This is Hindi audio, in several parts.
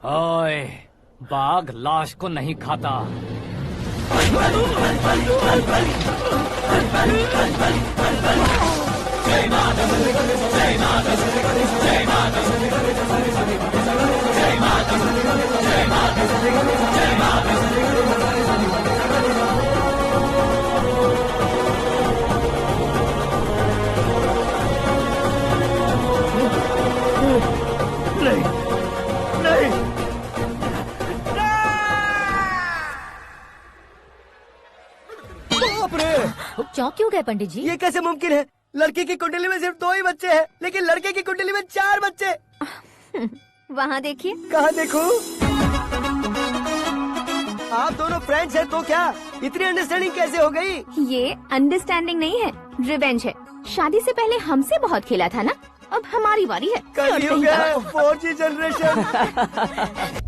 ओए, बाघ लाश को नहीं खाता। चौंक क्यों गए पंडित जी? ये कैसे मुमकिन है? लड़की की कुंडली में सिर्फ 2 ही बच्चे हैं, लेकिन लड़के की कुंडली में 4 बच्चे। वहाँ देखिए। कहाँ देखूं? आप दोनों फ्रेंड्स हैं तो क्या इतनी अंडरस्टैंडिंग कैसे हो गई? ये अंडरस्टैंडिंग नहीं है, रिवेंज है। शादी से पहले हमसे बहुत खेला था ना, अब हमारी बारी है। कलयुग है, 4G जनरेशन।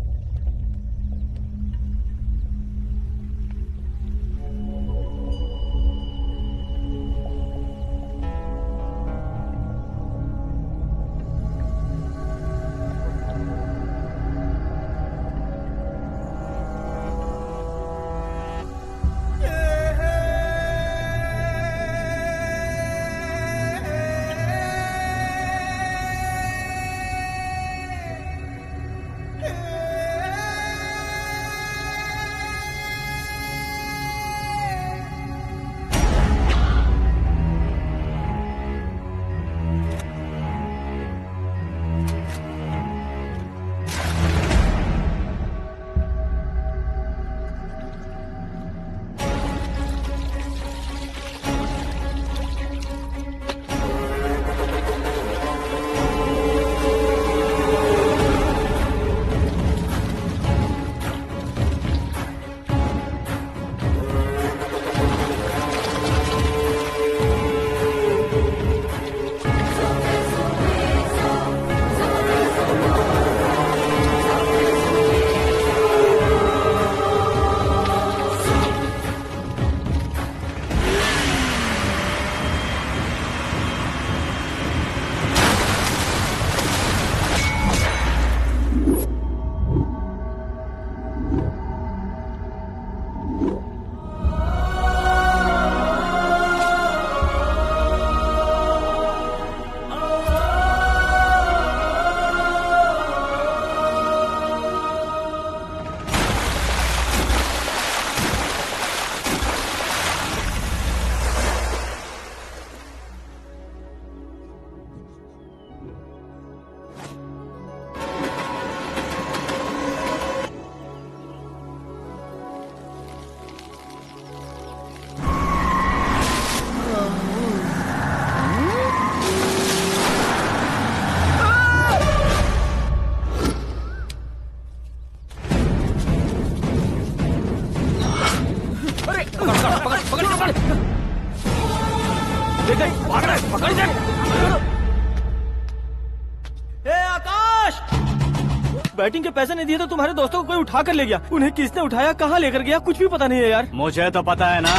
बैटिंग के पैसे नहीं दिए तो तुम्हारे दोस्तों को कोई उठा कर ले गया। उन्हें किसने उठाया, कहाँ लेकर गया, कुछ भी पता नहीं है यार। मुझे तो पता है ना।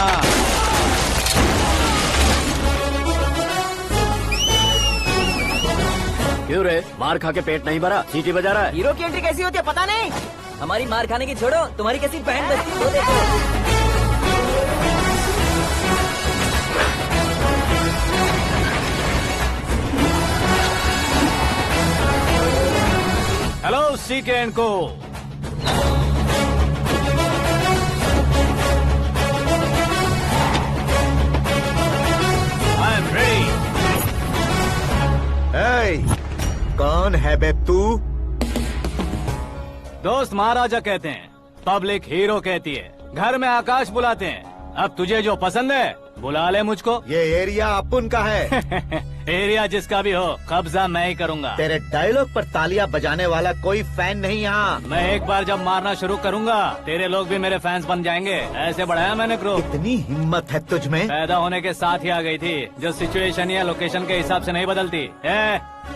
क्यों रे, मार खा के पेट नहीं भरा, सीटी बजा रहा है? हीरो की एंट्री कैसी होती है पता नहीं। हमारी मार खाने की छोड़ो, तुम्हारी कैसी बहन बजती है वो देखो। हेलो सीके एंड को। I am ready. कौन है बे तू? दोस्त महाराजा कहते हैं, पब्लिक हीरो कहती है, घर में आकाश बुलाते हैं। अब तुझे जो पसंद है बुला ले मुझको। ये एरिया अपुन का है। एरिया जिसका भी हो, कब्जा मैं ही करूंगा। तेरे डायलॉग पर तालियां बजाने वाला कोई फैन नहीं यहाँ। मैं एक बार जब मारना शुरू करूंगा, तेरे लोग भी मेरे फैंस बन जाएंगे। ऐसे बढ़ाया मैंने ग्रुप। इतनी हिम्मत है तुझ में? पैदा होने के साथ ही आ गई थी, जो सिचुएशन या लोकेशन के हिसाब से नहीं बदलती।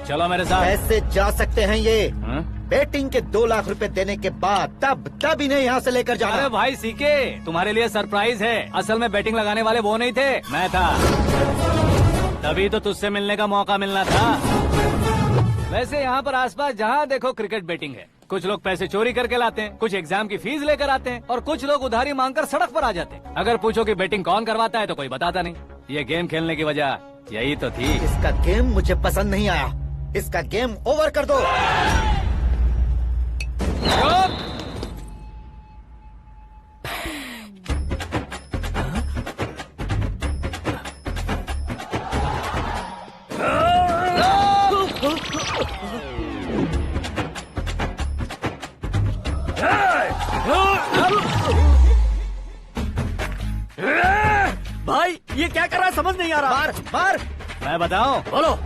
चलो मेरे साथ। कैसे जा सकते हैं ये? हाँ? बेटिंग के 2 लाख रुपए देने के बाद तब इन्हें यहाँ से लेकर अरे जाना। भाई सीके, तुम्हारे लिए सरप्राइज है। असल में बैटिंग लगाने वाले वो नहीं थे, मैं था। तभी तो तुझसे मिलने का मौका मिलना था। वैसे यहाँ पर आसपास जहाँ देखो क्रिकेट बैटिंग है। कुछ लोग पैसे चोरी करके लाते हैं, कुछ एग्जाम की फीस लेकर आते हैं, और कुछ लोग उधारी मांगकर सड़क पर आ जाते हैं। अगर पूछो कि बैटिंग कौन करवाता है तो कोई बताता नहीं। ये गेम खेलने की वजह यही तो थी। इसका गेम मुझे पसंद नहीं आया। इसका गेम ओवर कर दो। भाई ये क्या कर रहा है समझ नहीं आ रहा। मार मार। मैं बताऊं? बोलो।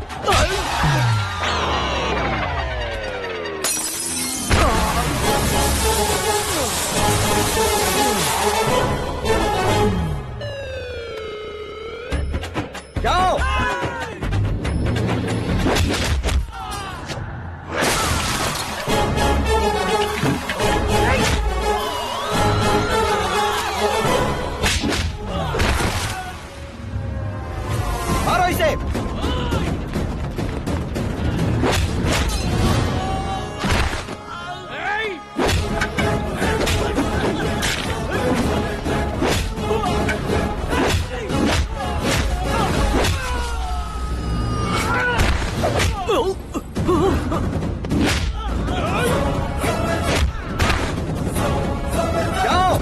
जाओ। मारो इसे। जाओ।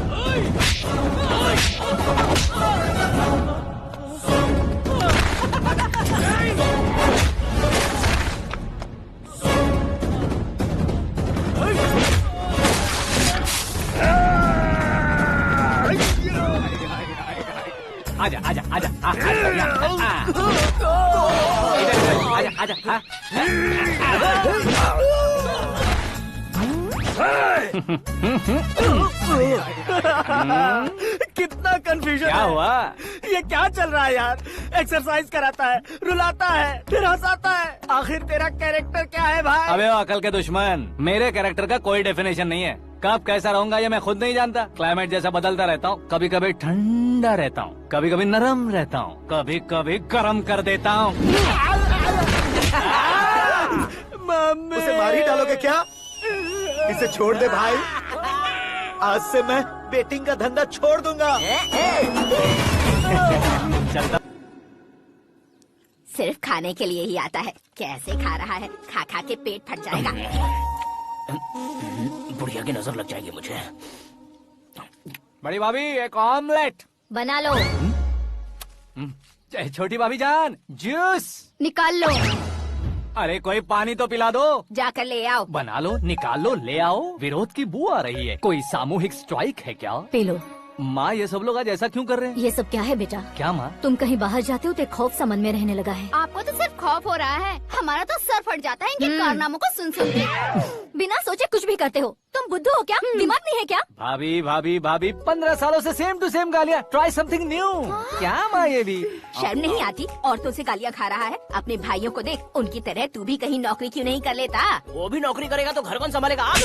आजा आजा आजा आजा आजा आजा। कितना कंफ्यूजन क्या है। हुआ? ये क्या चल रहा है यार? एक्सरसाइज कराता है, रुलाता है, फिर हंसाता है। आखिर तेरा कैरेक्टर क्या है भाई? अबे ओ अकल के दुश्मन, मेरे कैरेक्टर का कोई डेफिनेशन नहीं है। कब कैसा रहूंगा ये मैं खुद नहीं जानता। क्लाइमेट जैसा बदलता रहता हूँ। कभी कभी ठंडा रहता हूँ, कभी कभी नरम रहता हूँ, कभी कभी गर्म कर देता हूँ। मम्मी उसे मार ही डालोगे क्या? इसे छोड़ दे भाई। आज से मैं बेटिंग का धंधा छोड़ दूंगा। चलता। सिर्फ खाने के लिए ही आता है। कैसे खा रहा है, खा खा के पेट फट जाएगा। बुढ़िया की नजर लग जाएगी मुझे। बड़ी भाभी एक ऑमलेट बना लो। छोटी भाभी जान जूस निकाल लो। अरे कोई पानी तो पिला दो। जाकर ले आओ। बना लो, निकाल लो, ले आओ। विरोध की बू आ रही है। कोई सामूहिक स्ट्राइक है क्या? P low. माँ ये सब लोग आज ऐसा क्यों कर रहे हैं? ये सब क्या है बेटा? क्या माँ? तुम कहीं बाहर जाते हो तो एक खौफ सा मन में रहने लगा है। आपको तो सिर्फ खौफ हो रहा है, हमारा तो सर फट जाता है इनके कारनामों को सुन सुन के। बिना सोचे कुछ भी करते हो। तुम बुद्धू हो क्या? दिमाग नहीं है क्या? भाभी भाभी भाभी 15 सालों से सेम टू सेम गालियाँ। Try something new. क्या माँ ये भी? शर्म नहीं आती? औरतों से गालियाँ खा रहा है। अपने भाइयों को देख, उनकी तरह तू भी कहीं नौकरी क्यों नहीं कर लेता? वो भी नौकरी करेगा तो घर कौन संभालेगा? आप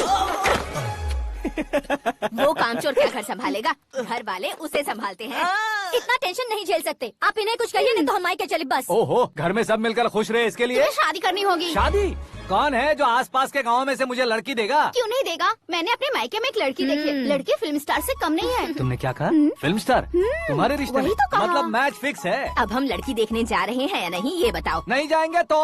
वो कामचोर क्या घर संभालेगा, घर वाले उसे संभालते हैं। इतना टेंशन नहीं झेल सकते आप, इन्हें कुछ कहिए नहीं तो हम मायके चले बस। ओहो, घर में सब मिलकर खुश रहे इसके लिए तुम्हें शादी करनी होगी। शादी? कौन है जो आसपास के गाँव में से मुझे लड़की देगा? क्यों नहीं देगा, मैंने अपने मायके में एक लड़की देखी है। लड़की फिल्म स्टार से कम नहीं है। तुमने क्या कहा? Film star? तुम्हारे रिश्ते में? वही तो कहा। मतलब मैच फिक्स है? अब हम लड़की देखने जा रहे हैं या नहीं ये बताओ। नहीं जाएंगे तो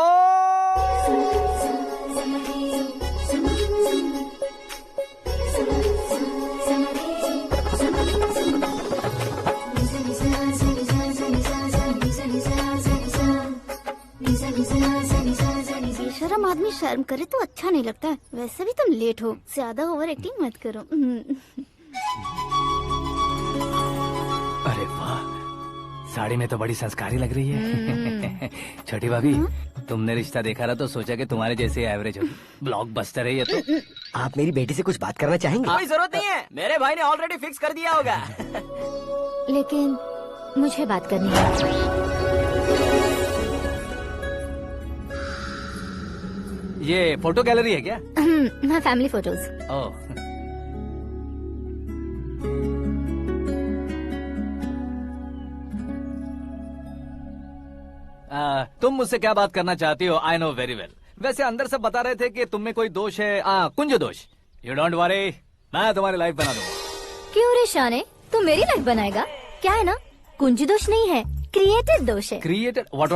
बेशरम आदमी शर्म करे तो अच्छा नहीं लगता है। वैसे भी तुम लेट हो, ज्यादा ओवर एक्टिंग मत करो। अरे वाह, साड़ी में तो बड़ी संस्कारी लग रही है। छोटी भाभी, तुमने रिश्ता देखा रहा तो सोचा कि तुम्हारे जैसे एवरेज हो। ब्लॉकबस्टर है ये तो। आप मेरी बेटी से कुछ बात करना चाहेंगे? कोई जरूरत नहीं है, मेरे भाई ने ऑलरेडी फिक्स कर दिया होगा। लेकिन मुझे बात करनी है। ये फोटो गैलरी है क्या? हाँ, फैमिली फोटोज। ओह, तुम मुझसे क्या बात करना चाहती हो? I know very well. वैसे अंदर से बता रहे थे कि तुम में कोई दोष है। कुंज दोष। यू डोंट वरी, मैं तुम्हारी लाइफ बना दूंगा। क्यों रे शाने, तू मेरी लाइफ बनाएगा? क्या है ना, कुंज दोष नहीं है, क्रिएटेड दोष है। क्रिएटेड? व्हाट?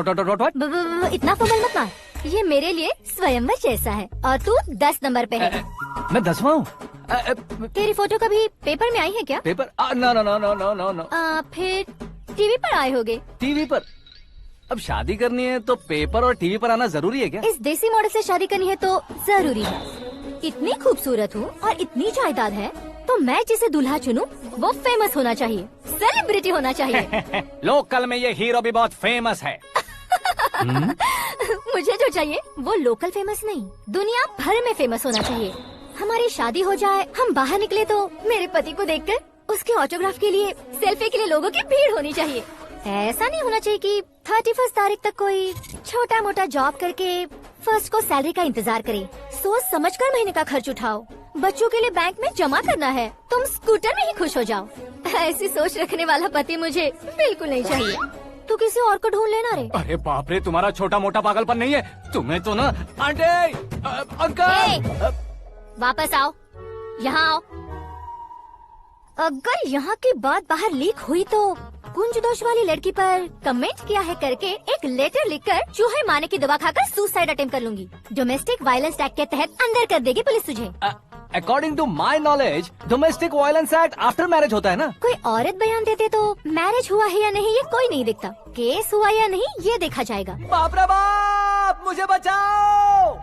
इतना फमल मत मार, ये मेरे लिए स्वयंवर जैसा है और तू 10 नंबर पे है। मैं 10वां हूँ? तेरी फोटो कभी पेपर में आई है क्या? Paper? No no no no no no no. फिर टीवी पर आए होगे। टीवी पर? अब शादी करनी है तो पेपर और टीवी पर आना जरूरी है क्या? इस देसी मॉडल से शादी करनी है तो जरूरी है। इतनी खूबसूरत हूँ और इतनी जायदाद है तो मैं जिसे दूल्हा चुनूं वो फेमस होना चाहिए, सेलिब्रिटी होना चाहिए। लोकल में ये हीरो भी बहुत फेमस है। मुझे जो चाहिए वो लोकल फेमस नहीं, दुनिया भर में फेमस होना चाहिए। हमारी शादी हो जाए, हम बाहर निकले तो मेरे पति को देखकर उसके ऑटोग्राफ के लिए, सेल्फी के लिए लोगों की भीड़ होनी चाहिए। ऐसा नहीं होना चाहिए कि 31 तारीख तक कोई छोटा मोटा जॉब करके फर्स्ट को सैलरी का इंतजार करे। सोच समझकर महीने का खर्च उठाओ, बच्चों के लिए बैंक में जमा करना है, तुम स्कूटर में ही खुश हो जाओ। ऐसी सोच रखने वाला पति मुझे बिल्कुल नहीं चाहिए। तू किसी और को ढूंढ लेना रे। अरे बाप रे, तुम्हारा छोटा मोटा पागलपन नहीं है। तुम्हें तो ना आंटी, अंकल। वापस आओ, यहाँ आओ। अगर यहाँ की बात बाहर लीक हुई तो कुंज दोष वाली लड़की पर कमेंट किया है करके एक लेटर लिखकर चूहे मारने की दवा खाकर सुसाइड अटेम्प्ट कर लूंगी। डोमेस्टिक वायलेंस एक्ट के तहत अंदर कर देगी पुलिस तुझे। According to my knowledge domestic violence act after marriage होता है ना? कोई औरत बयान देते तो मैरिज हुआ है या नहीं ये कोई नहीं देखता, केस हुआ या नहीं ये देखा जाएगा। बाप रे बाप, मुझे बचाओ।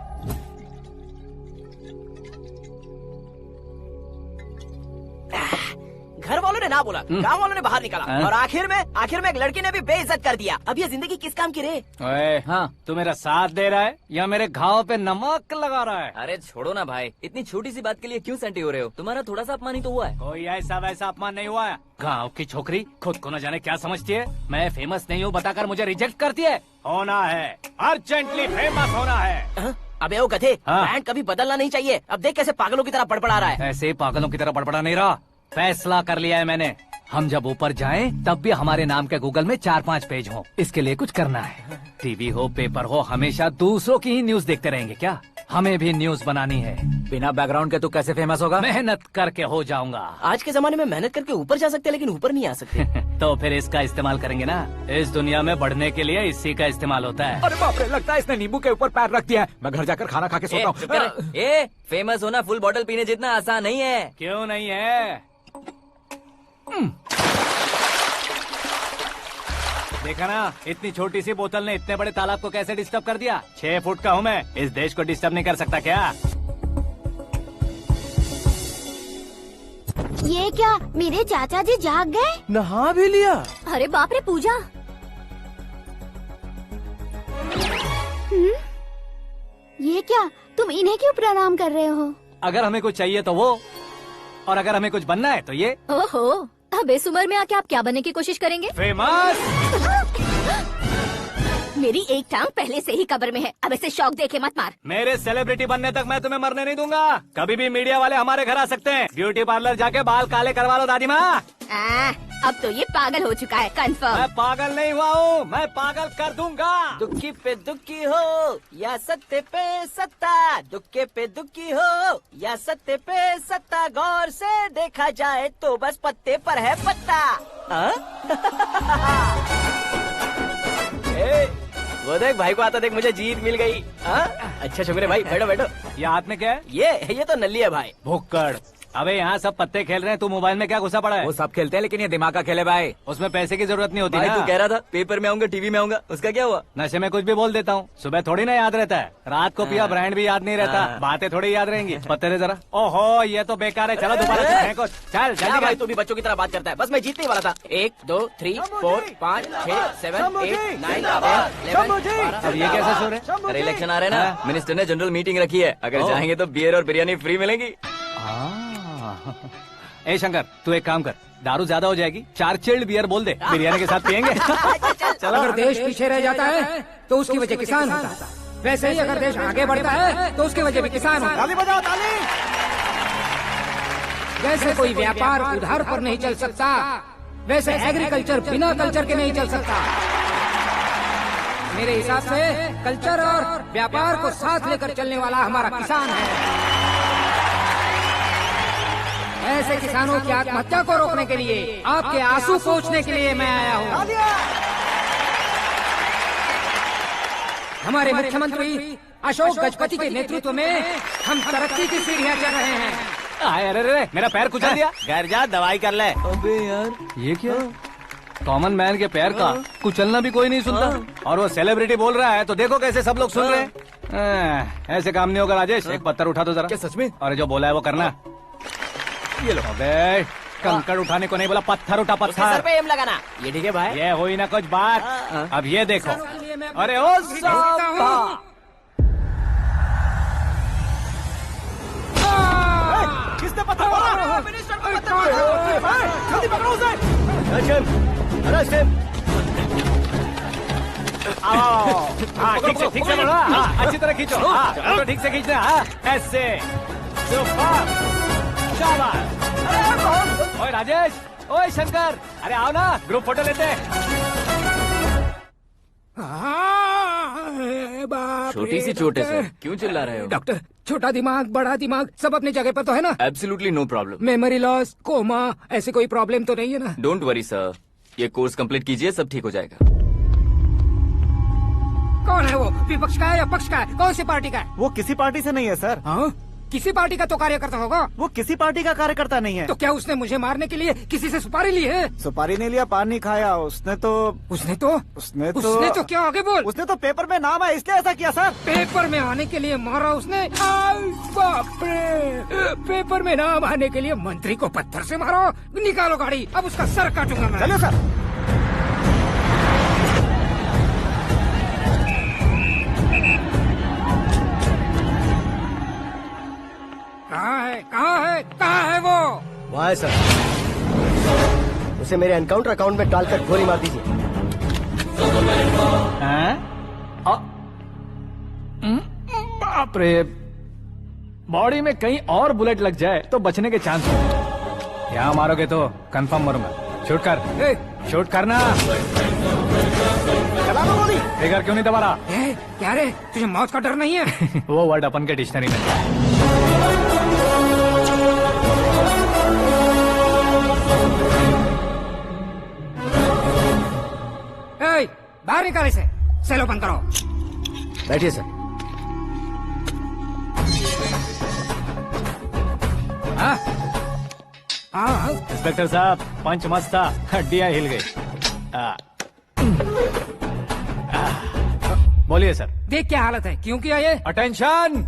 घर वालों ने ना बोला, गांव वालों ने बाहर निकाला और आखिर में एक लड़की ने भी बेइज्जत कर दिया। अब ये जिंदगी किस काम की रे? ओए, हाँ, तू मेरा साथ दे रहा है या मेरे घाव पे नमक लगा रहा है? अरे छोड़ो ना भाई, इतनी छोटी सी बात के लिए क्यों सेंटी हो रहे हो? तुम्हारा थोड़ा सा अपमान ही तो हुआ है। कोई ऐसा वैसा अपमान नहीं हुआ है। गाँव की छोकरी खुद को न जाने क्या समझती है। मैं फेमस नहीं हूँ बताकर मुझे रिजेक्ट करती है। होना है, अर्जेंटली फेमस होना है। अबे ओ गधे, हाँ। बैंड कभी बदलना नहीं चाहिए। अब देख कैसे पागलों की तरह बड़बड़ा रहा है। ऐसे पागलों की तरह बड़बड़ा नहीं रहा, फैसला कर लिया है मैंने। हम जब ऊपर जाएं तब भी हमारे नाम के गूगल में 4-5 पेज हों। इसके लिए कुछ करना है। टीवी हो, पेपर हो, हमेशा दूसरों की ही न्यूज देखते रहेंगे क्या? हमें भी न्यूज बनानी है। बिना बैकग्राउंड के तू कैसे फेमस होगा? मेहनत करके हो जाऊंगा। आज के जमाने में मेहनत करके ऊपर जा सकते हैं लेकिन ऊपर नहीं आ सकते। तो फिर इसका इस्तेमाल करेंगे ना। इस दुनिया में बढ़ने के लिए इसी का इस्तेमाल होता है। अरे बाप रे, लगता है इसने नींबू के ऊपर पैर रख दिया है। मैं घर जाकर खाना खा के सोता हूँ। फेमस होना फुल बॉटल पीने जितना आसान नहीं है। क्यों नहीं है? देखा ना, इतनी छोटी सी बोतल ने इतने बड़े तालाब को कैसे डिस्टर्ब कर दिया। 6 फुट का हूँ मैं, इस देश को डिस्टर्ब नहीं कर सकता क्या? ये क्या, मेरे चाचा जी जाग गए? नहा भी लिया? अरे बाप रे पूजा, ये क्या, तुम इन्हें क्यों प्रणाम कर रहे हो? अगर हमें कुछ चाहिए तो वो, और अगर हमें कुछ बनना है तो ये। ओहो, अब इस उम्र में आके आप क्या बनने की कोशिश करेंगे? फेमस। मेरी एक टांग पहले से ही कब्र में है, अब ऐसे शौक देके मत मार। मेरे सेलिब्रिटी बनने तक मैं तुम्हें मरने नहीं दूंगा। कभी भी मीडिया वाले हमारे घर आ सकते हैं। ब्यूटी पार्लर जाके बाल काले करवा लो दादी माँ। अब तो ये पागल हो चुका है, कंफर्म। मैं पागल नहीं हुआ हूँ, मैं पागल कर दूंगा। दुखी पे दुखी हो या सत्ते पे सत्ता, दुखे पे दुखी हो या सत्ते पे सत्ता, गौर से देखा जाए तो बस पत्ते पर है पत्ता। वो देख भाई को आता देख, मुझे जीत मिल गई। अच्छा शुक्र भाई, बैठो बैठो। ये हाथ में क्या है? ये तो नल्ली है भाई। भुक्कड़। अबे यहाँ सब पत्ते खेल रहे हैं, तू मोबाइल में क्या घुसा पड़ा है? वो सब खेलते हैं लेकिन ये दिमाग का खेल है भाई। उसमें पैसे की जरूरत नहीं होती भाई ना। तू कह रहा था पेपर में आऊंगा, टीवी में आऊंगा, उसका क्या हुआ? नशे में कुछ भी बोल देता हूँ, सुबह थोड़ी ना याद रहता है। रात को पिया ब्रांड भी याद नहीं रहता, बातें थोड़ी याद रहेंगी। पत्ते दे जरा। ओहो ये तो बेकार है, चलो दोबारा से फेंको। चल क्या जल्दी भाई कर। तू भी बच्चों की तरह बात करता है। बस मैं जीतने ही वाला था। 1 2 3 4 5 6 7 8 9 10 अब ये कैसे सो रहे? अरे इलेक्शन आ रहे हैं ना, मिनिस्टर ने जनरल मीटिंग रखी है। अगर जाएंगे तो बियर और बिरयानी फ्री मिलेगी। ए शंकर तू एक काम कर, दारू ज्यादा हो जाएगी, 4 चिल्ड बियर बोल दे, बिरयानी के साथ पियेंगे। चलो। अगर देश पीछे रह जाता है तो उसकी वजह किसान होता है, वैसे ही अगर देश आगे बढ़ता है तो उसकी वजह भी किसान होता है। ताली बजाओ ताली। जैसे कोई व्यापार उधार पर नहीं चल सकता, वैसे एग्रीकल्चर बिना कल्चर के नहीं चल सकता। मेरे हिसाब से कल्चर और व्यापार को साथ लेकर चलने वाला हमारा किसान है। ऐसे किसानों की आत्महत्या को रोकने के लिए, आपके आंसू पोंछने के लिए मैं आया हूँ। हमारे मुख्यमंत्री अशोक गजपति के नेतृत्व में हम तरक्की की सीढ़ियाँ चढ़ रहे हैं। अरे अरे मेरा पैर कुचल दिया। घर जा दवाई कर ले। अबे यार ये क्या? कॉमन मैन के पैर का कुचलना भी कोई नहीं सुनता, और वो सेलिब्रिटी बोल रहा है तो देखो कैसे सब लोग सुन रहे हैं। ऐसे काम नहीं होगा राजेश, एक पत्थर उठा दो जरा। क्या सच में? और जो बोला है वो करना। ये लो। अबे कंकड़ उठाने को नहीं बोला, पत्थर उठा उसके सर पत्थर। पे एम लगाना। ये ठीक है भाई। ये हुई ना कुछ बात। अब ये देखो। अरे ओ साहब किसने पत्थर मारा? जल्दी पकड़ो उसे। हाँ ठीक से पकड़ो। हाँ अच्छी तरह खींचो। हाँ तो ठीक से खींचना। हाँ ऐसे। सुपर। शाबाश। ओए राजेश, ओए शंकर, अरे आओ ना, ग्रुप फोटो लेते हैं। छोटी सी चोट है सर, क्यों चिल्ला रहे हो? डॉक्टर, छोटा दिमाग बड़ा दिमाग सब अपनी जगह पर तो है ना? Absolutely no problem. Memory loss, coma, ऐसी कोई प्रॉब्लम तो नहीं है ना? डोंट वरी सर, ये कोर्स कंप्लीट कीजिए, सब ठीक हो जाएगा। कौन है वो? विपक्ष का है या पक्ष का है? कौन सी पार्टी का है? वो किसी पार्टी से नहीं है सर। हाँ? किसी पार्टी का तो कार्यकर्ता होगा। वो किसी पार्टी का कार्यकर्ता नहीं है। तो क्या उसने मुझे मारने के लिए किसी से सुपारी ली है? सुपारी नहीं लिया, पान नहीं खाया। उसने तो क्या आगे बोल? उसने तो पेपर में नाम है इसलिए ऐसा किया सर। पेपर में आने के लिए मारा उसने? आई बाप रे! पेपर में नाम आने के लिए मंत्री को पत्थर से मारो? निकालो गाड़ी, अब उसका सर काटूंगा मैं। चलिए सर। कहाँ है वो? वहाँ है सर, उसे मेरे एनकाउंटर अकाउंट में डालकर गोली मार दीजिए। बाप रे, बॉडी में कहीं और बुलेट लग जाए तो बचने के चांस होंगे। यहाँ मारोगे तो कंफर्म मरूंगा। शूट कर, शूट करना। फिगर क्यों नहीं दबा रहा? क्या रे, तुझे मौत का डर नहीं है? वो वर्ड अपन के डिक्शनरी में है। बाहर निकाल इसे, सेलो बंद करो। बैठिए सर। इंस्पेक्टर साहब, पंच मस्त था, हड्डियां हिल गई। बोलिए सर। देख क्या हालत है, क्यों किया ये? अटेंशन,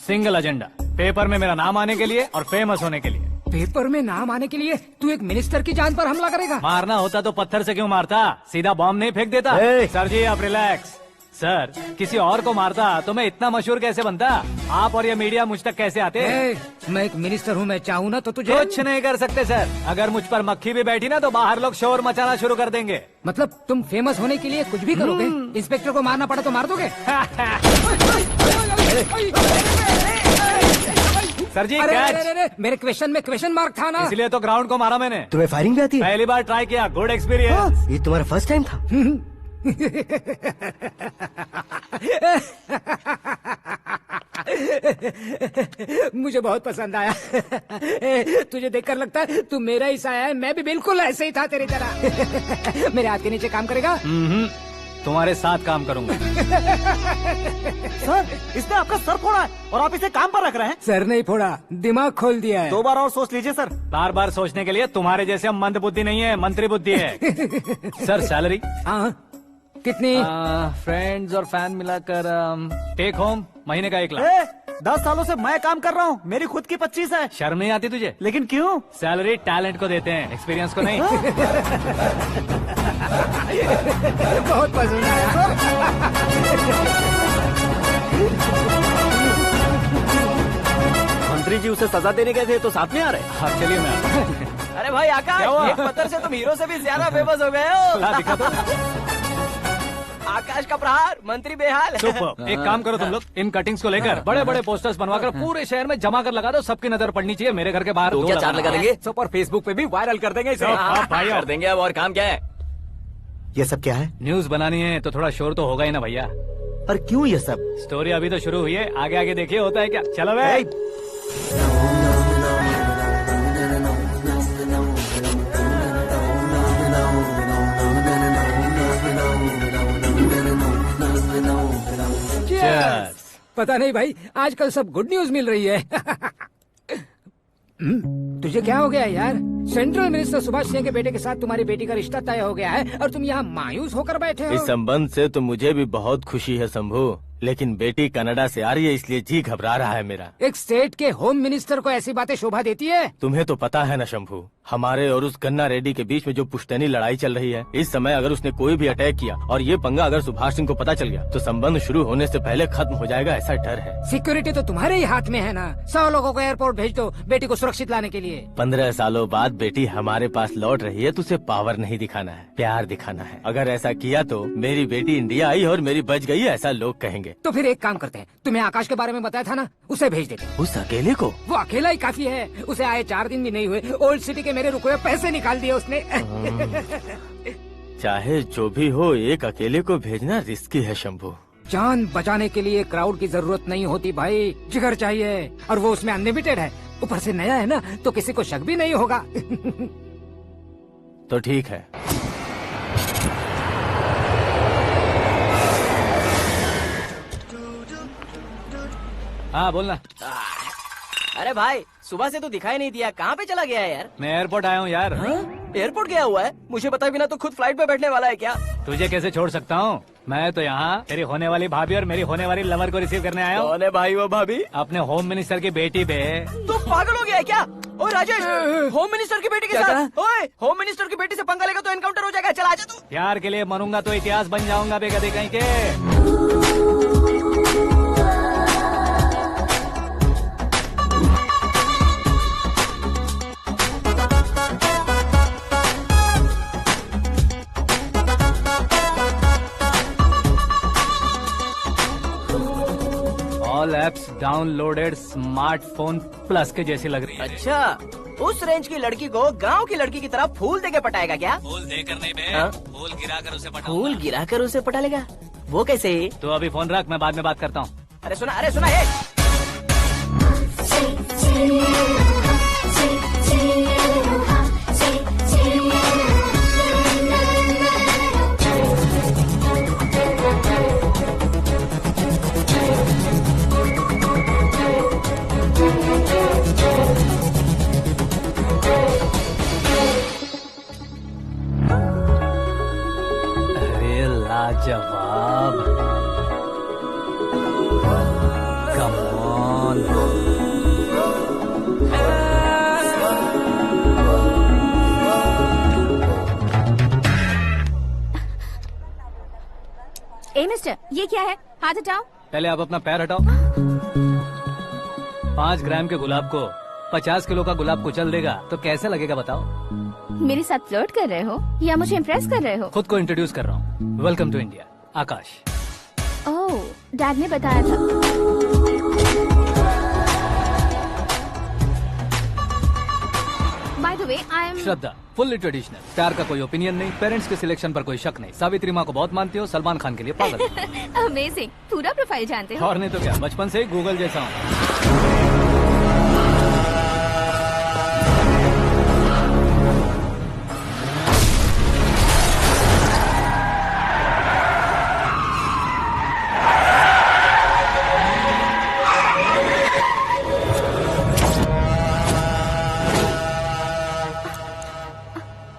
सिंगल एजेंडा, पेपर में मेरा नाम आने के लिए और फेमस होने के लिए। पेपर में नाम आने के लिए तू एक मिनिस्टर की जान पर हमला करेगा? मारना होता तो पत्थर से क्यों मारता, सीधा बॉम्ब नहीं फेंक देता। सर जी आप रिलैक्स, सर किसी और को मारता तो मैं इतना मशहूर कैसे बनता? आप और ये मीडिया मुझ तक कैसे आते? मैं एक मिनिस्टर हूँ, मैं चाहूँ ना तो तुझे कुछ नहीं कर सकते सर। अगर मुझ पर मक्खी भी बैठी ना तो बाहर लोग शोर मचाना शुरू कर देंगे। मतलब तुम फेमस होने के लिए कुछ भी करोगे? इंस्पेक्टर को मारना पड़ा तो मार दोगे? सर जी अरे, कैच। अरे, अरे, मेरे क्वेश्चन में क्वेश्चन मार्क था ना। इसलिए तो ग्राउंड को मारा मैंने। तुम्हें फायरिंग भी आती है? पहली बार ट्राई किया, गुड एक्सपीरियंस। ये तुम्हारा फर्स्ट टाइम था? मुझे बहुत पसंद आया। तुझे देखकर लगता है तू मेरा ही साया है। मैं भी बिल्कुल ऐसे ही था तेरी तरह। मेरे हाथ के नीचे काम करेगा? तुम्हारे साथ काम करूंगा। सर इसने आपका सर फोड़ा है और आप इसे काम पर रख रहे हैं। सर नहीं फोड़ा, दिमाग खोल दिया है। 2 बार और सोच लीजिए सर। बार बार सोचने के लिए तुम्हारे जैसे मंद बुद्धि नहीं है, मंत्री बुद्धि है। सर सैलरी हाँ कितनी? फ्रेंड्स और फैन मिलाकर टेक होम महीने का 1 लाख। 10 सालों से मैं काम कर रहा हूँ, मेरी खुद की 25 है। शर्म नहीं आती तुझे? लेकिन क्यों? सैलरी टैलेंट को देते हैं, एक्सपीरियंस को नहीं। बहुत पसंद आया। मंत्री जी उसे सजा देने गए थे तो साथ में आ रहे। हाँ चलिए मैं आता हूँ। अरे भाई क्या हुआ? आकाश, एक पत्थर से तुम हीरो से भी ज्यादा फेमस हो गए हो। ला दिखा दो। आकाश का प्रहार, मंत्री बेहाल। सुपर। एक काम करो तुम लोग, इन कटिंग्स को लेकर बड़े बड़े पोस्टर्स बनवाकर पूरे शहर में जमा कर लगा दो। सबकी नजर पड़नी चाहिए। मेरे घर के बाहर 2 लगा देंगे? सब और फेसबुक पे भी वायरल कर देंगे इसे। हाँ, भाई कर देंगे। अब और काम क्या है? ये सब क्या है? न्यूज बनानी है तो थोड़ा शोर तो होगा ही ना भैया। पर क्यों ये सब? स्टोरी अभी तो शुरू हुई है, आगे आगे देखिए होता है क्या। चलो भाई। Cheers. पता नहीं भाई, आजकल सब गुड न्यूज मिल रही है। तुझे क्या हो गया यार? सेंट्रल मिनिस्टर सुभाष सिंह के बेटे के साथ तुम्हारी बेटी का रिश्ता तय हो गया है और तुम यहाँ मायूस होकर बैठे हो। इस संबंध से तो मुझे भी बहुत खुशी है शंभू, लेकिन बेटी कनाडा से आ रही है इसलिए जी घबरा रहा है मेरा। एक स्टेट के होम मिनिस्टर को ऐसी बातें शोभा देती है? तुम्हें तो पता है ना शंभू, हमारे और उस गन्ना रेड्डी के बीच में जो पुश्तैनी लड़ाई चल रही है, इस समय अगर उसने कोई भी अटैक किया और ये पंगा अगर सुभाष सिंह को पता चल गया तो संबंध शुरू होने से पहले खत्म हो जाएगा, ऐसा डर है। सिक्योरिटी तो तुम्हारे ही हाथ में है ना। 100 लोगों को एयरपोर्ट भेज दो बेटी को सुरक्षित लाने के लिए। 15 सालों बाद बेटी हमारे पास लौट रही है तो उसे पावर नहीं दिखाना है, प्यार दिखाना है। अगर ऐसा किया तो मेरी बेटी इंडिया आई और मेरी बच गई, ऐसा लोग कहेंगे। तो फिर एक काम करते हैं, तुम्हें आकाश के बारे में बताया था ना, उसे भेज देते हैं। उस अकेले को? वो अकेला ही काफी है। उसे आए 4 दिन भी नहीं हुए, ओल्ड सिटी के मेरे रुके हुए पैसे निकाल दिए उसने। चाहे जो भी हो, एक अकेले को भेजना रिस्की है शंभू। जान बचाने के लिए क्राउड की जरूरत नहीं होती भाई, जिगर चाहिए, और वो उसमें अनलिमिटेड है। ऊपर से नया है ना तो किसी को शक भी नहीं होगा। तो ठीक है। हाँ बोलना। अरे भाई सुबह से तो दिखाई नहीं दिया, कहाँ पे चला गया है यार? मैं एयरपोर्ट आया हूँ यार। एयरपोर्ट गया हुआ है? मुझे बताए बिना तो खुद फ्लाइट पे बैठने वाला है क्या? तुझे कैसे छोड़ सकता हूँ? मैं तो यहाँ तेरी होने वाली भाभी और मेरी होने वाली लवर को रिसीव करने आया हूँ। कौन है भाई वो भाभी? अपने होम मिनिस्टर की बेटी पे। तू पागल हो गया है क्या? ओए राजेश, होम मिनिस्टर की बेटी के साथ? ओए, होम मिनिस्टर की बेटी से पंगा लेगा तो एनकाउंटर हो जाएगा। चल आजा तू। प्यार के लिए मरूंगा तो इतिहास बन जाऊंगा बेगदे कहीं के। All apps downloaded smartphone plus के जैसी लग रही है। अच्छा, उस रेंज की लड़की को गांव की लड़की की तरह फूल देके पटाएगा क्या? फूल देकर नहीं बे, हाँ? फूल गिराकर उसे पटाऊंगा। फूल गिराकर उसे पटा लेगा? वो कैसे? तो अभी फोन रख, मैं बाद में बात करता हूँ। अरे सुना ये। अरे लाजवाब, कम ऑन। मिस्टर, ये क्या है? हाथ हटाओ। पहले आप अपना पैर हटाओ। 5 ग्राम के गुलाब को 50 किलो का गुलाब कुचल देगा तो कैसे लगेगा बताओ? मेरे साथ फ्लर्ट कर रहे हो या मुझे इम्प्रेस कर रहे हो? खुद को इंट्रोड्यूस कर रहा हूँ। Welcome to India, Akash. Oh, dad ने बताया था। By the way, I am Shraddha, fully traditional. प्यार का कोई ओपिनियन नहीं, पेरेंट्स के सिलेक्शन पर कोई शक नहीं। सावित्री माँ को बहुत मानती हो, सलमान खान के लिए पागल। अमेजिंग, पूरा प्रोफाइल जानते हो। और नहीं तो क्या, बचपन से ही गूगल जैसा हूँ।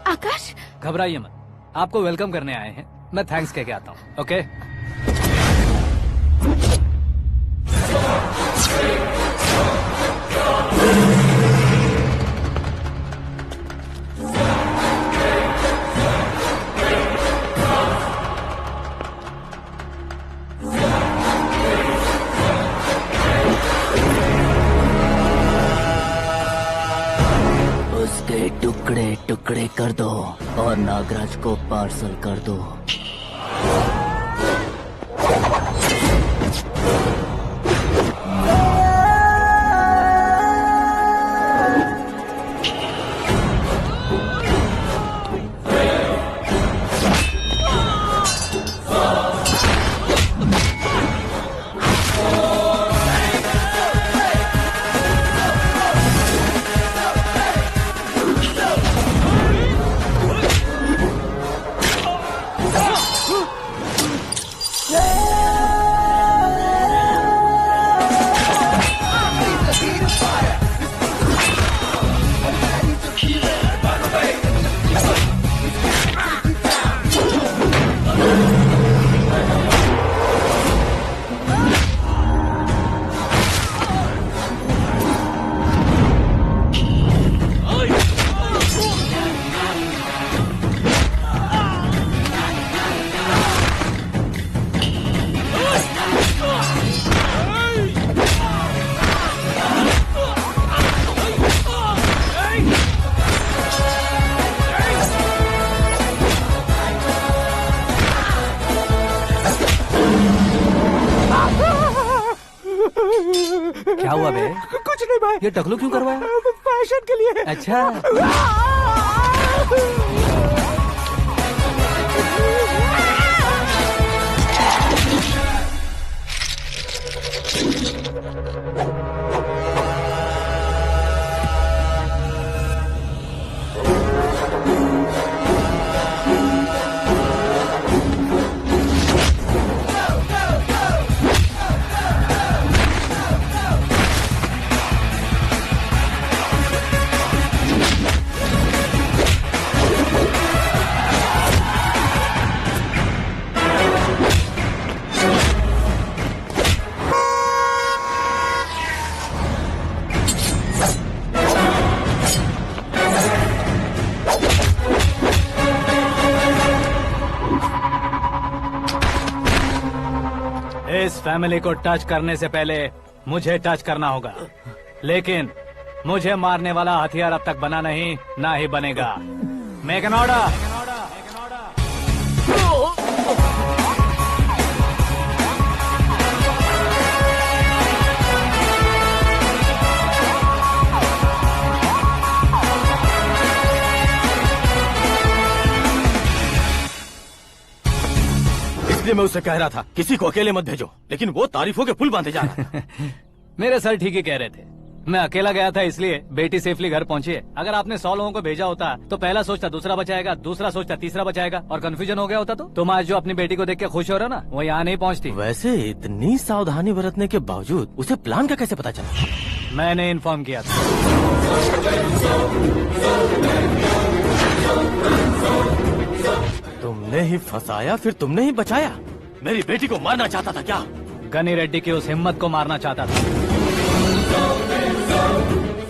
आकाश, घबराइए मत, आपको वेलकम करने आए हैं। मैं थैंक्स कह के आता हूँ। ओके? उसके टुकड़े टुकड़े कर दो और नागराज को पार्सल कर दो। क्या हुआ बे? कुछ नहीं भाई। ये टकलू क्यों करवाया? फैशन के लिए। अच्छा। इस फैमिली को टच करने से पहले मुझे टच करना होगा, लेकिन मुझे मारने वाला हथियार अब तक बना नहीं, ना ही बनेगा। Make an order. इसलिए मैं उससे कह रहा था किसी को अकेले मत भेजो, लेकिन वो तारीफों के पुल बांधे जा रहा था। मेरे सर ठीक ही कह रहे थे। मैं अकेला गया था इसलिए बेटी सेफली घर पहुंची है। अगर आपने 100 लोगों को भेजा होता तो पहला सोचता दूसरा बचाएगा, दूसरा सोचता तीसरा बचाएगा, और कंफ्यूजन हो गया होता तो तुम आज जो अपनी बेटी को देख के खुश हो रहे हो ना, वो यहाँ नहीं पहुँचती। वैसे इतनी सावधानी बरतने के बावजूद उसे प्लान का कैसे पता चला? मैंने इन्फॉर्म किया था। तुमने ही फंसाया, फिर तुमने ही बचाया। मेरी बेटी को मारना चाहता था क्या? गनी रेड्डी की उस हिम्मत को मारना चाहता था।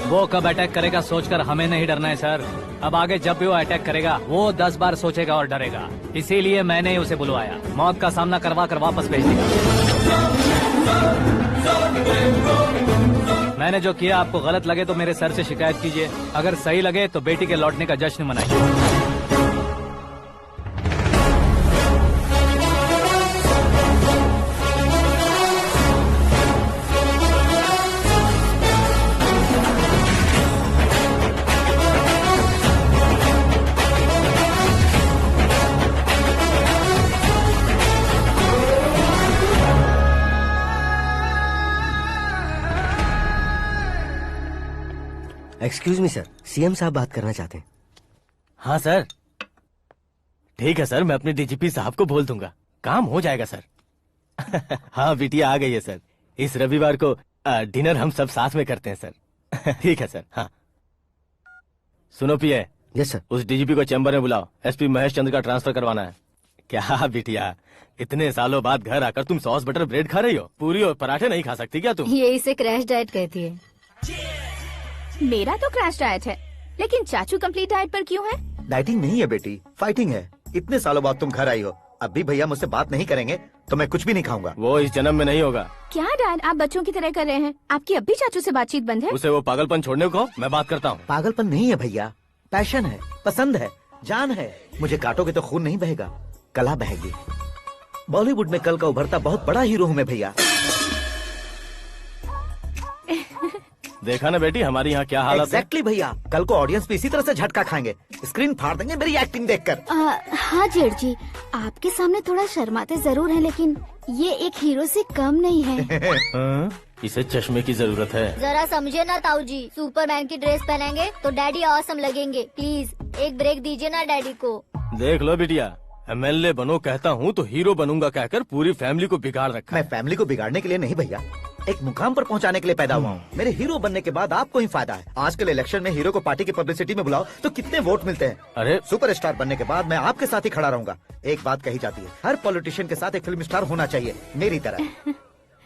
वो कब अटैक करेगा सोचकर हमें नहीं डरना है सर। अब आगे जब भी वो अटैक करेगा वो 10 बार सोचेगा और डरेगा। इसीलिए मैंने ही उसे बुलवाया। मौत का सामना करवा कर वापस भेज दिया। मैंने जो किया आपको गलत लगे तो मेरे सर से शिकायत कीजिए, अगर सही लगे तो बेटी के लौटने का जश्न मनाइए। एक्सक्यूज मी सर, सीएम साहब बात करना चाहते हैं। हाँ सर, ठीक है सर, मैं अपने डीजीपी साहब को बोल दूंगा, काम हो जाएगा सर। हाँ बिटिया आ गई है सर। इस रविवार को डिनर हम सब साथ में करते हैं सर। ठीक है सर। हाँ सुनो पिए। Yes sir. उस डीजीपी को चैम्बर में बुलाओ, एसपी महेश चंद्र का ट्रांसफर करवाना है। क्या बिटिया, इतने सालों बाद घर आकर तुम सॉस बटर ब्रेड खा रही हो? पूरी और पराठे नहीं खा सकती क्या तुम? ये इसे क्रैश डाइट कहती है। मेरा तो क्रैश डाइट है, लेकिन चाचू कंप्लीट डाइट पर क्यों है? डाइटिंग नहीं है बेटी, फाइटिंग है। इतने सालों बाद तुम घर आई हो, अब भी भैया मुझसे बात नहीं करेंगे तो मैं कुछ भी नहीं खाऊंगा। वो इस जन्म में नहीं होगा। क्या डैड, आप बच्चों की तरह कर रहे हैं? आपकी अब भी चाचू से बातचीत बंद है? उसे वो पागलपन छोड़ने को मैं बात करता हूँ। पागलपन नहीं है भैया, पैशन है, पसंद है, जान है। मुझे काटोगे तो खून नहीं बहेगा, कला बहेगी। बॉलीवुड में कल का उभरता बहुत बड़ा हीरो हूँ मैं भैया। देखा ना बेटी हमारी यहाँ क्या हालत है। एग्जैक्टली भैया, कल को ऑडियंस भी इसी तरह से झटका खाएंगे, स्क्रीन फाड़ देंगे मेरी एक्टिंग देखकर। हाँ जेठ जी, आपके सामने थोड़ा शर्माते जरूर हैं, लेकिन ये एक हीरो से कम नहीं है। इसे चश्मे की जरूरत है। जरा समझे ना ताऊ जी, सुपरमैन की ड्रेस पहनेंगे तो डैडी ऑसम लगेंगे। प्लीज एक ब्रेक दीजिए ना डैडी को। देख लो बिटिया, एमएलए बनो कहता हूँ तो हीरो बनूंगा कहकर पूरी फैमिली को बिगाड़ रखा है। मैं फैमिली को बिगाड़ने के लिए नहीं भैया, एक मुकाम पर पहुंचाने के लिए पैदा हुआ हूँ। मेरे हीरो बनने के बाद आपको ही फायदा है। आजकल इलेक्शन में हीरो को पार्टी की पब्लिसिटी में बुलाओ तो कितने वोट मिलते हैं। अरे सुपरस्टार बनने के बाद मैं आपके साथ ही खड़ा रहूंगा। एक बात कही जाती है, हर पॉलिटिशियन के साथ एक फिल्म स्टार होना चाहिए, मेरी तरह।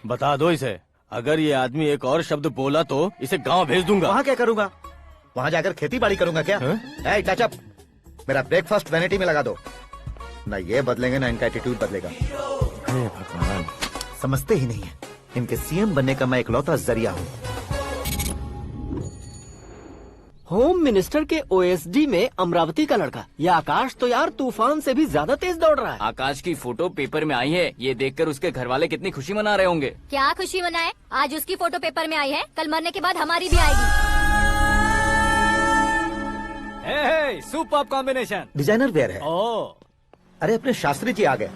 बता दो इसे, अगर ये आदमी एक और शब्द बोला तो इसे गाँव भेज दूंगा। वहाँ क्या करूँगा? वहाँ जाकर खेती बाड़ी करूँगा क्या? ए टचअप, मेरा ब्रेकफास्ट वैनिटी में लगा दो। न ये बदलेंगे न इनका एटीट्यूड बदलेगा। भगवान, समझते ही नहीं है, इनके सीएम बनने का मैं इकलौता जरिया हूँ। होम मिनिस्टर के ओएसडी में अमरावती का लड़का, ये आकाश तो यार तूफान से भी ज्यादा तेज दौड़ रहा है। आकाश की फोटो पेपर में आई है, ये देखकर उसके घर वाले कितनी खुशी मना रहे होंगे। क्या खुशी मनाए? आज उसकी फोटो पेपर में आई है, कल मरने के बाद हमारी भी आएगी। Superb combination. डिजाइनर वेयर है। ओह, अरे अपने शास्त्री जी आ गए।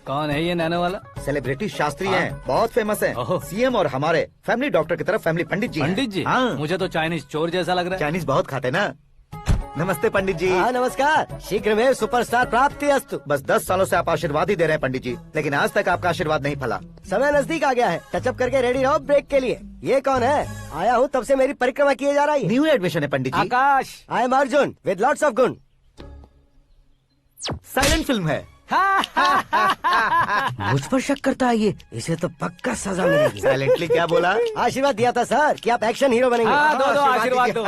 कौन है ये नैनो वाला? सेलिब्रिटी शास्त्री हैं, बहुत फेमस हैं। ओहो। सीएम और हमारे फैमिली डॉक्टर की तरफ फैमिली पंडित जी हैं। पंडित जी? हाँ, मुझे तो चाइनीज चोर जैसा लग रहा है। चाइनीज बहुत खाते ना। नमस्ते पंडित जी। हाँ नमस्कार, शीघ्र में सुपरस्टार प्राप्ति अस्तु। बस 10 सालों से आप आशीर्वाद ही दे रहे हैं पंडित जी, लेकिन आज तक आपका आशीर्वाद नहीं फला। समय नजदीक आ गया है, टचअप करके रेडी रहो ब्रेक के लिए। ये कौन है? आया हूँ तब से मेरी परिक्रमा किए जा रही है। न्यू एडमिशन है Pandit ji. Akash. I am Arjun with lots of गुण। साइलेंट फिल्म है। मुझ पर शक करता है ये, इसे तो पक्का सजा मिलेगी। साइलेंटली क्या बोला? आशीर्वाद दिया था सर कि आप एक्शन हीरो बनेंगे। हाँ, दो आशीर्वाद दो।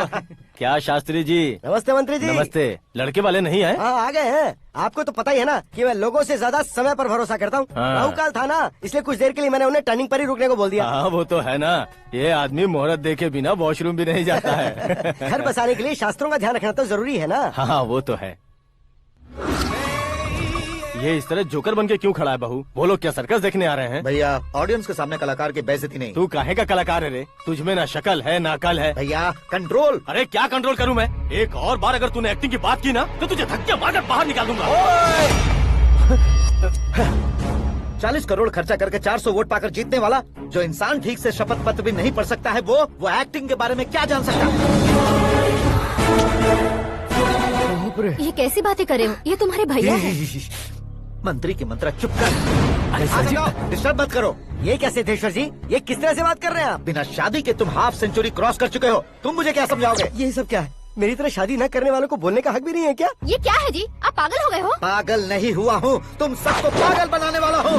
क्या शास्त्री जी? नमस्ते मंत्री जी। नमस्ते। लड़के वाले नहीं आए? हाँ आ गए हैं। आपको तो पता ही है ना कि मैं लोगों से ज्यादा समय पर भरोसा करता हूँ। हाँ। राहु काल था ना, इसलिए कुछ देर के लिए मैंने उन्हें टर्निंग पर ही रुकने को बोल दिया। हाँ वो तो है ना, ये आदमी मुहूर्त देखे बिना वॉशरूम भी नहीं जाता है। घर बसाने के लिए शास्त्रों का ध्यान रखना तो जरूरी है ना। हाँ वो तो है। ये इस तरह जोकर बन के क्यों खड़ा है बहू? वो लोग क्या सर्कस देखने आ रहे हैं? भैया ऑडियंस के सामने कलाकार की बेइज्जती नहीं। तू काहे का कलाकार है रे? तुझमें ना शक्ल है ना अकल है। भैया कंट्रोल। अरे क्या कंट्रोल करूं मैं? एक और बार अगर तूने एक्टिंग की बात की ना तो तुझे धक्के मारकर बाहर निकाल दूंगा। 40 करोड़ खर्चा करके 400 वोट पाकर जीतने वाला, जो इंसान ठीक से शपथ पत्र भी नहीं पढ़ सकता है, वो एक्टिंग के बारे में क्या जान सकता है? ये कैसी बातें कर रहे हो? ये तुम्हारे भैया हैं। मंत्री की मंत्रा चुप कर। डिस्टर्ब मत करो। ये क्या सिद्धेश्वर जी, ये किस तरह से बात कर रहे हैं आप? बिना शादी के तुम हाफ सेंचुरी क्रॉस कर चुके हो, तुम मुझे क्या समझाओगे? ये सब क्या है? मेरी तरह शादी न करने वालों को बोलने का हक भी नहीं है क्या? ये क्या है जी? आप पागल हो गए हो? पागल नहीं हुआ हूँ, तुम सबको पागल बनाने वाला हूँ।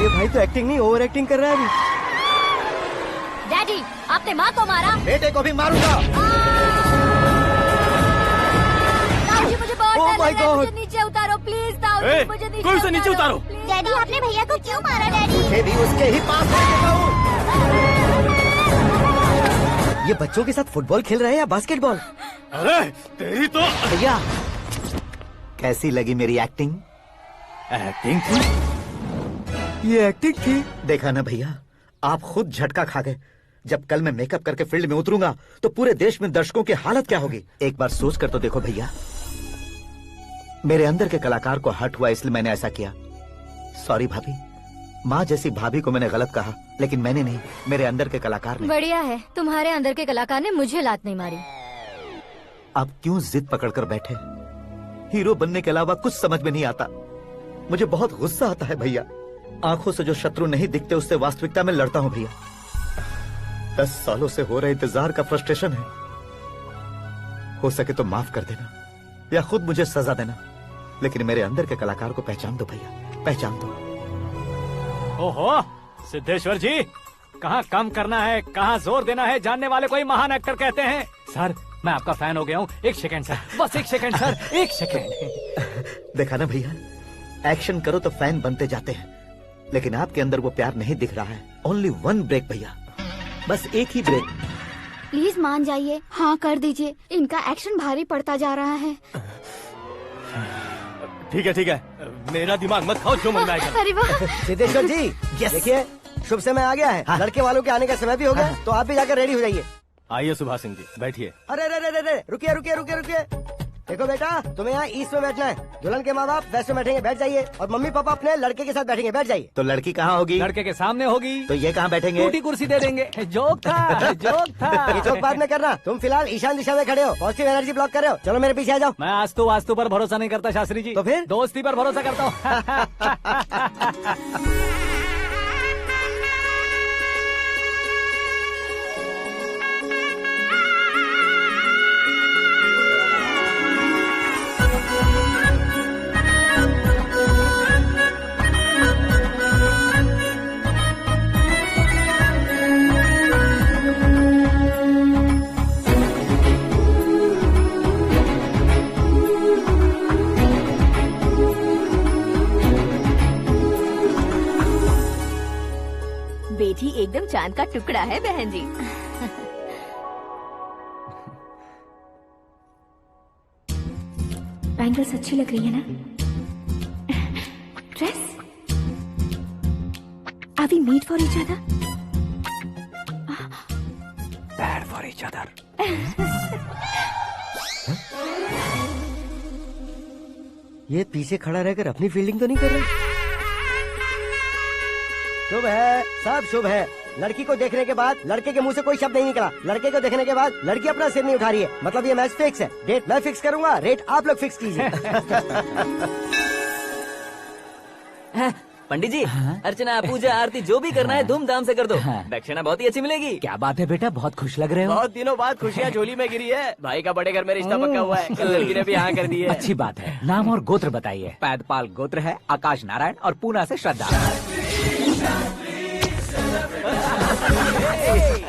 ये भाई तो एक्टिंग नहीं ओवर एक्टिंग कर रहा है अभी। डैडी, आपने माँ को मारा। बेटे को भी मारूंगा। ताऊजी, मुझे बहुत Oh डर my लग रहा है। God! मुझे नीचे उतारो प्लीज। ताऊजी, ए, मुझे कोई उसे नीचे उतारो। डैडी आपने भैया को क्यों मारा डैडी? मुझे भी उसके ही पास लेके जाऊं। ये बच्चों के साथ फुटबॉल खेल रहे हैं या बास्केटबॉल? अरे तेरी तो भैया, कैसी लगी मेरी एक्टिंग? एक्टिंग थी। ये एक्टिंग थी। देखा ना भैया, आप खुद झटका खा गए। जब कल मैं मेकअप करके फील्ड में उतरूंगा तो पूरे देश में दर्शकों की हालत क्या होगी। एक बार सोच कर तो देखो भैया। मेरे अंदर के कलाकार को हर्ट हुआ इसलिए मैंने ऐसा किया। सॉरी भाभी। माँ जैसी भाभी को मैंने गलत कहा, लेकिन मैंने नहीं, मेरे अंदर के कलाकार ने। बढ़िया है, तुम्हारे अंदर के कलाकार ने मुझे लात नहीं मारी। आप क्यों जिद पकड़कर बैठे? हीरो बनने के अलावा कुछ समझ में नहीं आता। मुझे बहुत गुस्सा आता है भैया। आंखों से जो शत्रु नहीं दिखते उससे वास्तविकता में लड़ता हूँ भैया। 10 सालों से हो रहे इंतजार का फ्रस्ट्रेशन है। हो सके तो माफ कर देना या खुद मुझे सजा देना, लेकिन मेरे अंदर के कलाकार को पहचान दो भैया, पहचान दो। ओहो सिद्धेश्वर जी, कहाँ कम करना है कहाँ जोर देना है जानने वाले को ही महान एक्टर कहते हैं। सर मैं आपका फैन हो गया हूँ। एक सेकंड सर, बस एक सेकंड सर, एक सेकंड। देखा ना भैया, एक्शन करो तो फैन बनते जाते हैं, लेकिन आपके अंदर वो प्यार नहीं दिख रहा है। ओनली 1 ब्रेक भैया, बस एक ही ब्रेक। प्लीज मान जाइए, हाँ कर दीजिए। इनका एक्शन भारी पड़ता जा रहा है। ठीक है, मेरा दिमाग मत खाओ, जो मन में आएगा। अरे वाह, सिद्धेश्वर जी, देखिए शुभ समय आ गया है। लड़के वालों के आने का समय भी हो गया, तो आप भी जाकर रेडी हो जाइए। आइए सुभाष सिंह जी, बैठिए। अरे रुकिए। देखो बेटा, तुम्हें यहाँ ईस्ट में बैठना है। दुल्हन के माँ बाप वेस्ट में बैठेंगे, बैठ जाइए। और मम्मी पापा अपने लड़के के साथ बैठेंगे, बैठ जाइए। तो लड़की कहाँ होगी? लड़के के सामने होगी। तो ये कहाँ बैठेंगे? टूटी कुर्सी दे देंगे। जोक था, जोक था। ये जोक बाद में करना। तुम फिलहाल ईशान दिशा में खड़े हो, पॉजिटिव एनर्जी ब्लॉक कर रहे हो। चलो मेरे पीछे आ जाओ। मैं वास्तु पर भरोसा नहीं करता शास्त्री जी। तो फिर? दोस्ती पर भरोसा करता हूँ। बेटी एकदम चांद का टुकड़ा है बहन जी। बैंगल्स अच्छी लग रही है ना? Dress? Are we made for each other? Bad for each other. ये पीछे खड़ा रहकर अपनी फील्डिंग तो नहीं कर रहा? शुभ है, सब शुभ है। लड़की को देखने के बाद लड़के के मुंह से कोई शब्द नहीं निकला। लड़के को देखने के बाद लड़की अपना सिर नहीं उठा रही है, मतलब ये मैच फिक्स है। डेट मैं फिक्स करूंगा, रेट आप लोग फिक्स कीजिए। पंडित जी, अर्चना पूजा आरती जो भी करना है धूमधाम से कर दो। दक्षिणा बहुत ही अच्छी मिलेगी। क्या बात है बेटा, बहुत खुश लग रहे हो। बहुत दिनों बाद खुशियाँ झोली में गिरी है। भाई का बड़े घर में रिश्ता पक्का हुआ है, लड़की ने भी हाँ कर दी है। अच्छी बात है। नाम और गोत्र बताइए। पैदपाल गोत्र है, आकाश नारायण और पूना से श्रद्धा।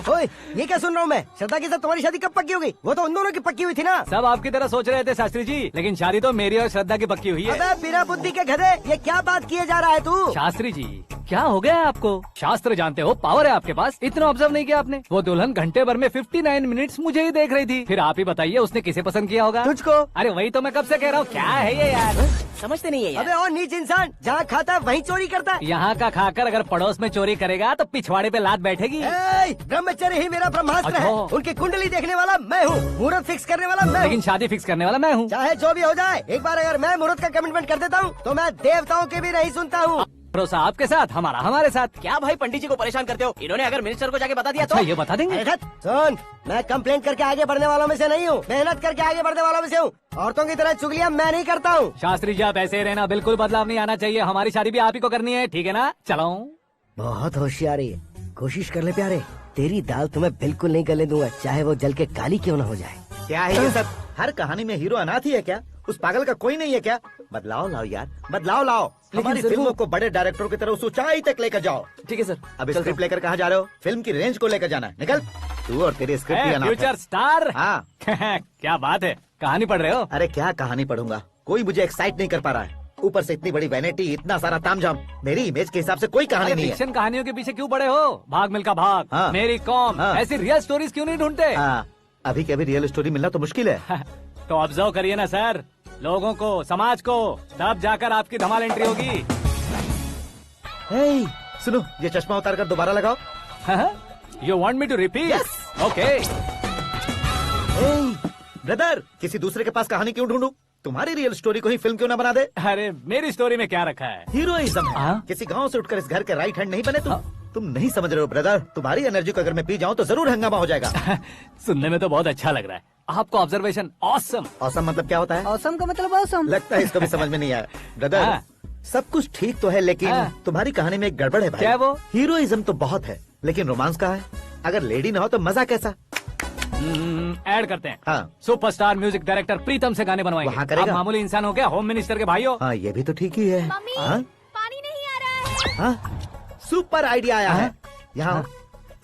ओए, ये क्या सुन रहा हूँ मैं? श्रद्धा के साथ तुम्हारी शादी कब पक्की हो गई? वो तो उन दोनों की पक्की हुई थी ना। सब आपकी तरह सोच रहे थे शास्त्री जी, लेकिन शादी तो मेरी और श्रद्धा की पक्की हुई है। अबे बिना बुद्धि के गधे, ये क्या बात किए जा रहा है तू? शास्त्री जी क्या हो गया है आपको? शास्त्र जानते हो, पावर है आपके पास। इतना ऑब्जर्व नहीं किया आपने? वो दुल्हन घंटे भर में 59 मिनट्स मुझे ही देख रही थी। फिर आप ही बताइए उसने किसे पसंद किया होगा? तुझको। अरे वही तो मैं कब से कह रहा हूँ, क्या है ये यार? समझते नहीं है यार। अबे और नीच इंसान, जहाँ खाता है वहीं चोरी करता है। यहाँ का खाकर अगर पड़ोस में चोरी करेगा तो पिछवाड़े पे लात बैठेगी। ब्रह्मचर्य ही मेरा ब्रह्मास्त्र है। अच्छा। उनकी कुंडली देखने वाला मैं हूँ, मुहूर्त फिक्स करने वाला मैं लेकिन हूँ। शादी फिक्स करने वाला मैं हूँ। चाहे जो भी हो जाए, एक बार अगर मैं मुहूर्त का कमिटमेंट कर देता हूँ तो मैं देवताओं के भी नहीं सुनता हूँ। भरोसा आपके साथ, हमारा हमारे साथ। क्या भाई पंडित जी को परेशान करते हो? इन्होंने अगर मिनिस्टर को जाके बता दिया अच्छा, तो ये बता देंगे। अरे धत, सुन, मैं कंप्लेंट करके आगे बढ़ने वालों में से नहीं हूँ, मेहनत करके आगे बढ़ने वालों में से हूँ। औरतों की तरह चुगलियाँ मैं नहीं करता हूँ। शास्त्री जी आप ऐसे ही रहना, बिल्कुल बदलाव नहीं आना चाहिए। हमारी शादी भी आप ही को करनी है, ठीक है ना? चलो। बहुत होशियारी है, कोशिश कर ले प्यारे, तेरी दाल तुम्हें बिल्कुल नहीं गलने दूंगा, चाहे वो जल के काली क्यों न हो जाए। क्या है ये सब? हर कहानी में हीरो अनाथ ही है क्या? उस पागल का कोई नहीं है क्या? बदलाव लाओ यार, बदलाव लाओ। हमारी फिल्मों को बड़े डायरेक्टरों की तरह उस ऊंचाई तक लेकर जाओ। ठीक है सर। अब स्क्रिप्ट लेकर कहाँ जा रहे हो? फिल्म की रेंज को लेकर जाना है। निकल तू और तेरे स्क्रिप्ट भी अनाथ है। Future star. हाँ क्या बात है, कहानी पढ़ रहे हो? अरे क्या कहानी पढ़ूंगा, कोई मुझे एक्साइट नहीं कर पा रहा है। ऊपर से इतनी बड़ी वैनिटी, इतना सारा तामझाम, मेरी इमेज के हिसाब से कोई कहानी नहीं है। फिक्शन कहानियों के पीछे क्यों पड़े हो? भाग मिल्खा भाग, हाँ। मेरी कॉम, हाँ। ऐसी रियल स्टोरीज क्यों नहीं ढूंढते? हाँ, अभी के अभी रियल स्टोरी मिलना तो मुश्किल है। तो ऑब्जर्व करिए ना सर, लोगों को, समाज को, तब जाकर आपकी धमाल एंट्री होगी। हे, सुनो, ये चश्मा उतार कर दोबारा लगाओ। You want me to repeat? Okay. Brother, किसी दूसरे के पास कहानी क्यों ढूंढूं? तुम्हारी रियल स्टोरी को ही फिल्म क्यों ना बना दे? अरे मेरी स्टोरी में क्या रखा है? हीरोइज्म है। हाँ? किसी गांव से उठकर इस घर के राइट हैंड नहीं बने तुम। हाँ? तुम नहीं समझ रहे हो ब्रदर, तुम्हारी एनर्जी को अगर मैं पी जाऊं तो जरूर हंगामा हो जाएगा। सुनने में तो बहुत अच्छा लग रहा है, आपको ऑब्जर्वेशन ऑसम। ऑसम मतलब क्या होता है? औसम का मतलब औसम। लगता है इसको भी समझ में नहीं आया। ब्रदर, हाँ। सब कुछ ठीक तो है, लेकिन हाँ। तुम्हारी कहानी में एक गड़बड़ है भाई। क्या है वो? हीरोइज्म तो बहुत है, लेकिन रोमांस कहाँ है? अगर लेडी ना हो तो मजा कैसा? ऐड करते हैं। हाँ। सुपरस्टार म्यूजिक डायरेक्टर प्रीतम से गाने बनवाएंगे। वहाँ करेगा? आप मामूली इंसान हो क्या, होम मिनिस्टर के भाई हो? हाँ, ये भी तो ठीक ही है। मम्मी, हाँ? पानी नहीं आ रहा है। हाँ? सुपर आइडिया आया है। यहाँ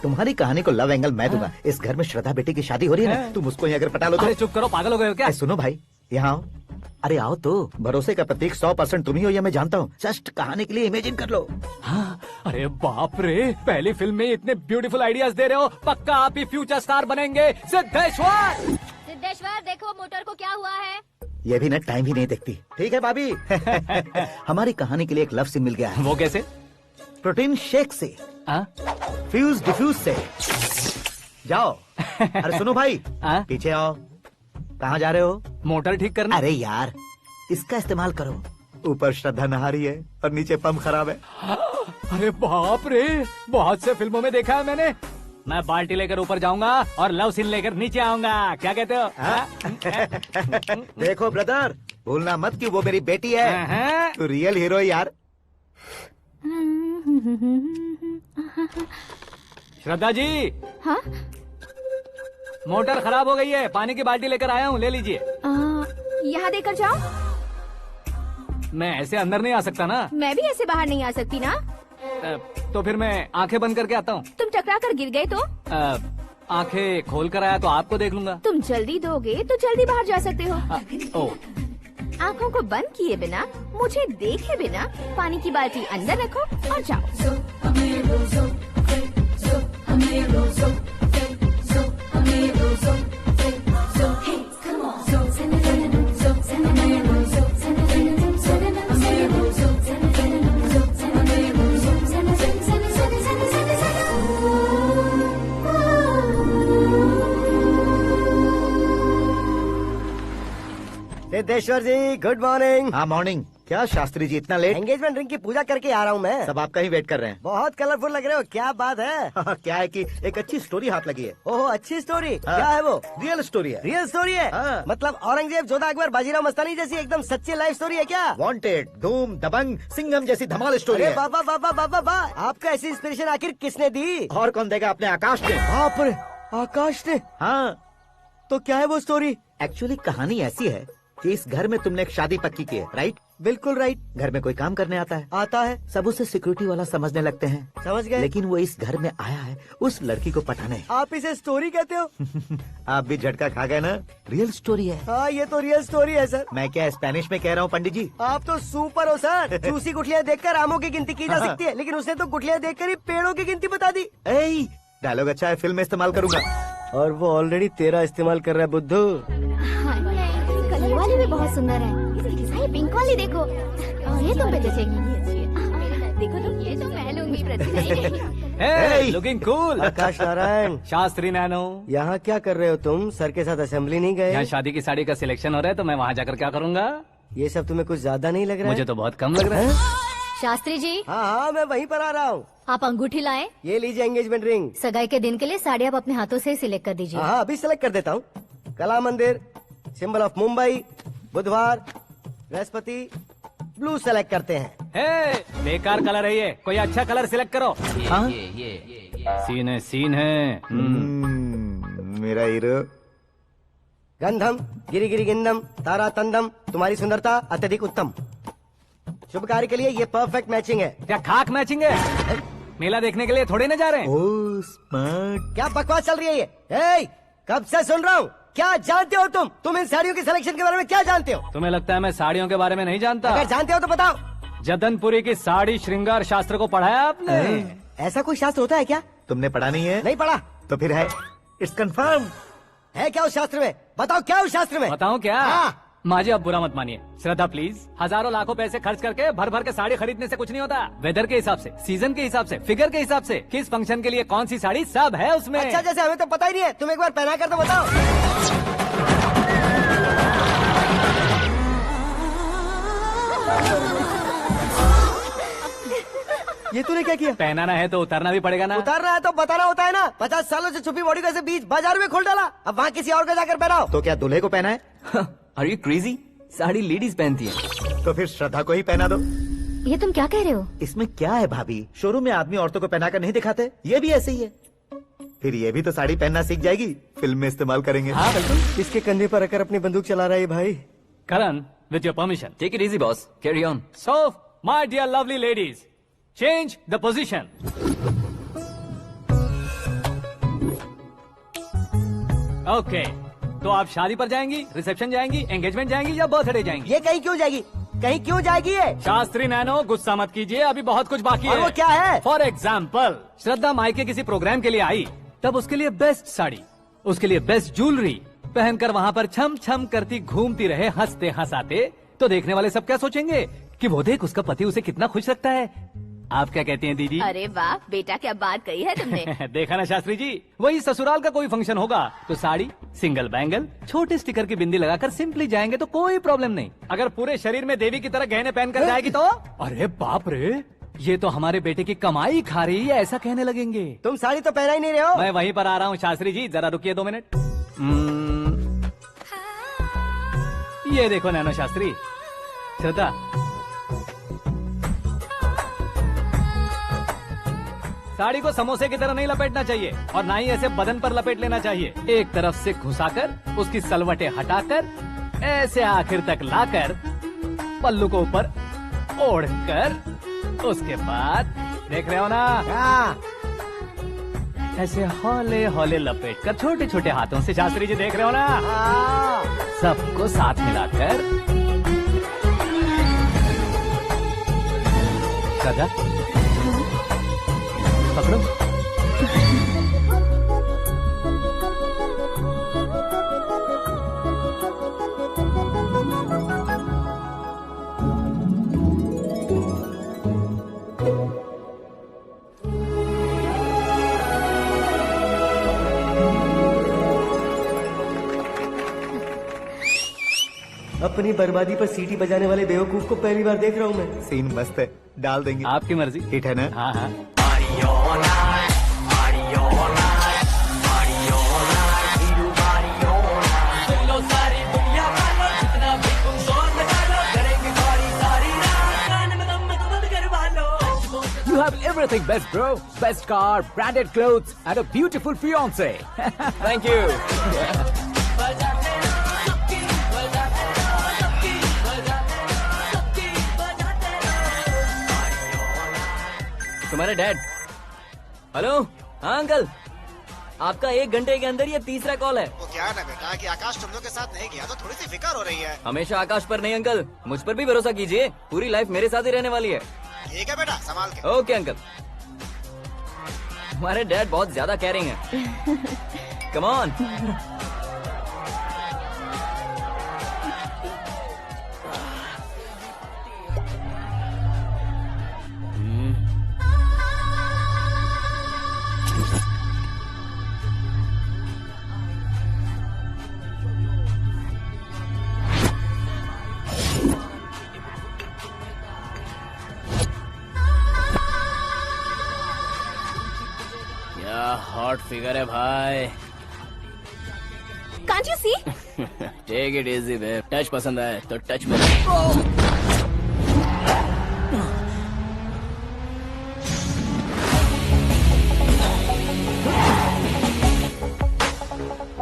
तुम्हारी कहानी को लव एंगल मैं दूंगा। इस घर में श्रद्धा बेटी की शादी हो रही है ना, तुम उसको ही अगर पटा लो तो। अरे चुप करो, पागल हो गए हो क्या? सुनो भाई, यहाँ आओ। अरे आओ तो, भरोसे का प्रतीक 100% तुम ही हो, ये मैं जानता हूँ। जस्ट कहानी के लिए इमेजिन कर लो। हाँ, अरे बाप रे, पहली फिल्म में इतने ब्यूटीफुल आइडियाज दे रहे हो, पक्का आप ही फ्यूचर स्टार बनेंगे। सिद्धेश्वर, सिद्धेश्वर देखो मोटर को क्या हुआ है। ये भी ना टाइम ही नहीं देखती। ठीक है भाभी। हमारी कहानी के लिए एक लव सीन मिल गया है। वो कैसे? प्रोटीन शेक से, हाँ? फ्यूज डिफ्यूज से। जाओ। अरे सुनो भाई, हाँ? पीछे आओ। कहाँ जा रहे हो? मोटर ठीक करना। अरे यार, इसका इस्तेमाल करो। ऊपर श्रद्धा नहा रही है और नीचे पंप खराब है। अरे बाप रे, बहुत से फिल्मों में देखा है मैंने। मैं बाल्टी लेकर ऊपर जाऊंगा और लव सीन लेकर नीचे आऊंगा, क्या कहते हो? देखो ब्रदर, भूलना मत कि वो मेरी बेटी है। तू रियल हीरो है यार। श्रद्धा जी, हाँ? मोटर खराब हो गई है, पानी की बाल्टी लेकर आया हूँ, ले लीजिए। यहाँ देकर जाओ। मैं ऐसे अंदर नहीं आ सकता ना। मैं भी ऐसे बाहर नहीं आ सकती ना। तो फिर मैं आंखें बंद करके आता हूँ। तुम टकरा कर गिर गए तो? आंखें खोल कर आया तो आपको देख लूंगा। तुम जल्दी दोगे तो जल्दी बाहर जा सकते हो। ओ, आँखों को बंद किए बिना, मुझे देखे बिना पानी की बाल्टी अंदर रखो और जाओ। सिद्धेश्वर जी, गुड मॉर्निंग। हाँ मॉर्निंग। क्या शास्त्री जी इतना लेट? एंगेजमेंट रिंग की पूजा करके आ रहा हूँ मैं। सब आपका ही वेट कर रहे हैं। बहुत कलरफुल लग रहे हो, क्या बात है? क्या है कि एक अच्छी स्टोरी हाथ लगी है। ओहो, अच्छी स्टोरी। हाँ। क्या है वो? रियल स्टोरी है। रियल स्टोरी है? हाँ। मतलब औरंगजेब, जोधा अकबर, बाजीराव मस्तानी जैसी एकदम सच्ची लाइफ स्टोरी है क्या? वांटेड, धूम, दबंग, सिंघम जैसी धमाल स्टोरी है। बाबा बाबा बाबा बा, आपका ऐसी इंस्पिरेशन आखिर किसने दी? और कौन देगा? अपने आकाश ने। बाप रे, आकाश ने? हाँ, तो क्या है वो स्टोरी? एक्चुअली कहानी ऐसी है कि इस घर में तुमने एक शादी पक्की की है, राइट? बिल्कुल राइट। घर में कोई काम करने आता है, आता है, सब उसे सिक्योरिटी वाला समझने लगते हैं। समझ गए। लेकिन वो इस घर में आया है उस लड़की को पटाने। आप इसे स्टोरी कहते हो? आप भी झटका खा गए ना? रियल स्टोरी है। हाँ, ये तो रियल स्टोरी है सर। मैं क्या स्पेनिश में कह रहा हूँ पंडित जी? आप तो सुपर हो सर। चूसी गुठलियाँ देखकर आमों की गिनती की जा सकती है, लेकिन उसने तो गुठलियाँ देखकर ही पेड़ों की गिनती बता दी। डायलॉग अच्छा है, फिल्म में इस्तेमाल करूंगा। और वो ऑलरेडी तेरा इस्तेमाल कर रहा है बुद्धू। कलर वाली भी बहुत सुंदर है। ये पिंक वाली देखो, और ये तुम पे जचेगी। देखो तुम, ये तो मैं लूंगी प्रति। Looking cool. आकाश नारायण, शास्त्री नैनो, यहाँ क्या कर रहे हो तुम? सर के साथ असेंबली नहीं यहाँ गए? शादी की साड़ी का सिलेक्शन हो रहा है, तो मैं वहाँ जाकर क्या करूँगा? ये सब तुम्हें कुछ ज्यादा नहीं लग रहा है? मुझे तो बहुत कम लग रहा है। शास्त्री जी, हाँ हाँ, मैं वहीं पर आ रहा हूँ। आप अंगूठी लाएं। ये लीजिए एंगेजमेंट रिंग। सगाई के दिन के लिए साड़ी आप अपने हाथों से ही सिलेक्ट कर दीजिए। हाँ, अभी सिलेक्ट कर देता हूँ। कला मंदिर, सिंबल ऑफ मुंबई, बुधवार, बृहस्पति, ब्लू सेलेक्ट करते हैं। हे, बेकार कलर है ये, कोई अच्छा कलर सिलेक्ट करो। हाँ? सीन है। मेरा हीरो। गंधम गिरी गिरी गिंदम तारा तंदम, तुम्हारी सुंदरता अत्यधिक उत्तम। शुभ कार्य के लिए ये परफेक्ट मैचिंग है। क्या खाक मैचिंग है? मेला देखने के लिए थोड़े न जा रहे हैं। Oh smart. क्या बकवास चल रही है ये? हे, कब से सुन रहा हूँ। क्या जानते हो तुम इन साड़ियों की सिलेक्शन के बारे में क्या जानते हो? तुम्हें लगता है मैं साड़ियों के बारे में नहीं जानता? अगर जानते हो तो बताओ। जदनपुरी की साड़ी श्रृंगार शास्त्र को पढ़ा है आपने? ऐसा कोई शास्त्र होता है क्या? तुमने पढ़ा नहीं है? नहीं पढ़ा। तो फिर है, इट्स कंफर्म। है क्या उस शास्त्र में? बताओ क्या उस शास्त्र में? बताऊं क्या? हाँ। माँ जी, अब बुरा मत मानिए। श्रद्धा प्लीज, हजारों लाखों पैसे खर्च करके भर भर के साड़ी खरीदने से कुछ नहीं होता। वेदर के हिसाब से, सीजन के हिसाब से, फिगर के हिसाब से, किस फंक्शन के लिए कौन सी साड़ी, सब है उसमें। अच्छा, जैसे हमें तो पता ही नहीं है, तुम एक बार पहना कर तो बताओ। ये तूने क्या किया? पहनाना है तो उतारना भी पड़ेगा ना। उतारना है तो बताना होता है ना। 50 सालों से छुपी बॉडी को ऐसे बीच बाजार में खोल डाला, अब वहाँ किसी और को जाकर पहनाओ। तो क्या दूल्हे को पहना है? Are you crazy? Sari ladies पहनती है। तो फिर श्रद्धा को ही पहना दो। ये तुम क्या कह रहे हो? इसमें क्या है भाभी, शोरूम में आदमी औरतों को पहनाकर नहीं दिखाते, ये भी ऐसे ही है। फिर ये भी तो साड़ी पहनना सीख जाएगी, फिल्म में इस्तेमाल करेंगे। हाँ बिल्कुल। इसके कंधे पर रखकर अपनी बंदूक चला रहा है भाई। Karan, with your permission. Take it easy boss, carry on. So my dear lovely ladies, change the position. Okay, तो आप शादी पर जाएंगी, रिसेप्शन जाएंगी, एंगेजमेंट जाएंगी या बर्थडे जाएंगी? ये कहीं क्यों जाएगी? कहीं क्यों जाएगी ये? शास्त्री नैनो, गुस्सा मत कीजिए, अभी बहुत कुछ बाकी और है। वो क्या है? फॉर एग्जाम्पल, श्रद्धा माई के किसी प्रोग्राम के लिए आई, तब उसके लिए बेस्ट साड़ी, उसके लिए बेस्ट ज्वेलरी पहनकर वहाँ पर छम छम करती घूमती रहे हंसते हंसाते, तो देखने वाले सब क्या सोचेंगे कि वो देख उसका पति उसे कितना खुश रखता है। आप क्या कहती हैं दीदी? अरे वाह बेटा, क्या बात कही है तुमने। देखा ना शास्त्री जी, वही ससुराल का कोई फंक्शन होगा तो साड़ी, सिंगल बैंगल, छोटे स्टिकर की बिंदी लगाकर सिंपली जाएंगे तो कोई प्रॉब्लम नहीं। अगर पूरे शरीर में देवी की तरह गहने पहनकर जाएगी तो अरे बाप रे, ये तो हमारे बेटे की कमाई खा रही है, ऐसा कहने लगेंगे। तुम साड़ी तो पहना ही नहीं रहे हो। मैं वहीं पर आ रहा हूँ शास्त्री जी, जरा रुकिए 2 मिनट। ये देखो नैनो शास्त्री, श्रद्धा, साड़ी को समोसे की तरह नहीं लपेटना चाहिए और ना ही ऐसे बदन पर लपेट लेना चाहिए। एक तरफ से घुसाकर, उसकी सलवटें हटाकर, ऐसे आखिर तक लाकर, पल्लू को ऊपर ओढ़कर, उसके बाद देख रहे हो ना, ऐसे हौले हौले लपेट कर छोटे छोटे हाथों से, शास्त्री जी देख रहे हो ना, सबको साथ मिलाकर, श्रद्धा पकड़ो। अपनी बर्बादी पर सीटी बजाने वाले बेवकूफ को पहली बार देख रहा हूँ मैं। सीन मस्त है, डाल देंगे। आपकी मर्जी। हिट है ना? हाँ हाँ। You have everything best, bro. Best car, branded clothes, and a beautiful fiance. Thank you. तुम्हारे डैड। हेलो, हाँ अंकल, आपका 1 घंटे के अंदर ये तीसरा कॉल है। वो क्या है ना बेटा कि आकाश तुम लोग के साथ नहीं गया तो थोड़ी सी फिक्र हो रही है। हमेशा आकाश पर नहीं अंकल, मुझ पर भी भरोसा कीजिए, पूरी लाइफ मेरे साथ ही रहने वाली है। ठीक है बेटा, संभाल के। Okay uncle. हमारे डैड बहुत ज्यादा केयरिंग है। Come on. क्या हॉट फिगर है भाई। Can't you see? Take it easy babe. Touch पसंद आए तो टच में।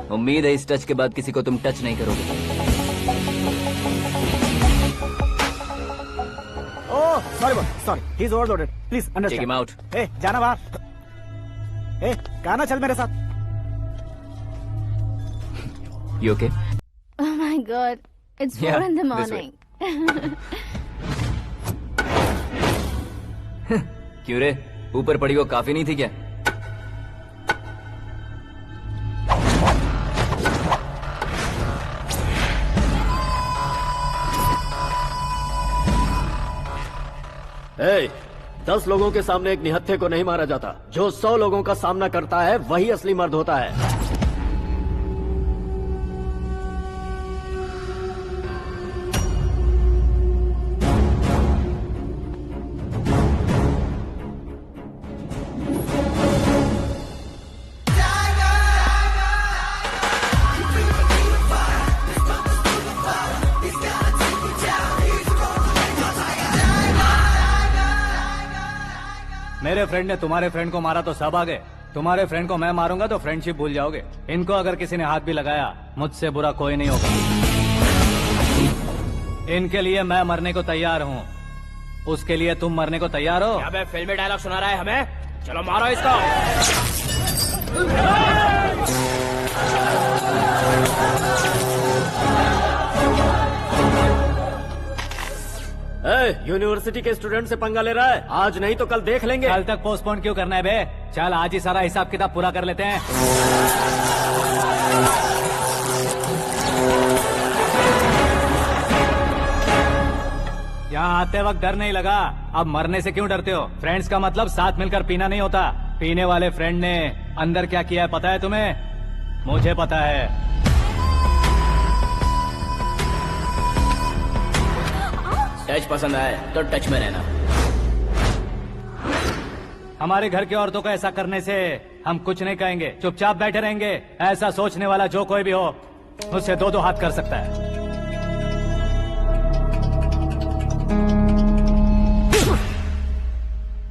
उम्मीद है इस टच के बाद किसी को तुम टच नहीं करोगे। Oh sorry he is overloaded, please take understand. Him out. ए जाना बाहर। ए गाना चल मेरे साथ। You okay? Oh my God, it's 4 Yeah, in the this way. morning. क्यों रे, ऊपर पड़ी वो काफी नहीं थी क्या? ए, 10 लोगों के सामने एक निहत्थे को नहीं मारा जाता। जो 100 लोगों का सामना करता है वही असली मर्द होता है। मेरे फ्रेंड ने तुम्हारे फ्रेंड को मारा तो सब आ गए। तुम्हारे फ्रेंड को मैं मारूंगा तो फ्रेंडशिप भूल जाओगे। इनको अगर किसी ने हाथ भी लगाया, मुझसे बुरा कोई नहीं होगा। इनके लिए मैं मरने को तैयार हूँ। उसके लिए तुम मरने को तैयार हो? क्या फिल्मी डायलॉग सुना रहा है हमें? चलो मारो इसको। यूनिवर्सिटी के स्टूडेंट से पंगा ले रहा है। आज नहीं तो कल देख लेंगे। कल तक पोस्टपोन क्यों करना है बे? चल आज ही सारा हिसाब किताब पूरा कर लेते हैं। यहाँ आते वक्त डर नहीं लगा, अब मरने से क्यों डरते हो? फ्रेंड्स का मतलब साथ मिलकर पीना नहीं होता। पीने वाले फ्रेंड ने अंदर क्या किया है पता है तुम्हें? मुझे पता है। टच पसंद आए तो टच में रहना। हमारे घर की औरतों को ऐसा करने से हम कुछ नहीं कहेंगे, चुपचाप बैठे रहेंगे। ऐसा सोचने वाला जो कोई भी हो, उससे 2-2 हाथ कर सकता है।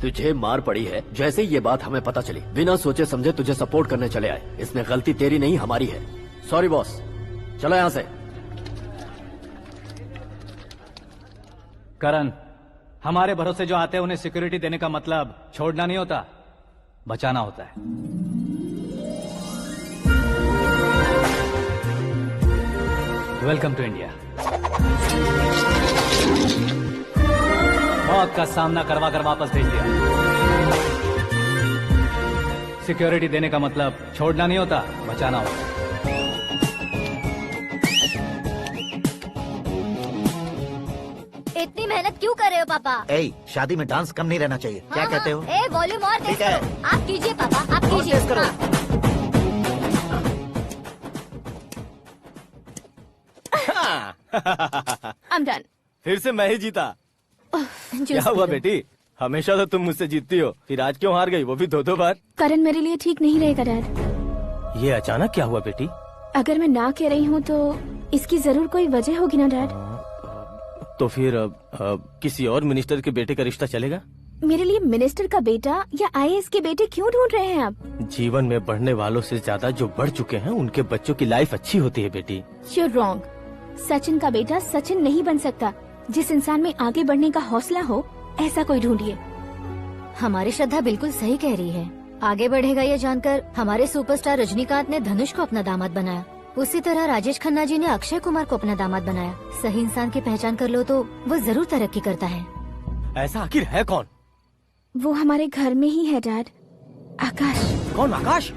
तुझे मार पड़ी है। जैसे ही ये बात हमें पता चली, बिना सोचे समझे तुझे सपोर्ट करने चले आए। इसमें गलती तेरी नहीं हमारी है। सॉरी बॉस, चलो यहाँ से। करण, हमारे भरोसे जो आते हैं उन्हें सिक्योरिटी देने का मतलब छोड़ना नहीं होता, बचाना होता है। Welcome to India. मौत का सामना करवा कर वापस भेज दिया। सिक्योरिटी देने का मतलब छोड़ना नहीं होता, बचाना होता है। इतनी मेहनत क्यों कर रहे हो पापा? ए, शादी में डांस कम नहीं रहना चाहिए। क्या कहते हो? ए वॉल्यूम और तेज ठीक है। करो। आप कीजिए पापा, आप कीजिए। तेज करो। I'm done. फिर से मैं ही जीता। क्या हुआ बेटी? हमेशा तो तुम मुझसे जीतती हो, फिर आज क्यों हार गई, वो भी 2-2 बार? करण मेरे लिए ठीक नहीं रहेगा डैड। ये अचानक क्या हुआ बेटी? अगर मैं ना कह रही हूँ तो इसकी जरूर कोई वजह होगी ना डैड। तो फिर किसी और मिनिस्टर के बेटे का रिश्ता चलेगा? मेरे लिए मिनिस्टर का बेटा या आईएएस के बेटे क्यों ढूंढ रहे हैं आप? जीवन में बढ़ने वालों से ज्यादा जो बढ़ चुके हैं उनके बच्चों की लाइफ अच्छी होती है बेटी। You're wrong. सचिन का बेटा सचिन नहीं बन सकता। जिस इंसान में आगे बढ़ने का हौसला हो, ऐसा कोई ढूंढिए। हमारी श्रद्धा बिल्कुल सही कह रही है। आगे बढ़ेगा ये जानकर हमारे सुपरस्टार रजनीकांत ने धनुष को अपना दामाद बनाया। उसी तरह राजेश खन्ना जी ने अक्षय कुमार को अपना दामाद बनाया। सही इंसान की पहचान कर लो तो वो जरूर तरक्की करता है। ऐसा आखिर है कौन? वो हमारे घर में ही है डैड, आकाश। कौन आकाश?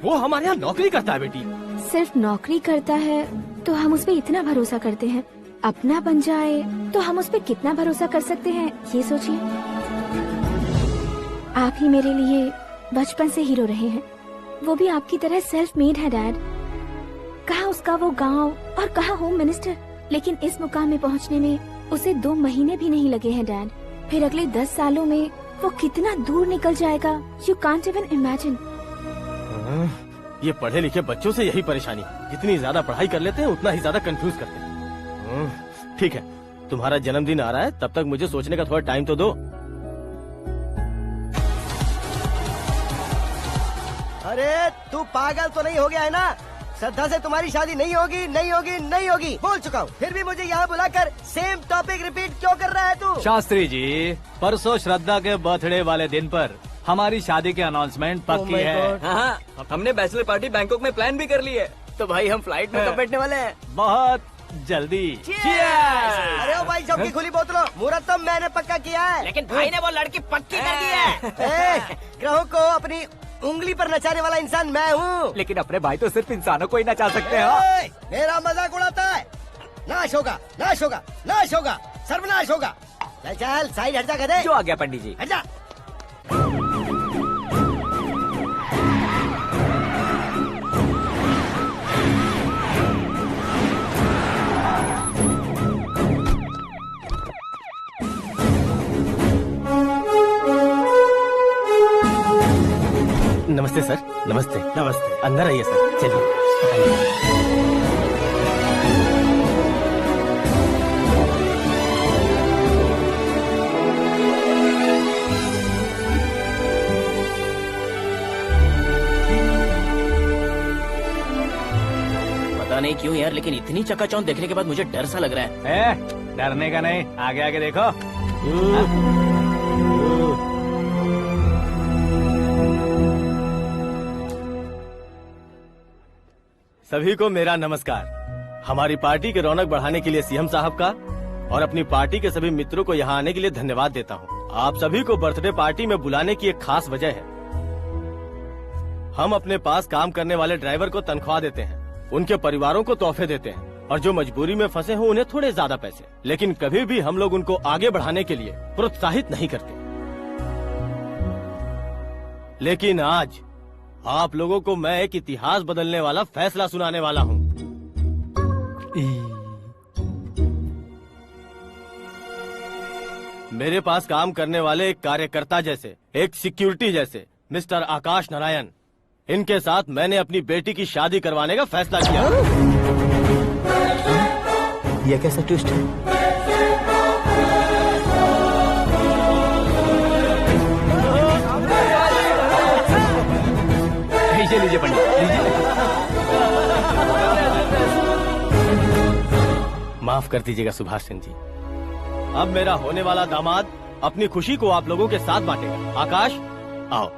वो हमारे यहाँ नौकरी करता है बेटी। सिर्फ नौकरी करता है तो हम उस पे इतना भरोसा करते हैं। अपना बन जाए तो हम उस पे कितना भरोसा कर सकते हैं, ये सोचिए। आप ही मेरे लिए बचपन से हीरो रहे हैं। वो भी आपकी तरह सेल्फ मेड है डैड। कहाँ उसका वो गांव और कहाँ होम मिनिस्टर, लेकिन इस मुकाम में पहुँचने में उसे 2 महीने भी नहीं लगे हैं डैड। फिर अगले 10 सालों में वो कितना दूर निकल जाएगा, यू कांट इवन इमेजिन। ये पढ़े लिखे बच्चों से यही परेशानी है। जितनी ज्यादा पढ़ाई कर लेते हैं उतना ही ज्यादा कंफ्यूज करते हैं। ठीक है, तुम्हारा जन्मदिन आ रहा है, तब तक मुझे सोचने का थोड़ा टाइम तो दो। अरे तू पागल तो नहीं हो गया है ना? श्रद्धा से तुम्हारी शादी नहीं होगी, नहीं होगी, नहीं होगी, बोल चुका हूँ। फिर भी मुझे यहाँ बुलाकर सेम टॉपिक रिपीट क्यों कर रहा है तू? शास्त्री जी, परसों श्रद्धा के बर्थडे वाले दिन पर हमारी शादी की अनाउंसमेंट पक्की है। हाँ, हमने बैचलर पार्टी बैंकॉक में प्लान भी कर ली है। तो भाई हम फ्लाइट में कब बैठने वाले हैं? बहुत जल्दी। अरे ओ भाई, सबकी खुली बोतलों, मुहूर्त तो मैंने पक्का किया है। लेकिन भाई ने वो लड़की पक्की कर दी है। ग्रहों को अपनी उंगली पर नचाने वाला इंसान मैं हूँ। लेकिन अपने भाई तो सिर्फ इंसानों को ही नचा सकते हो। मेरा मजाक उड़ाता है। नाश होगा, नाश होगा, नाश होगा, सर्वनाश होगा। चल चल, साइड हट जा गधे। जो आ गया पंडित जी। हट जा। नमस्ते सर। नमस्ते। नमस्ते। अंदर आइए सर, चलिए। पता नहीं क्यों यार, लेकिन इतनी चकाचौंध देखने के बाद मुझे डर सा लग रहा है। डरने का नहीं, आगे आगे देखो। सभी को मेरा नमस्कार। हमारी पार्टी की रौनक बढ़ाने के लिए सीएम साहब का और अपनी पार्टी के सभी मित्रों को यहाँ आने के लिए धन्यवाद देता हूँ। आप सभी को बर्थडे पार्टी में बुलाने की एक खास वजह है। हम अपने पास काम करने वाले ड्राइवर को तनख्वाह देते हैं, उनके परिवारों को तोहफे देते हैं और जो मजबूरी में फंसे हो उन्हें थोड़े ज्यादा पैसे। लेकिन कभी भी हम लोग उनको आगे बढ़ाने के लिए प्रोत्साहित नहीं करते। लेकिन आज आप लोगों को मैं एक इतिहास बदलने वाला फैसला सुनाने वाला हूँ। मेरे पास काम करने वाले एक कार्यकर्ता जैसे, एक सिक्योरिटी जैसे मिस्टर आकाश नारायण, इनके साथ मैंने अपनी बेटी की शादी करवाने का फैसला किया। यह कैसा ट्विस्ट है? लीजिए पंडित, लीजिए। माफ कर दीजिएगा सुभाष सिंह जी। अब मेरा होने वाला दामाद अपनी खुशी को आप लोगों के साथ बांटेगा। आकाश, आओ।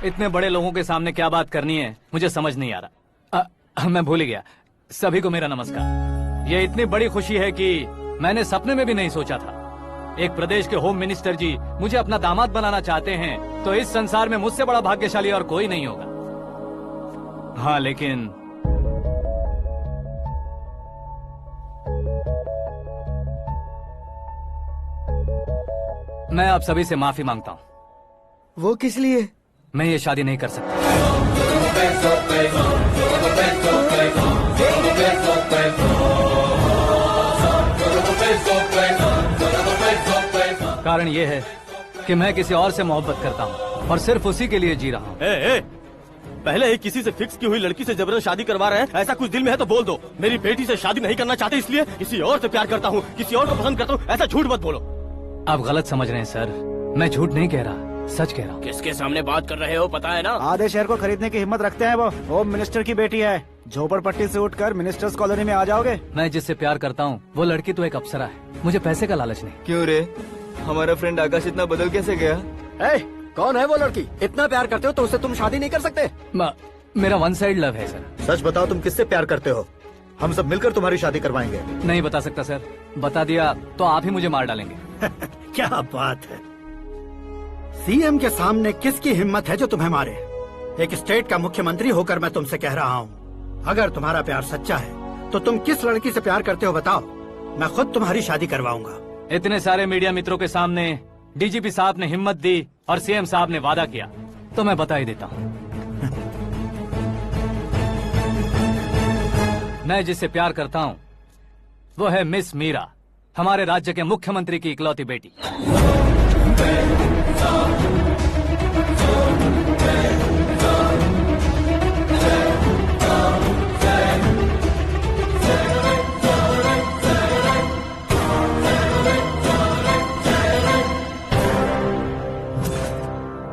इतने बड़े लोगों के सामने क्या बात करनी है मुझे समझ नहीं आ रहा। मैं भूल ही गया। सभी को मेरा नमस्कार। ये इतनी बड़ी खुशी है कि मैंने सपने में भी नहीं सोचा था। एक प्रदेश के होम मिनिस्टर जी मुझे अपना दामाद बनाना चाहते हैं तो इस संसार में मुझसे बड़ा भाग्यशाली और कोई नहीं होगा। हाँ, लेकिन मैं आप सभी से माफी मांगता हूँ। वो किस लिए? मैं ये शादी नहीं कर सकता। कारण ये है कि मैं किसी और से मोहब्बत करता हूँ और सिर्फ उसी के लिए जी रहा हूँ। पहले ही किसी से फिक्स की हुई लड़की से जबरन शादी करवा रहे हैं। ऐसा कुछ दिल में है तो बोल दो। मेरी बेटी से शादी नहीं करना चाहते इसलिए किसी और से प्यार करता हूँ, किसी और को पसंद करता हूँ, ऐसा झूठ मत बोलो। आप गलत समझ रहे हैं सर, मैं झूठ नहीं कह रहा, सच कह रहा हूँ। किसके सामने बात कर रहे हो पता है ना? आधे शहर को खरीदने की हिम्मत रखते हैं वो। होम मिनिस्टर की बेटी है। झोपड़पट्टी से उठकर मिनिस्टर्स कॉलोनी में आ जाओगे। मैं जिससे प्यार करता हूँ वो लड़की तो एक अप्सरा है, मुझे पैसे का लालच नहीं। क्यों रे, हमारा फ्रेंड आकाश इतना बदल कैसे गया? कौन है वो लड़की? इतना प्यार करते हो तो उससे तुम शादी नहीं कर सकते? मेरा वन साइड लव है सर। सच बताओ, तुम किससे प्यार करते हो? हम सब मिलकर तुम्हारी शादी करवाएंगे। नहीं बता सकता सर, बता दिया तो आप ही मुझे मार डालेंगे। क्या बात है, सीएम के सामने किसकी हिम्मत है जो तुम्हें मारे? एक स्टेट का मुख्यमंत्री होकर मैं तुमसे कह रहा हूँ, अगर तुम्हारा प्यार सच्चा है तो तुम किस लड़की से प्यार करते हो बताओ, मैं खुद तुम्हारी शादी करवाऊंगा। इतने सारे मीडिया मित्रों के सामने डीजीपी साहब ने हिम्मत दी और सीएम साहब ने वादा किया तो मैं बता ही देता हूँ। मैं जिससे प्यार करता हूँ वो है मिस मीरा, हमारे राज्य के मुख्यमंत्री की इकलौती बेटी।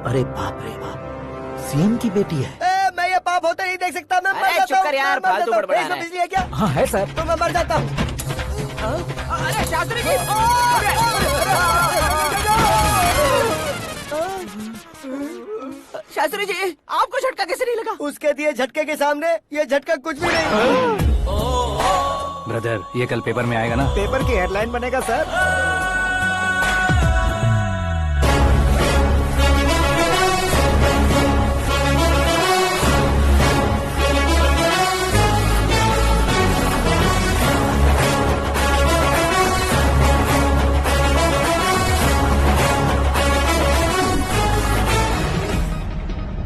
अरे बाप रे बाप, सीएम की बेटी है। मैं ये पाप होते नहीं देख सकता। मैं मर अरे जाता चुप हूँ, कर यार, मैं मर फालतू जाता हूँ। बड़बड़ा इसमें रहा है। बिजली है क्या? हाँ है सर। तो मैं मर जाता हूँ। अरे शास्त्री जी, शास्त्री जी, आपको झटका कैसे नहीं लगा? उसके दिए झटके के सामने ये झटका कुछ भी नहीं। ब्रदर, ये कल पेपर में आएगा ना? पेपर की हेडलाइन बनेगा सर।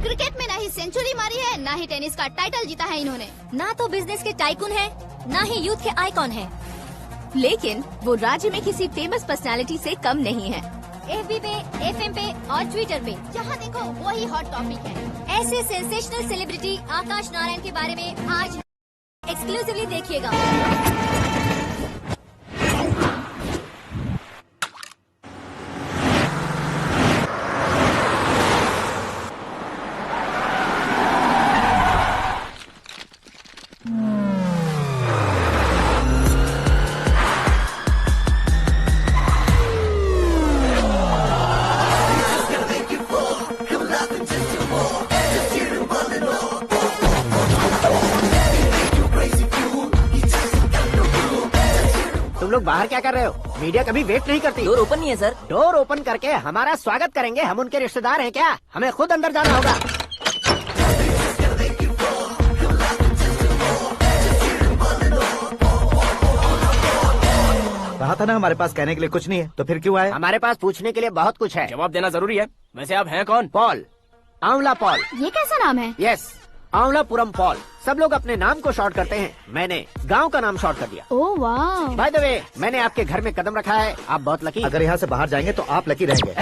क्रिकेट में ना ही सेंचुरी मारी है, ना ही टेनिस का टाइटल जीता है इन्होंने। ना तो बिजनेस के टाइकून है, ना ही यूथ के आइकॉन है। लेकिन वो राज्य में किसी फेमस पर्सनालिटी से कम नहीं है। FB पे, FM पे और ट्विटर पे जहाँ देखो वही हॉट टॉपिक है। ऐसे सेंसेशनल सेलिब्रिटी आकाश नारायण के बारे में आज एक्सक्लूसिवली देखिएगा। तुम लोग बाहर क्या कर रहे हो? मीडिया कभी वेट नहीं करती। डोर ओपन नहीं है सर। डोर ओपन करके हमारा स्वागत करेंगे? हम उनके रिश्तेदार हैं क्या? हमें खुद अंदर जाना होगा। कहा था ना हमारे पास कहने के लिए कुछ नहीं है, तो फिर क्यों आए? हमारे पास पूछने के लिए बहुत कुछ है। जवाब देना जरूरी है। वैसे आप हैं कौन? पॉल, आंवला पॉल। ये कैसा नाम है? Yes, Aanvalapuram Paul. सब लोग अपने नाम को शॉर्ट करते हैं, मैंने गांव का नाम शॉर्ट कर दिया। ओह वाह। बाय द वे, मैंने आपके घर में कदम रखा है, आप बहुत लकी। अगर यहाँ से बाहर जाएंगे तो आप लकी रहेंगे।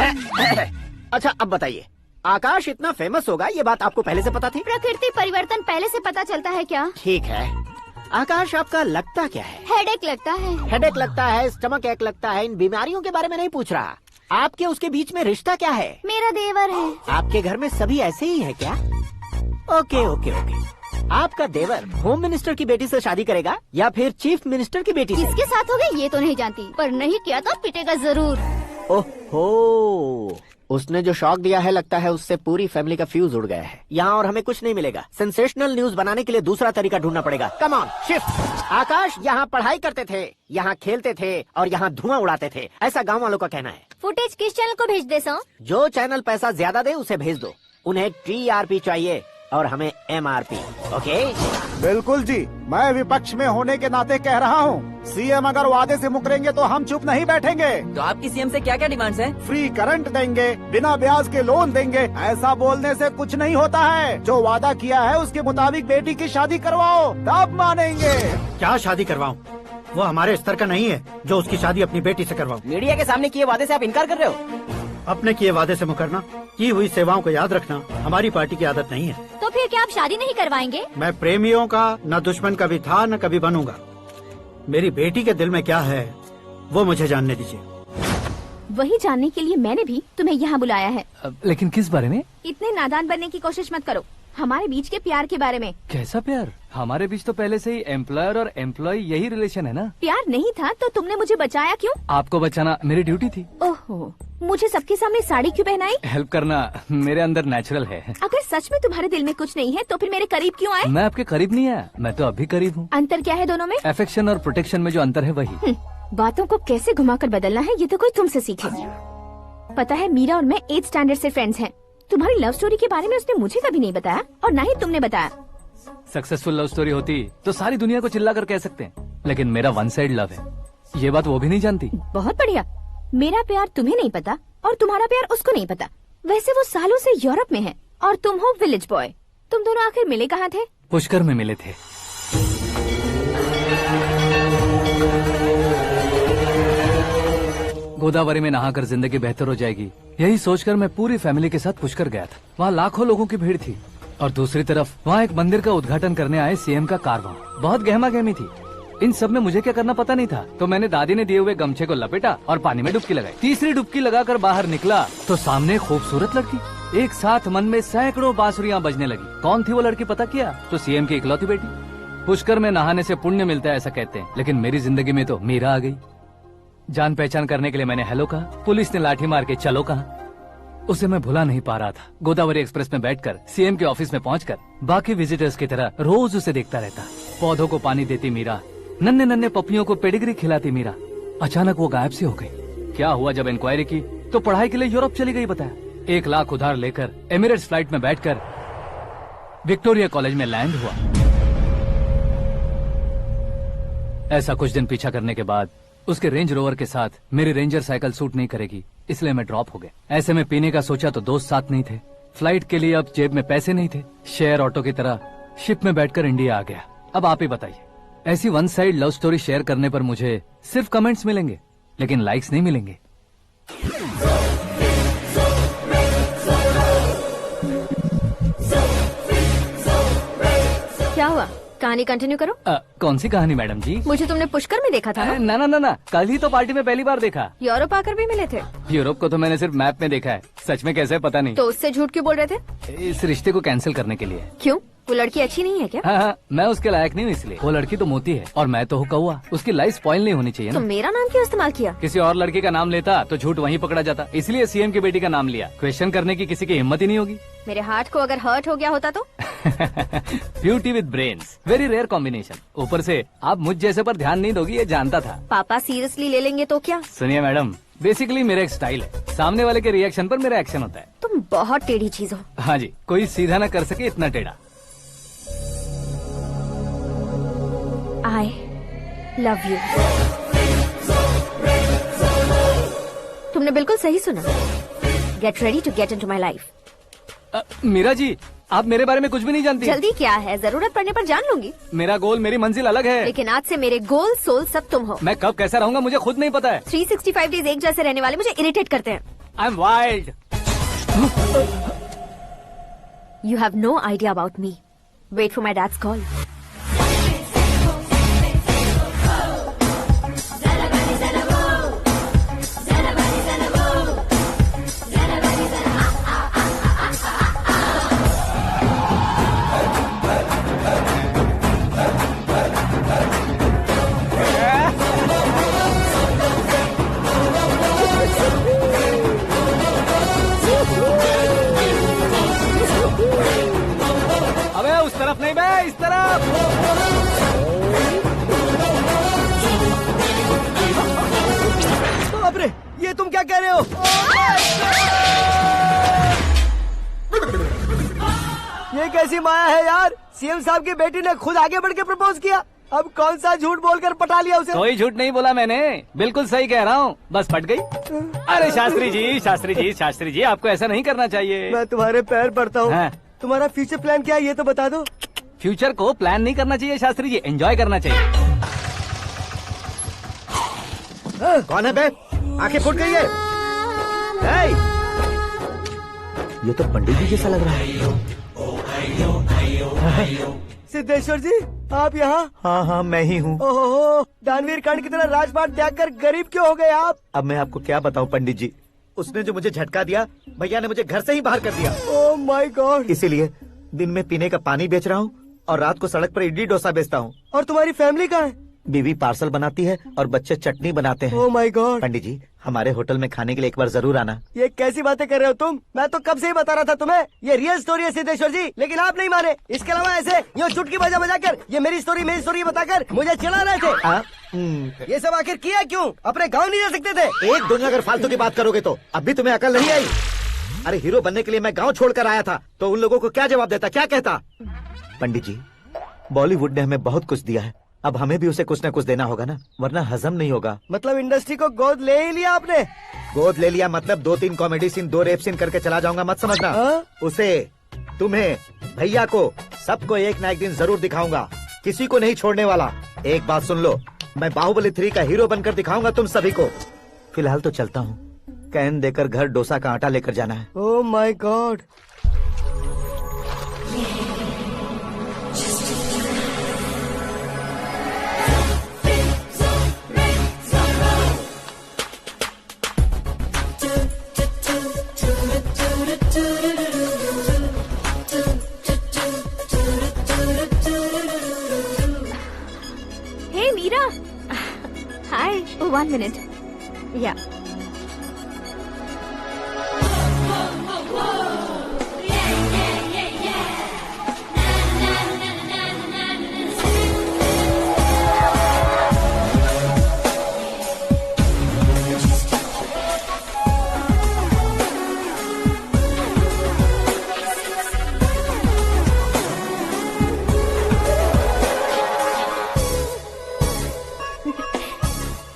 अच्छा अब बताइए, आकाश इतना फेमस होगा ये बात आपको पहले से पता थी? प्रकृति परिवर्तन पहले से पता चलता है क्या? ठीक है, आकाश आपका लगता क्या है? हेडेक लगता है। हेडेक लगता है, स्टमक एक लगता है, इन बीमारियों के बारे में नहीं पूछ रहा। आपके उसके बीच में रिश्ता क्या है? मेरा देवर है। आपके घर में सभी ऐसे ही है क्या? Okay okay okay. आपका देवर होम मिनिस्टर की बेटी से शादी करेगा या फिर चीफ मिनिस्टर की बेटी से? किसके साथ हो गई ये तो नहीं जानती, पर नहीं किया तो पिटेगा जरूर। ओहो, उसने जो शॉक दिया है लगता है उससे पूरी फैमिली का फ्यूज उड़ गया है। यहाँ और हमें कुछ नहीं मिलेगा। सेंसेशनल न्यूज बनाने के लिए दूसरा तरीका ढूंढना पड़ेगा। Come on shift. आकाश यहाँ पढ़ाई करते थे, यहाँ खेलते थे और यहाँ धुआं उड़ाते थे, ऐसा गाँव वालों का कहना है। फुटेज किस चैनल को भेज दे सो? जो चैनल पैसा ज्यादा दे उसे भेज दो। उन्हें TRP चाहिए और हमें MRP। ओके? बिल्कुल जी, मैं विपक्ष में होने के नाते कह रहा हूँ, सीएम अगर वादे से मुकरेंगे तो हम चुप नहीं बैठेंगे। तो आपकी सीएम से क्या क्या डिमांड्स हैं? फ्री करंट देंगे, बिना ब्याज के लोन देंगे। ऐसा बोलने से कुछ नहीं होता है। जो वादा किया है उसके मुताबिक बेटी की शादी करवाओ, तब मानेंगे। क्या शादी करवाऊं? वो हमारे स्तर का नहीं है जो उसकी शादी अपनी बेटी से करवाऊं। मीडिया के सामने किए वादे से आप इनकार कर रहे हो? अपने किए वादे से मुकरना, की हुई सेवाओं को याद रखना हमारी पार्टी की आदत नहीं है। तो फिर क्या आप शादी नहीं करवाएंगे? मैं प्रेमियों का न दुश्मन कभी था न कभी बनूंगा। मेरी बेटी के दिल में क्या है वो मुझे जानने दीजिए। वही जानने के लिए मैंने भी तुम्हें यहाँ बुलाया है। लेकिन किस बारे में? इतने नादान बनने की कोशिश मत करो। हमारे बीच के प्यार के बारे में। कैसा प्यार? हमारे बीच तो पहले से ही एम्प्लॉयर और एम्प्लॉय यही रिलेशन है ना। प्यार नहीं था तो तुमने मुझे बचाया क्यों? आपको बचाना मेरी ड्यूटी थी। ओहो, मुझे सबके सामने साड़ी क्यों पहनाई? हेल्प करना मेरे अंदर नेचुरल है। अगर सच में तुम्हारे दिल में कुछ नहीं है तो फिर मेरे करीब क्यों आए? मैं आपके करीब नहीं आया, मैं तो अभी करीब हूँ। अंतर क्या है दोनों में? अफेक्शन और प्रोटेक्शन में जो अंतर है वही। बातों को कैसे घुमाकर बदलना है ये तो कोई तुमसे सीखे। पता है मीरा और मैं 8th स्टैंडर्ड से फ्रेंड्स हैं। तुम्हारी लव स्टोरी के बारे में उसने मुझे कभी नहीं बताया और न ही तुमने बताया। सक्सेसफुल लव स्टोरी होती तो सारी दुनिया को चिल्ला कर कह सकते हैं, लेकिन मेरा वन साइड लव है, ये बात वो भी नहीं जानती। बहुत बढ़िया। मेरा प्यार तुम्हें नहीं पता और तुम्हारा प्यार उसको नहीं पता। वैसे वो सालों से यूरोप में है और तुम हो विलेज बॉय। तुम दोनों आखिर मिले कहाँ थे? पुष्कर में मिले थे। गोदावरी में नहाकर जिंदगी बेहतर हो जाएगी, यही सोचकर मैं पूरी फैमिली के साथ पुष्कर गया था। वहाँ लाखों लोगों की भीड़ थी और दूसरी तरफ वहाँ एक मंदिर का उद्घाटन करने आए सीएम का कारवां। बहुत गहमा गहमी थी। इन सब में मुझे क्या करना पता नहीं था, तो मैंने दादी ने दिए हुए गमछे को लपेटा और पानी में डुबकी लगाई। तीसरी डुबकी लगाकर बाहर निकला तो सामने खूबसूरत लड़की। एक साथ मन में सैकड़ों बांसुरियां बजने लगी। कौन थी वो लड़की पता किया? तो सीएम की इकलौती बेटी। पुष्कर में नहाने से पुण्य मिलता है ऐसा कहते हैं, लेकिन मेरी जिंदगी में तो मीरा आ गई। जान पहचान करने के लिए मैंने हेलो कहा, पुलिस ने लाठी मार के चलो कहा। उसे मैं भुला नहीं पा रहा था। गोदावरी एक्सप्रेस में बैठकर सीएम के ऑफिस में पहुंचकर बाकी विजिटर्स की तरह रोज उसे देखता रहता। पौधों को पानी देती मीरा, नन्हे नन्हे पपियों को पेडिग्री खिलाती मीरा। अचानक वो गायब सी हो गई। क्या हुआ? जब इंक्वायरी की तो पढ़ाई के लिए यूरोप चली गई बताया। 1 लाख उधार लेकर एमिरेट्स फ्लाइट में बैठकर विक्टोरिया कॉलेज में लैंड हुआ। ऐसा कुछ दिन पीछा करने के बाद उसके रेंज रोवर के साथ मेरी रेंजर साइकिल सूट नहीं करेगी, इसलिए मैं ड्रॉप हो गया। ऐसे में पीने का सोचा तो दोस्त साथ नहीं थे। फ्लाइट के लिए अब जेब में पैसे नहीं थे। शेयर ऑटो की तरह शिप में बैठकर इंडिया आ गया। अब आप ही बताइए, ऐसी one side love story share करने पर मुझे सिर्फ कमेंट्स मिलेंगे, लेकिन लाइक्स नहीं मिलेंगे। क्या हुआ? कहानी कंटिन्यू करो। कौन सी कहानी मैडम जी? मुझे तुमने पुष्कर में देखा था ना? ना, कल ही तो पार्टी में पहली बार देखा। यूरोप आकर भी मिले थे? यूरोप को तो मैंने सिर्फ मैप में देखा है, सच में कैसे पता नहीं। तो उससे झूठ क्यों बोल रहे थे? इस रिश्ते को कैंसिल करने के लिए। क्यों? वो लड़की अच्छी नहीं है क्या? हाँ, मैं उसके लायक नहीं हूँ इसलिए। वो लड़की तो मोती है और मैं तो हूँ कौवा। उसकी लाइफ स्पॉइल नहीं होनी चाहिए ना। तो मेरा नाम क्यों इस्तेमाल किया? किसी और लड़की का नाम लेता तो झूठ वहीं पकड़ा जाता, इसलिए सीएम की बेटी का नाम लिया। क्वेश्चन करने की किसी की हिम्मत ही नहीं होगी। मेरे हार्ट को अगर हर्ट हो गया होता तो? Beauty with brains, very rare combination. ऊपर से आप मुझ जैसे पर ध्यान नहीं दोगी ये जानता था। पापा सीरियसली ले लेंगे तो क्या? सुनिए मैडम, बेसिकली मेरा एक स्टाइल है, सामने वाले के रिएक्शन पर मेरा एक्शन होता है। तुम बहुत टेढ़ी चीज हो। हाँ जी, कोई सीधा न कर सके इतना टेढ़ा। I love you. तुमने बिल्कुल सही सुना। Get ready to get into my life. Meera ji, आप मेरे बारे में कुछ भी नहीं जानती। जल्दी क्या है, जरूरत पड़ने पर जान लूंगी। मेरा गोल, मेरी मंजिल अलग है। लेकिन आज से मेरे गोल सोल सब तुम हो। मैं कब कैसा रहूंगा मुझे खुद नहीं पता है। 365 डेज एक जैसे रहने वाले मुझे इरिटेट करते हैं। I am wild. You have no idea about me. Wait for my dad's call. अबे उस तरफ नहीं बे, इस तरफ। बाप रे, ये तुम क्या कह रहे हो? ये कैसी माया है यार? सीएम साहब की बेटी ने खुद आगे बढ़ के प्रपोज किया। अब कौन सा झूठ बोलकर पटा लिया उसे? कोई झूठ नहीं बोला मैंने, बिल्कुल सही कह रहा हूँ, बस फट गई। अरे शास्त्री जी आपको ऐसा नहीं करना चाहिए। मैं तुम्हारे पैर पड़ता हूँ। हाँ। तुम्हारा फ्यूचर प्लान क्या है ये तो बता दो। फ्यूचर को प्लान नहीं करना चाहिए शास्त्री जी, एंजॉय करना चाहिए। कौन है बे? आंखें फूट गई है। ये तो पंडित जी जैसा लग रहा है। सिद्धेश्वर जी, आप यहाँ? हाँ, मैं ही हूँ। ओहो, दानवीर कर्ण की तरह राजपाट त्याग कर गरीब क्यों हो गए आप? अब मैं आपको क्या बताऊँ पंडित जी, उसने जो मुझे झटका दिया, भैया ने मुझे घर से ही बाहर कर दिया। ओह माय गॉड। इसीलिए दिन में पीने का पानी बेच रहा हूँ और रात को सड़क पर इडली डोसा बेचता हूँ। और तुम्हारी फैमिली कहाँ है? बीवी पार्सल बनाती है और बच्चे चटनी बनाते हैं। ओह माय गॉड। पंडित जी, हमारे होटल में खाने के लिए एक बार जरूर आना। ये कैसी बातें कर रहे हो तुम? मैं तो कब से ही बता रहा था तुम्हें, ये रियल स्टोरी है सिद्धेश्वर जी, लेकिन आप नहीं माने। इसके अलावा ऐसे यूँ चुटकी बजा कर ये मेरी स्टोरी बताकर मुझे चिढ़ा रहे थे। ये सब आखिर किया क्यों? अपने गाँव नहीं जा सकते थे? एक दुनिया अगर फालतू की बात करोगे तो अब भी तुम्हें अकल नहीं आई। अरे हीरो बनने के लिए मैं गाँव छोड़कर आया था तो उन लोगों को क्या जवाब देता, क्या कहता? पंडित जी, बॉलीवुड ने हमें बहुत कुछ दिया है, अब हमें भी उसे कुछ न कुछ देना होगा ना, वरना हजम नहीं होगा। मतलब इंडस्ट्री को गोद ले ही लिया आपने? गोद ले लिया मतलब 2-3 कॉमेडी सीन 2 रेप सीन करके चला जाऊंगा मत समझना। उसे, तुम्हें, भैया को, सबको एक ना एक दिन जरूर दिखाऊंगा, किसी को नहीं छोड़ने वाला। एक बात सुन लो, मैं बाहुबली 3 का हीरो बनकर दिखाऊंगा तुम सभी को। फिलहाल तो चलता हूँ, कैन देकर घर डोसा का आटा लेकर जाना है। Oh my God. Hey Meera, hi. 1 minute. या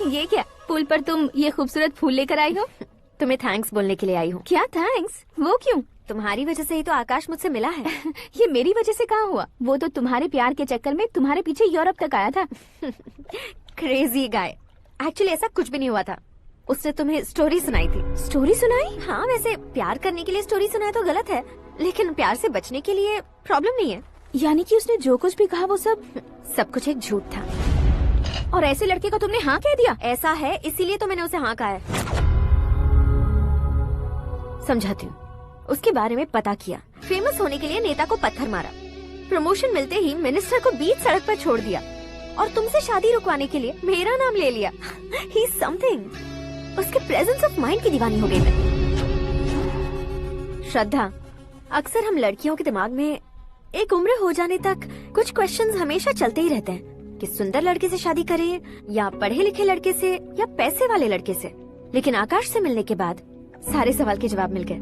ये क्या, पुल पर तुम ये खूबसूरत फूल लेकर आई हो? तुम्हें थैंक्स बोलने के लिए आई हूँ। क्या थैंक्स? वो क्यों? तुम्हारी वजह से ही तो आकाश मुझसे मिला है। ये मेरी वजह से कहाँ हुआ? वो तो तुम्हारे प्यार के चक्कर में तुम्हारे पीछे यूरोप तक आया था। Crazy guy. एक्चुअली ऐसा कुछ भी नहीं हुआ था। उसने तुम्हें स्टोरी सुनाई थी। स्टोरी सुनाई? हाँ, वैसे प्यार करने के लिए स्टोरी सुनाए तो गलत है, लेकिन प्यार से बचने के लिए प्रॉब्लम नहीं है। यानी कि उसने जो कुछ भी कहा वो सब कुछ एक झूठ था। और ऐसे लड़के को तुमने हाँ कह दिया? ऐसा है, इसीलिए तो मैंने उसे हाँ कहा है। समझाती हूँ। उसके बारे में पता किया, फेमस होने के लिए नेता को पत्थर मारा, प्रमोशन मिलते ही मिनिस्टर को बीच सड़क पर छोड़ दिया, और तुमसे शादी रुकवाने के लिए मेरा नाम ले लिया। He is something. उसके प्रेजेंस ऑफ माइंड की दीवानी हो गई मैं। श्रद्धा, अक्सर हम लड़कियों के दिमाग में एक उम्र हो जाने तक कुछ क्वेश्चंस हमेशा चलते ही रहते हैं कि सुंदर लड़के से शादी करें या पढ़े लिखे लड़के से या पैसे वाले लड़के से। लेकिन आकाश से मिलने के बाद सारे सवाल के जवाब मिल गए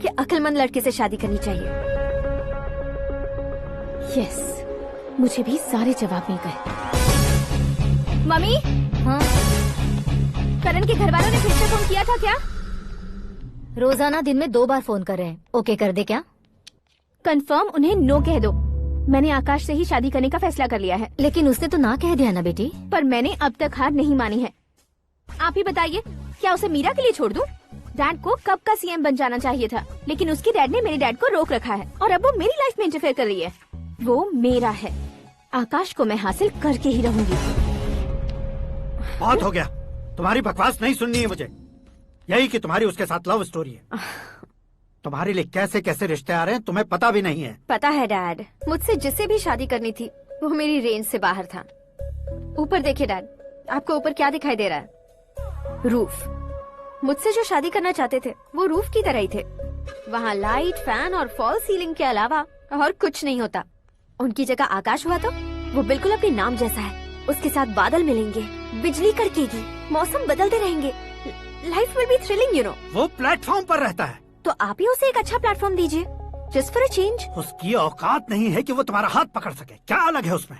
कि अक्लमंद लड़के से शादी करनी चाहिए। यस, मुझे भी सारे जवाब मिल गए। मम्मी, हाँ? करण के घर वालों ने फिर से फोन किया था क्या? रोजाना दिन में 2 बार फोन कर रहे हैं। ओके कर दे क्या? कंफर्म उन्हें नो कह दो। मैंने आकाश से ही शादी करने का फैसला कर लिया है। लेकिन उसने तो ना कह दिया ना बेटी। पर मैंने अब तक हार नहीं मानी है। आप ही बताइए, क्या उसे मीरा के लिए छोड़ दूं? डैड को कब का सीएम बन जाना चाहिए था, लेकिन उसके डैड ने मेरे डैड को रोक रखा है और अब वो मेरी लाइफ में इंटरफेयर कर रही है। वो मेरा है, आकाश को मैं हासिल करके ही रहूंगी। बहुत हो गया, तुम्हारी बकवास नहीं सुननी है मुझे। यही कि तुम्हारी उसके साथ लव स्टोरी है। तुम्हारे लिए कैसे कैसे रिश्ते आ रहे हैं तुम्हें पता भी नहीं है। पता है डैड, मुझसे जिसे भी शादी करनी थी वो मेरी रेंज से बाहर था। ऊपर देखिए डैड, आपको ऊपर क्या दिखाई दे रहा है? रूफ। मुझसे जो शादी करना चाहते थे वो रूफ की तरह ही थे। वहाँ लाइट, फैन और फॉल सीलिंग के अलावा और कुछ नहीं होता। उनकी जगह आकाश हुआ तो वो बिल्कुल अपने नाम जैसा है। उसके साथ बादल मिलेंगे, बिजली कड़केगी, मौसम बदलते रहेंगे, life will be thrilling, you know. वो प्लेटफॉर्म पर रहता है तो आप ही उसे एक अच्छा प्लेटफॉर्म दीजिए, जस्ट फॉर अ चेंज। उसकी औकात नहीं है कि वो तुम्हारा हाथ पकड़ सके। क्या अलग है उसमें?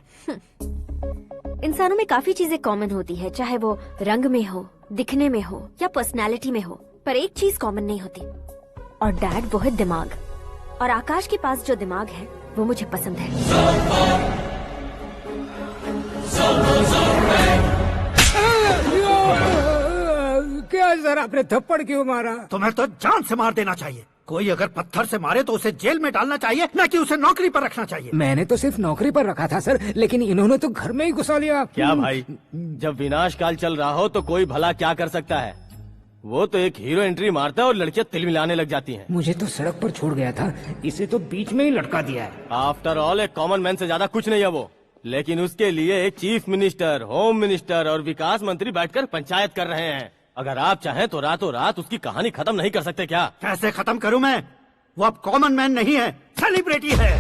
इंसानों में काफी चीजें कॉमन होती है, चाहे वो रंग में हो, दिखने में हो या पर्सनालिटी में हो, पर एक चीज कॉमन नहीं होती, और डैड वो है दिमाग। और आकाश के पास जो दिमाग है वो मुझे पसंद है। क्या सर, आपने थप्पड़ क्यों मारा? तुम्हें तो जान से मार देना चाहिए। कोई अगर पत्थर से मारे तो उसे जेल में डालना चाहिए, न कि उसे नौकरी पर रखना चाहिए। मैंने तो सिर्फ नौकरी पर रखा था सर, लेकिन इन्होंने तो घर में ही घुसा लिया। क्या भाई, जब विनाश काल चल रहा हो तो कोई भला क्या कर सकता है? वो तो एक हीरो एंट्री मारता है और लड़कियां तिल मिलाने लग जाती हैं। मुझे तो सड़क पर छोड़ गया था, इसे तो बीच में ही लटका दिया है। आफ्टर ऑल एक कॉमन मैन से ज्यादा कुछ नहीं है वो, लेकिन उसके लिए एक चीफ मिनिस्टर, होम मिनिस्टर और विकास मंत्री बैठकर पंचायत कर रहे हैं। अगर आप चाहें तो रातों रात उसकी कहानी खत्म नहीं कर सकते क्या? कैसे खत्म करूं मैं? वो अब कॉमन मैन नहीं है, सेलिब्रिटी है।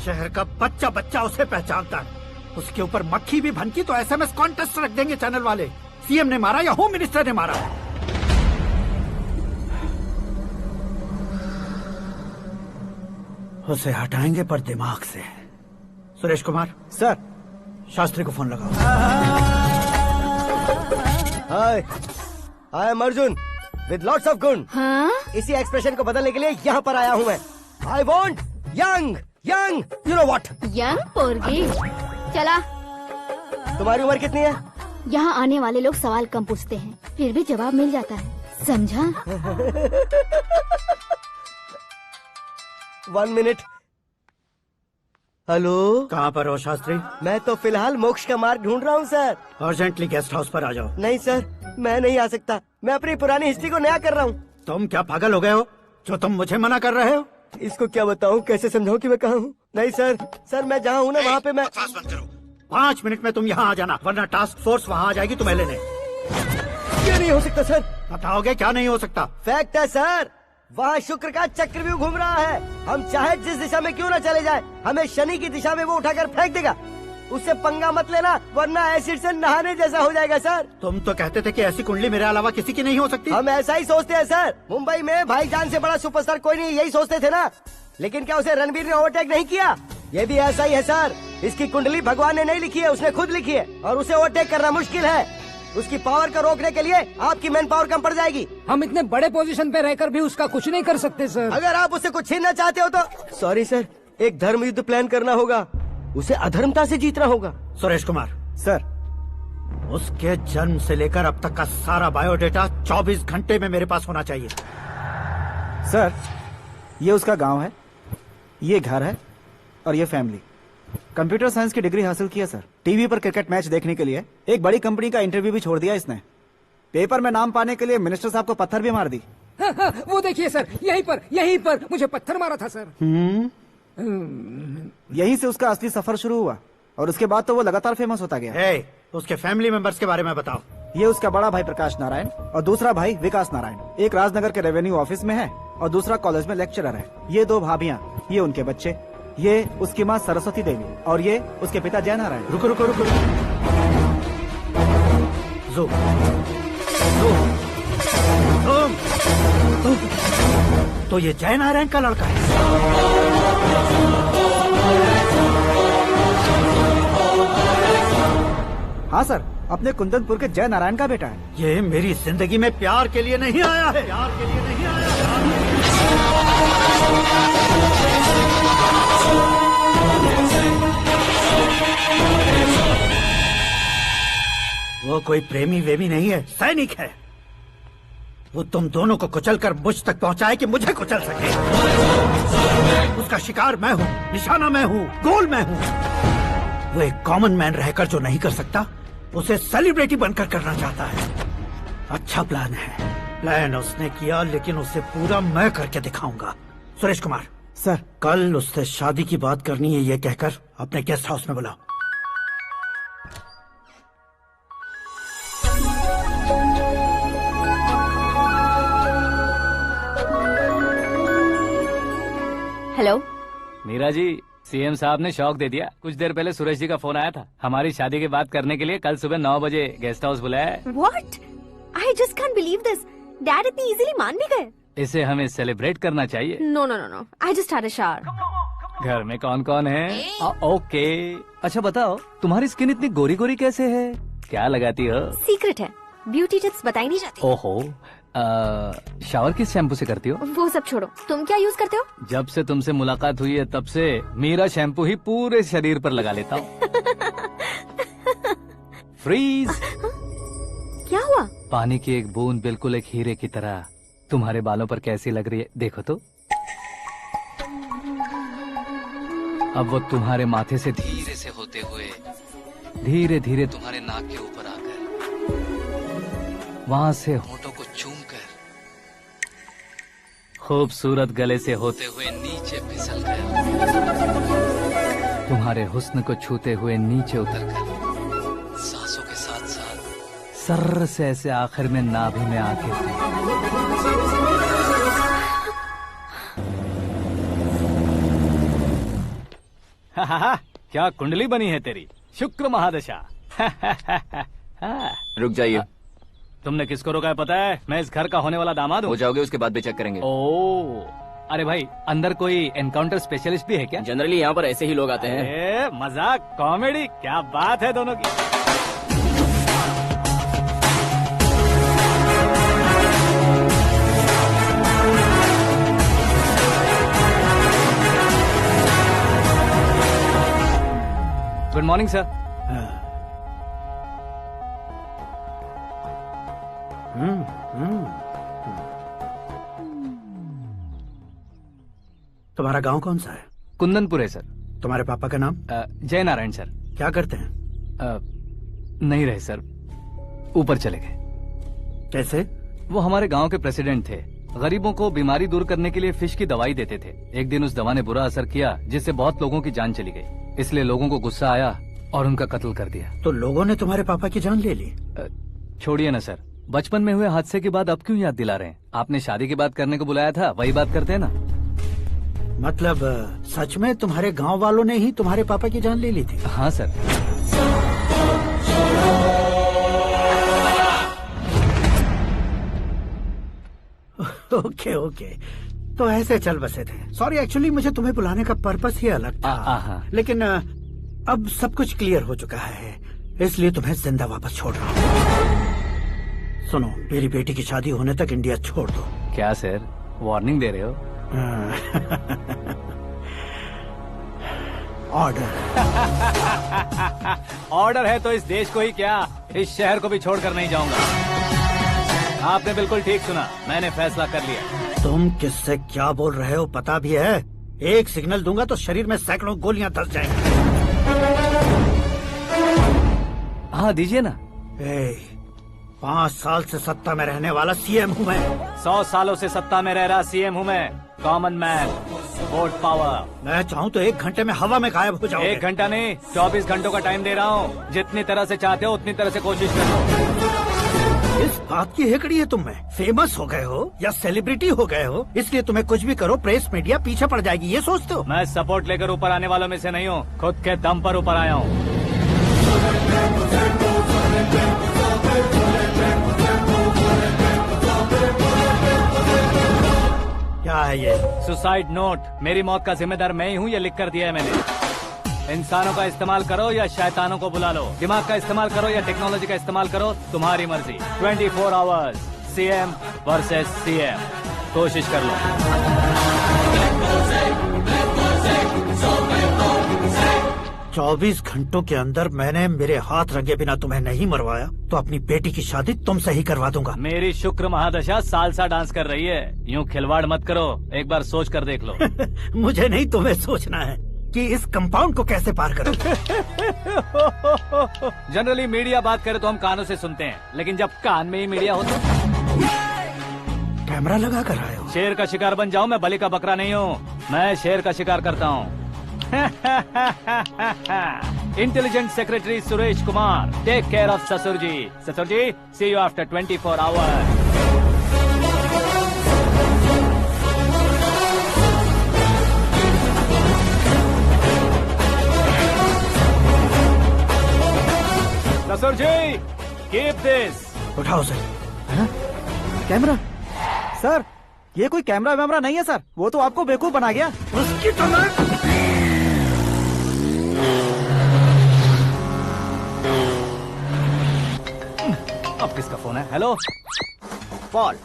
शहर का बच्चा बच्चा उसे पहचानता है। उसके ऊपर मक्खी भी भनकी तो SMS कॉन्टेस्ट रख देंगे चैनल वाले। सीएम ने मारा या होम मिनिस्टर ने मारा? उसे हटाएंगे पर दिमाग से। सुरेश कुमार सर, शास्त्री को फोन लगाओ। Hi, I am Arjun with lots of गुण। हाँ? इसी एक्सप्रेशन को बदलने के लिए यहाँ पर आया हूँ मैं। I want young young you know what. Young पोरगी। चला। तुम्हारी उम्र कितनी है? यहाँ आने वाले लोग सवाल कम पूछते हैं, फिर भी जवाब मिल जाता है, समझा? 1 मिनट। हेलो, कहाँ पर हो शास्त्री? मैं तो फिलहाल मोक्ष का मार्ग ढूंढ रहा हूँ सर। अर्जेंटली गेस्ट हाउस पर आ जाओ। नहीं सर, मैं नहीं आ सकता। मैं अपनी पुरानी हिस्ट्री को नया कर रहा हूँ। तुम क्या पागल हो गए हो जो तुम मुझे मना कर रहे हो? इसको क्या बताऊँ, कैसे समझाऊँ कि मैं कहाँ हूँ? नहीं सर, सर मैं जहाँ हूँ ना वहाँ पे मैं। 5 मिनट में तुम यहाँ आ जाना, वरना टास्क फोर्स वहाँ आ जाएगी तुम्हें लेने। क्या नहीं हो सकता सर? बताओगे क्या नहीं हो सकता? फैक्ट है सर, वहाँ शुक्र का चक्रव्यूह घूम रहा है। हम चाहे जिस दिशा में क्यों न चले जाए, हमें शनि की दिशा में वो उठाकर फेंक देगा। उससे पंगा मत लेना, वरना एसिड से नहाने जैसा हो जाएगा सर। तुम तो कहते थे कि ऐसी कुंडली मेरे अलावा किसी की नहीं हो सकती। हम ऐसा ही सोचते हैं सर। मुंबई में भाईजान से बड़ा सुपरस्टार कोई नहीं, यही सोचते थे ना। लेकिन क्या उसे रणबीर ने ओवरटेक नहीं किया? ये भी ऐसा ही है सर। इसकी कुंडली भगवान ने नहीं लिखी है, उसने खुद लिखी है, और उसे ओवरटेक करना मुश्किल है। उसकी पावर को रोकने के लिए आपकी मैन पावर कम पड़ जाएगी। हम इतने बड़े पोजीशन पे रहकर भी उसका कुछ नहीं कर सकते सर। अगर आप उससे कुछ छीनना चाहते हो तो सॉरी सर, एक धर्म युद्ध प्लान करना होगा। उसे अधर्मता से जीतना होगा। सुरेश कुमार सर, उसके जन्म से लेकर अब तक का सारा बायोडेटा 24 घंटे में मेरे पास होना चाहिए। सर ये उसका गांव है, ये घर है, और ये फैमिली। कंप्यूटर साइंस की डिग्री हासिल की है सर। टीवी पर क्रिकेट मैच देखने के लिए एक बड़ी कंपनी का इंटरव्यू भी छोड़ दिया इसने। पेपर में नाम पाने के लिए मिनिस्टर साहब को पत्थर भी मार दी। वो देखिए सर, यहीं पर मुझे पत्थर मारा था सर। यहीं से उसका असली सफर शुरू हुआ, और उसके बाद तो वो लगातार फेमस होता गया। उसके फैमिली मेंबर्स के बारे में बताओ। ये उसका बड़ा भाई प्रकाश नारायण और दूसरा भाई विकास नारायण। एक राजनगर के रेवेन्यू ऑफिस में है और दूसरा कॉलेज में लेक्चरर है। ये 2 भाभियां, ये उनके बच्चे, ये उसकी माँ सरस्वती देवी और ये उसके पिता जय नारायण। रुको रुको रुको, तो ये जय नारायण का लड़का है। हाँ सर, अपने कुंदनपुर के जय नारायण का बेटा है। ये मेरी जिंदगी में प्यार के लिए नहीं आया है। प्यार के लिए नहीं आया है। वो कोई प्रेमी वेमी नहीं है, सैनिक है। वो तुम दोनों को कुचलकर मुझ तक पहुंचाए कि मुझे कुचल सके। उसका शिकार मैं हूँ, निशाना मैं हूँ, गोल मैं हूँ। वो एक कॉमन मैन रहकर जो नहीं कर सकता, उसे सेलिब्रिटी बनकर करना चाहता है। अच्छा प्लान है। प्लान उसने किया, लेकिन उसे पूरा मैं करके दिखाऊंगा। सुरेश कुमार सर, कल उससे शादी की बात करनी है, ये कहकर अपने गेस्ट हाउस में बुलाओ। हेलो मीरा जी, सीएम साहब ने शौक दे दिया। कुछ देर पहले सुरेश जी का फोन आया था, हमारी शादी की बात करने के लिए कल सुबह 9 बजे गेस्ट हाउस बुलाया है। What? I just can't believe this. Dad इतनी इजीली मान भी गए। इसे हमें सेलिब्रेट करना चाहिए। No, no, no, no. I just had a shower. घर में कौन कौन है? ओके। अच्छा बताओ, तुम्हारी स्किन इतनी गोरी गोरी कैसे है? क्या लगाती हो? सीक्रेट है, ब्यूटी टिप्स बताई नहीं जाती। ओहो, शावर किस शैम्पू से करती हो? वो सब छोड़ो, तुम क्या यूज करते हो? जब से तुमसे मुलाकात हुई है तब से मेरा शैम्पू ही पूरे शरीर पर लगा लेता हूँ। फ्रीज। क्या हुआ? पानी की एक बूंद बिल्कुल एक हीरे की तरह तुम्हारे बालों पर कैसी लग रही है, देखो तो। अब वो तुम्हारे माथे से धीरे से होते हुए धीरे धीरे तुम्हारे नाक के ऊपर आकर वहां से होठों को चूमकर खूबसूरत गले से होते हुए नीचे फिसल कर तुम्हारे हुस्न को छूते हुए नीचे उतरकर सांसों के साथ साथ सर्र से ऐसे आखिर में नाभि में आके क्या कुंडली बनी है तेरी, शुक्र महादशा। रुक जाइए। तुमने किसको रोका है पता है? मैं इस घर का होने वाला दामाद हूँ। हो जाओगे उसके बाद भी चेक करेंगे। ओ, अरे भाई, अंदर कोई एनकाउंटर स्पेशलिस्ट भी है क्या? जनरली यहाँ पर ऐसे ही लोग आते हैं। मजाक, कॉमेडी, क्या बात है दोनों की। Morning sir. तुम्हारा गांव कौन सा है? कुंदनपुर है सर। तुम्हारे पापा का नाम? जय नारायण सर। क्या करते हैं? नहीं रहे सर, ऊपर चले गए। कैसे? वो हमारे गांव के प्रेसिडेंट थे। गरीबों को बीमारी दूर करने के लिए फिश की दवाई देते थे। एक दिन उस दवा ने बुरा असर किया, जिससे बहुत लोगों की जान चली गई। इसलिए लोगों को गुस्सा आया और उनका कत्ल कर दिया। तो लोगों ने तुम्हारे पापा की जान ले ली? छोड़िए ना सर, बचपन में हुए हादसे के बाद अब क्यों याद दिला रहे हैं? आपने शादी की बात करने को बुलाया था, वही बात करते हैं ना। मतलब सच में तुम्हारे गांव वालों ने ही तुम्हारे पापा की जान ले ली थी? हाँ सर। ओके ओके, तो ऐसे चल बसे थे। सॉरी, एक्चुअली मुझे तुम्हें बुलाने का पर्पस ही अलग था। लेकिन अब सब कुछ क्लियर हो चुका है, इसलिए तुम्हें जिंदा वापस छोड़ रहा हूँ। सुनो, मेरी बेटी की शादी होने तक इंडिया छोड़ दो। क्या सर, वार्निंग दे रहे हो? ऑर्डर। ऑर्डर है तो इस देश को ही क्या, इस शहर को भी छोड़कर नहीं जाऊंगा। आपने बिल्कुल ठीक सुना, मैंने फैसला कर लिया। तुम किससे क्या बोल रहे हो पता भी है? एक सिग्नल दूंगा तो शरीर में सैकड़ों गोलियां धस जाएंगी। हाँ दीजिए ना। 5 साल से सत्ता में रहने वाला सीएम हूँ मैं। 100 सालों से सत्ता में रह रहा सीएम हूँ मैं। Common man, vote power. मैं चाहूँ तो 1 घंटे में हवा में गायब हो जाऊँ। 1 घंटा नहीं, 24 घंटों का टाइम दे रहा हूँ। जितनी तरह से चाहते हो उतनी तरह से कोशिश कर लो। इस बात की हेकड़ी है तुम में? फेमस हो गए हो या सेलिब्रिटी हो गए हो, इसलिए तुम्हें कुछ भी करो प्रेस मीडिया पीछे पड़ जाएगी, ये सोचते हो? मैं सपोर्ट लेकर ऊपर आने वालों में से नहीं हूँ, खुद के दम पर ऊपर आया हूँ। क्या है ये? Suicide note. मेरी मौत का जिम्मेदार मैं ही हूँ, ये लिख कर दिया है मैंने। इंसानों का इस्तेमाल करो या शैतानों को बुला लो, दिमाग का इस्तेमाल करो या टेक्नोलॉजी का इस्तेमाल करो, तुम्हारी मर्जी। 24 आवर्स, सीएम वर्सेस सीएम, कोशिश कर लो। 24 घंटों के अंदर मैंने मेरे हाथ रंगे बिना तुम्हें नहीं मरवाया तो अपनी बेटी की शादी तुमसे ही करवा दूंगा। मेरी शुक्र महादशा सालसा डांस कर रही है, यूँ खिलवाड़ मत करो, एक बार सोच कर देख लो। मुझे नहीं, तुम्हें सोचना है कि इस कंपाउंड को कैसे पार करो। जनरली मीडिया बात करे तो हम कानों से सुनते हैं, लेकिन जब कान में ही मीडिया हो तो कैमरा लगा कर आए हो। शेर का शिकार बन जाऊं, मैं बलि का बकरा नहीं हूँ, मैं शेर का शिकार करता हूँ। Intelligent secretary Suresh Kumar, take care of ससुर जी। ससुर जी, सी यू आफ्टर 24 आवर्स। ससुर जी, कीप दिस। उठाओ सर। कैमरा? सर, ये कोई कैमरा वैमरा नहीं है सर, वो तो आपको बेवकूफ बना गया। उसकी तो मैं... अब किसका फोन है? हेलो पॉल,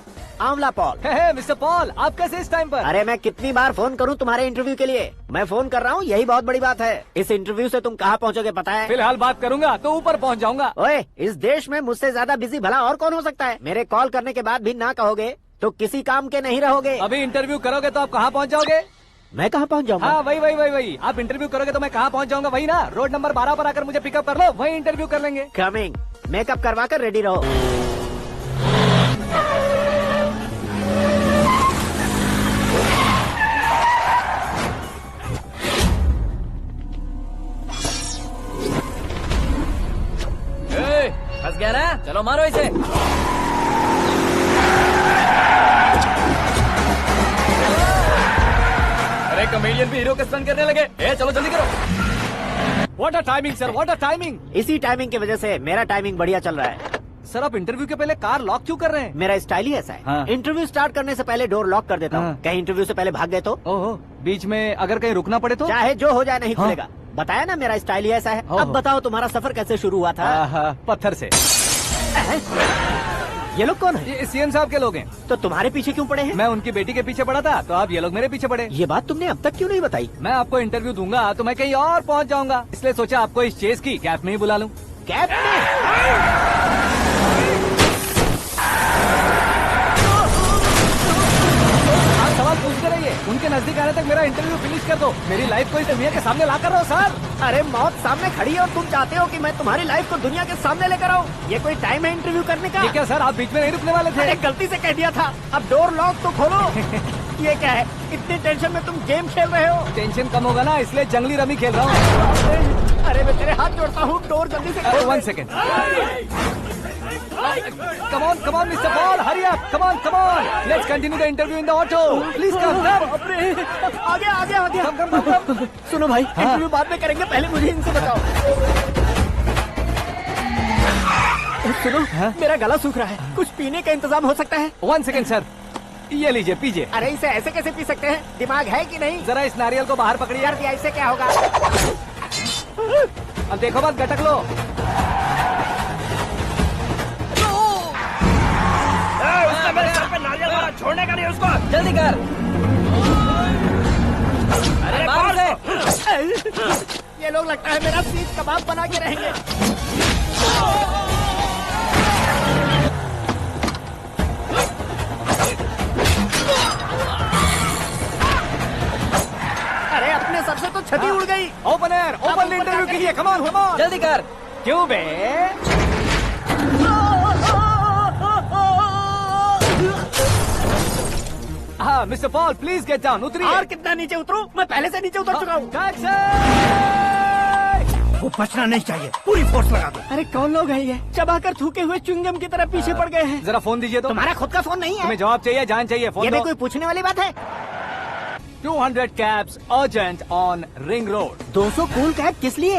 आंवला पॉल। मिस्टर पॉल, आप कैसे इस टाइम पर? अरे मैं कितनी बार फोन करूं तुम्हारे इंटरव्यू के लिए? मैं फोन कर रहा हूं, यही बहुत बड़ी बात है। इस इंटरव्यू से तुम कहां पहुंचोगे पता है? फिलहाल बात करूंगा तो ऊपर पहुंच जाऊंगा। ओए, इस देश में मुझसे ज्यादा बिजी भला और कौन हो सकता है? मेरे कॉल करने के बाद भी ना कहोगे तो किसी काम के नहीं रहोगे। अभी इंटरव्यू करोगे तो आप कहाँ पहुँच जाओगे? मैं कहाँ पहुँच जाऊंगा? हाँ वही। आप इंटरव्यू करोगे तो मैं कहाँ पहुँच जाऊंगा? वही ना, रोड नंबर 12 पर आकर मुझे पिकअप कर लो, वही इंटरव्यू कर लेंगे। कमिंग। मेकअप करवा कर रेडी रहो। फंस गया ना, चलो मारो इसे। अरे कमेडियन भी हीरो के स्टंट करने लगे। चलो जल्दी करो। What a timing sir, what a timing. इसी टाइमिंग की वजह से मेरा टाइमिंग बढ़िया चल रहा है। सर, आप इंटरव्यू के पहले कार लॉक क्यों कर रहे हैं? मेरा स्टाइल ही ऐसा है। हाँ। इंटरव्यू स्टार्ट करने से पहले डोर लॉक कर देता हूँ। कहीं इंटरव्यू से पहले भाग गए तो? ओहो, बीच में अगर कहीं रुकना पड़े तो? चाहे जो हो जाए नहीं खुलेगा। बताया ना, मेरा स्टाइल ही ऐसा है। अब बताओ तुम्हारा सफर कैसे शुरू हुआ था? पत्थर से। ये लोग कौन है? ये सीएम साहब के लोग हैं। तो तुम्हारे पीछे क्यों पड़े हैं? मैं उनकी बेटी के पीछे पड़ा था, तो आप ये लोग मेरे पीछे पड़े। ये बात तुमने अब तक क्यों नहीं बताई? मैं आपको इंटरव्यू दूंगा तो मैं कहीं और पहुंच जाऊंगा, इसलिए सोचा आपको इस चेस की कैप में ही बुला लूं। कैप में? सवाल पूछते रहिए, उनके नजदीक आने तक मेरा इंटरव्यू फिनिश कर दो। मेरी लाइफ को इस दुनिया के सामने ला कर रहो सर। अरे मौत सामने खड़ी है और तुम चाहते हो कि मैं तुम्हारी लाइफ को दुनिया के सामने लेकर आऊं? ये कोई टाइम है इंटरव्यू करने का? ठीक है सर, आप बीच में नहीं रुकने वाले थे। अरे गलती से कह दिया था, अब डोर लॉक तो खोलो। ये क्या है, इतनी टेंशन में तुम गेम खेल रहे हो? टेंशन कम होगा ना, इसलिए जंगली रमी खेल रहा हूँ। अरे मैं तेरे हाथ जोड़ता हूँ, डोर जल्दी से खोलो। 1 second. Come on, Mr. Paul, hurry up. Come on. Let's continue the interview in the auto. Please come. आगे। Come. सुनो भाई, इंटरव्यू बाद में करेंगे, पहले मुझे इनसे बताओ। सुनो, मेरा गला सूख रहा है, कुछ पीने का इंतजाम हो सकता है? 1 सेकेंड सर, ये लीजिए पीजिए। अरे इसे ऐसे कैसे पी सकते हैं? दिमाग है कि नहीं? जरा इस नारियल को बाहर पकड़िए। कर दिया, इससे क्या होगा? अब देखो मत, गटक लो। उसने मेरे सर पे नारियल मारा, छोड़ने का नहीं उसको। जल्दी कर। अरे मार उसे। ये लोग लगता है मेरा सीख कबाब बना के रहेंगे। अरे अपने सर से तो छती उड़ गई। ओपन इंटरव्यू कीजिए। कम ऑन जल्दी कर। क्यों बे? हाँ mister Paul, please get down. उतरिए। और कितना नीचे उतरूं? मैं पहले से नीचे उतर चुका हूँ। वो बचना नहीं चाहिए, पूरी फोर्स लगा दो। अरे कौन लोग हैं ये? चबाकर थूके हुए च्युइंगम की तरह पीछे पड़ गए हैं। जरा फोन दीजिए तो। तुम्हारा खुद का फोन नहीं है? तुम्हें जवाब चाहिए, जान चाहिए, फोन ये दो। भी कोई पूछने वाली बात है? 200 cabs urgent on Ring Road. 200 cool cab किस लिए?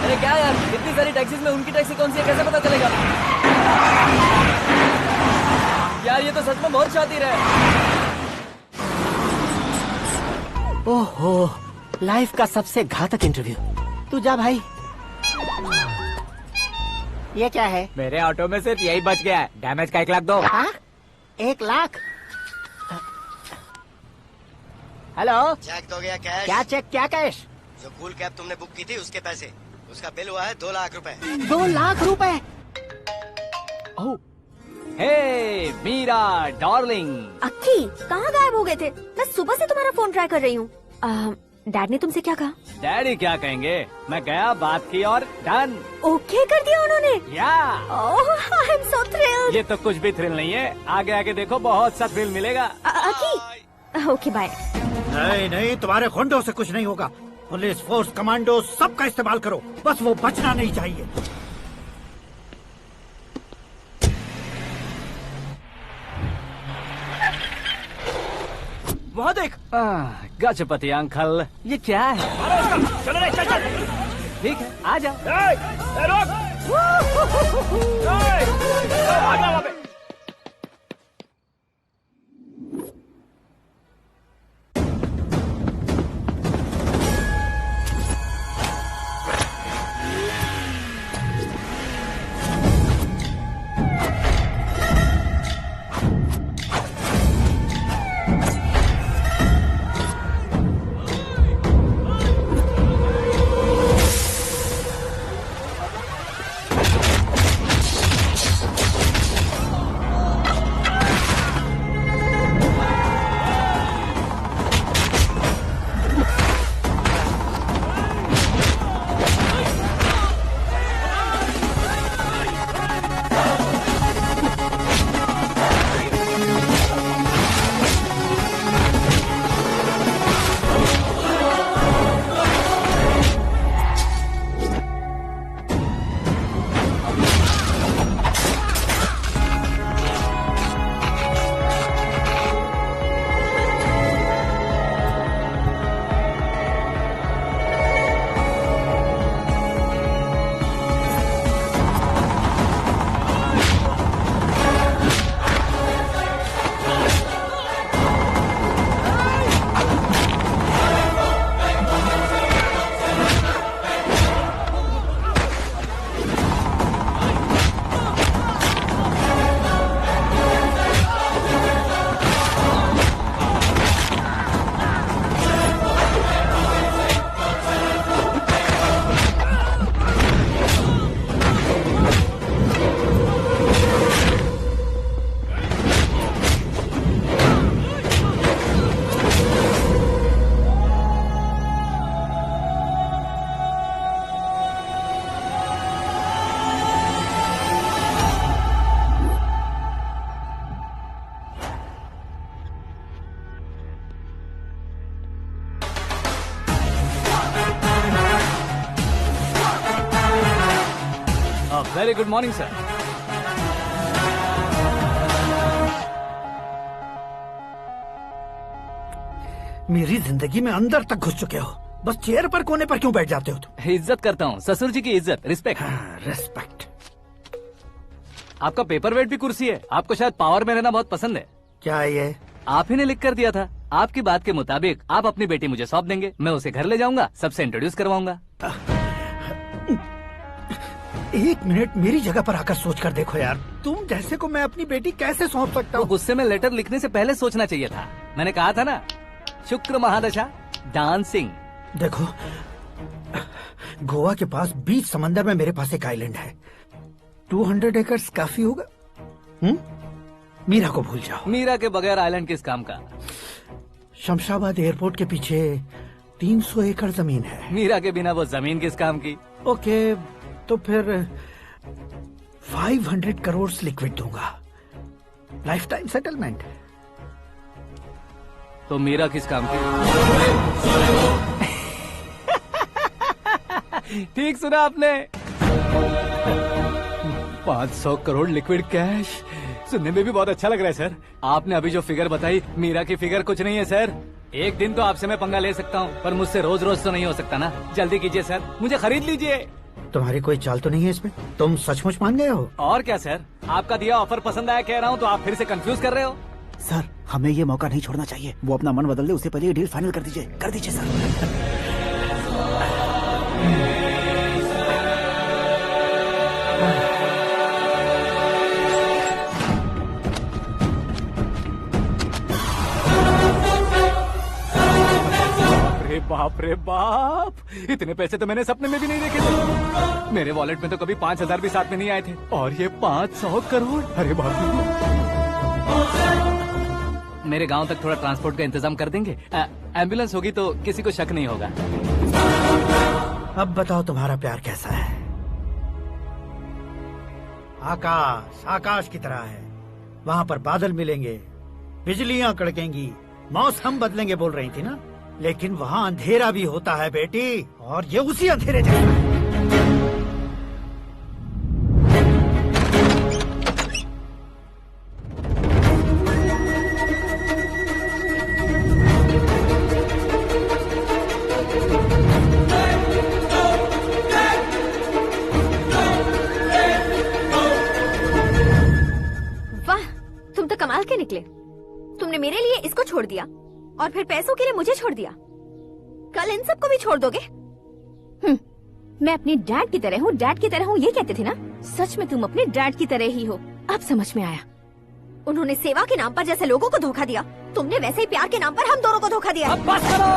अरे क्या यार, इतनी सारी टैक्सीज में उनकी टैक्सी कौन सी है, कैसे पता चलेगा? यार ये तो सच में बहुत शातिर है। ओहो, लाइफ का सबसे घातक इंटरव्यू। तू जा भाई। ये क्या है? मेरे ऑटो में सिर्फ यही बच गया है, डैमेज का 1 लाख दो। 1 लाख? हेलो, चेक तो गया कैश। क्या चेक, क्या कैश? जो कूल कैब तुमने बुक की थी उसके पैसे, उसका बिल हुआ है 2 लाख रुपए। 2 लाख रुपए? हे मीरा डार्लिंग। अक्की, कहाँ गायब हो गए थे? मैं सुबह से तुम्हारा फोन ट्राई कर रही हूँ। डैड ने तुमसे क्या कहा? डैडी क्या कहेंगे, मैं गया, बात की और डन। ओके कर दिया उन्होंने? या। ओह, आई एम सो थ्रिल्ड। ये तो कुछ भी थ्रिल नहीं है, आगे आगे देखो बहुत सा थ्रिल मिलेगा। अक्की, ओके बाय। नहीं, तुम्हारे गुंडों से कुछ नहीं होगा। पुलिस फोर्स, कमांडो, सबका इस्तेमाल करो, बस वो बचना नहीं चाहिए। वहाँ देख। गजपति अंकल, ये क्या है? चलो रे, चल। ठीक है, आ जा। वहाँ पे। Very good morning sir. मेरी जिंदगी में अंदर तक घुस चुके हो, बस चेयर पर कोने पर क्यों बैठ जाते हो तुम? इज्जत करता हूँ, ससुर जी की इज्जत, रिस्पेक्ट। रिस्पेक्ट। आपका पेपर वेट भी कुर्सी है। आपको शायद पावर में रहना बहुत पसंद है। क्या ये? आप ही ने लिख कर दिया था। आपकी बात के मुताबिक आप अपनी बेटी मुझे सौंप देंगे, मैं उसे घर ले जाऊंगा, सबसे इंट्रोड्यूस करवाऊंगा। एक मिनट मेरी जगह पर आकर सोच कर देखो यार, तुम जैसे को मैं अपनी बेटी कैसे सौंप सकता हूँ? गुस्से में लेटर लिखने से पहले सोचना चाहिए था। मैंने कहा था ना, शुक्र महादशा डांसिंग। देखो, गोवा के पास बीच समंदर में मेरे पास एक आइलैंड है। 200 एकर्स काफी होगा। मीरा को भूल जाओ। मीरा के बगैर आइलैंड किस काम का? शमशाबाद एयरपोर्ट के पीछे 300 एकड़ जमीन है। मीरा के बिना वो जमीन किस काम की? ओके, तो फिर 500 करोड़ लिक्विड दूंगा, लाइफ टाइम सेटलमेंट। तो मीरा किस काम की? ठीक सुना आपने। 500 करोड़ लिक्विड कैश सुनने में भी बहुत अच्छा लग रहा है सर। आपने अभी जो फिगर बताई, मीरा की फिगर कुछ नहीं है सर। एक दिन तो आपसे मैं पंगा ले सकता हूँ, पर मुझसे रोज रोज तो नहीं हो सकता ना। जल्दी कीजिए सर, मुझे खरीद लीजिए। तुम्हारी कोई चाल तो नहीं है इसमें? तुम सचमुच मान गए हो? और क्या सर, आपका दिया ऑफर पसंद आया कह रहा हूँ, तो आप फिर से कंफ्यूज कर रहे हो। सर, हमें ये मौका नहीं छोड़ना चाहिए। वो अपना मन बदल दे, उससे पहले ये डील फाइनल कर दीजिए। कर दीजिए सर। बाप रे बाप, इतने पैसे तो मैंने सपने में भी नहीं देखे थे। मेरे वॉलेट में तो कभी 5,000 भी साथ में नहीं आए थे, और ये 500 करोड़। अरे बाप रे। मेरे गांव तक थोड़ा ट्रांसपोर्ट का इंतजाम कर देंगे? एम्बुलेंस होगी तो किसी को शक नहीं होगा। अब बताओ तुम्हारा प्यार कैसा है? आकाश आकाश की तरह है, वहाँ पर बादल मिलेंगे, बिजलियाँ कड़केंगी, मौसम बदलेंगे बोल रही थी ना। लेकिन वहाँ अंधेरा भी होता है बेटी, और ये उसी अंधेरे जैसा है। वाह, तुम तो कमाल के निकले। तुमने मेरे लिए इसको छोड़ दिया और फिर पैसों के लिए मुझे छोड़ दिया। कल इन सबको भी छोड़ दोगे? मैं अपने डैड की तरह हूँ, डैड की तरह हूँ, ये कहते थे ना। सच में तुम अपने डैड की तरह ही हो, अब समझ में आया। उन्होंने सेवा के नाम पर जैसे लोगों को धोखा दिया, तुमने वैसे ही प्यार के नाम पर हम दोनों को धोखा दिया। अब बस करो।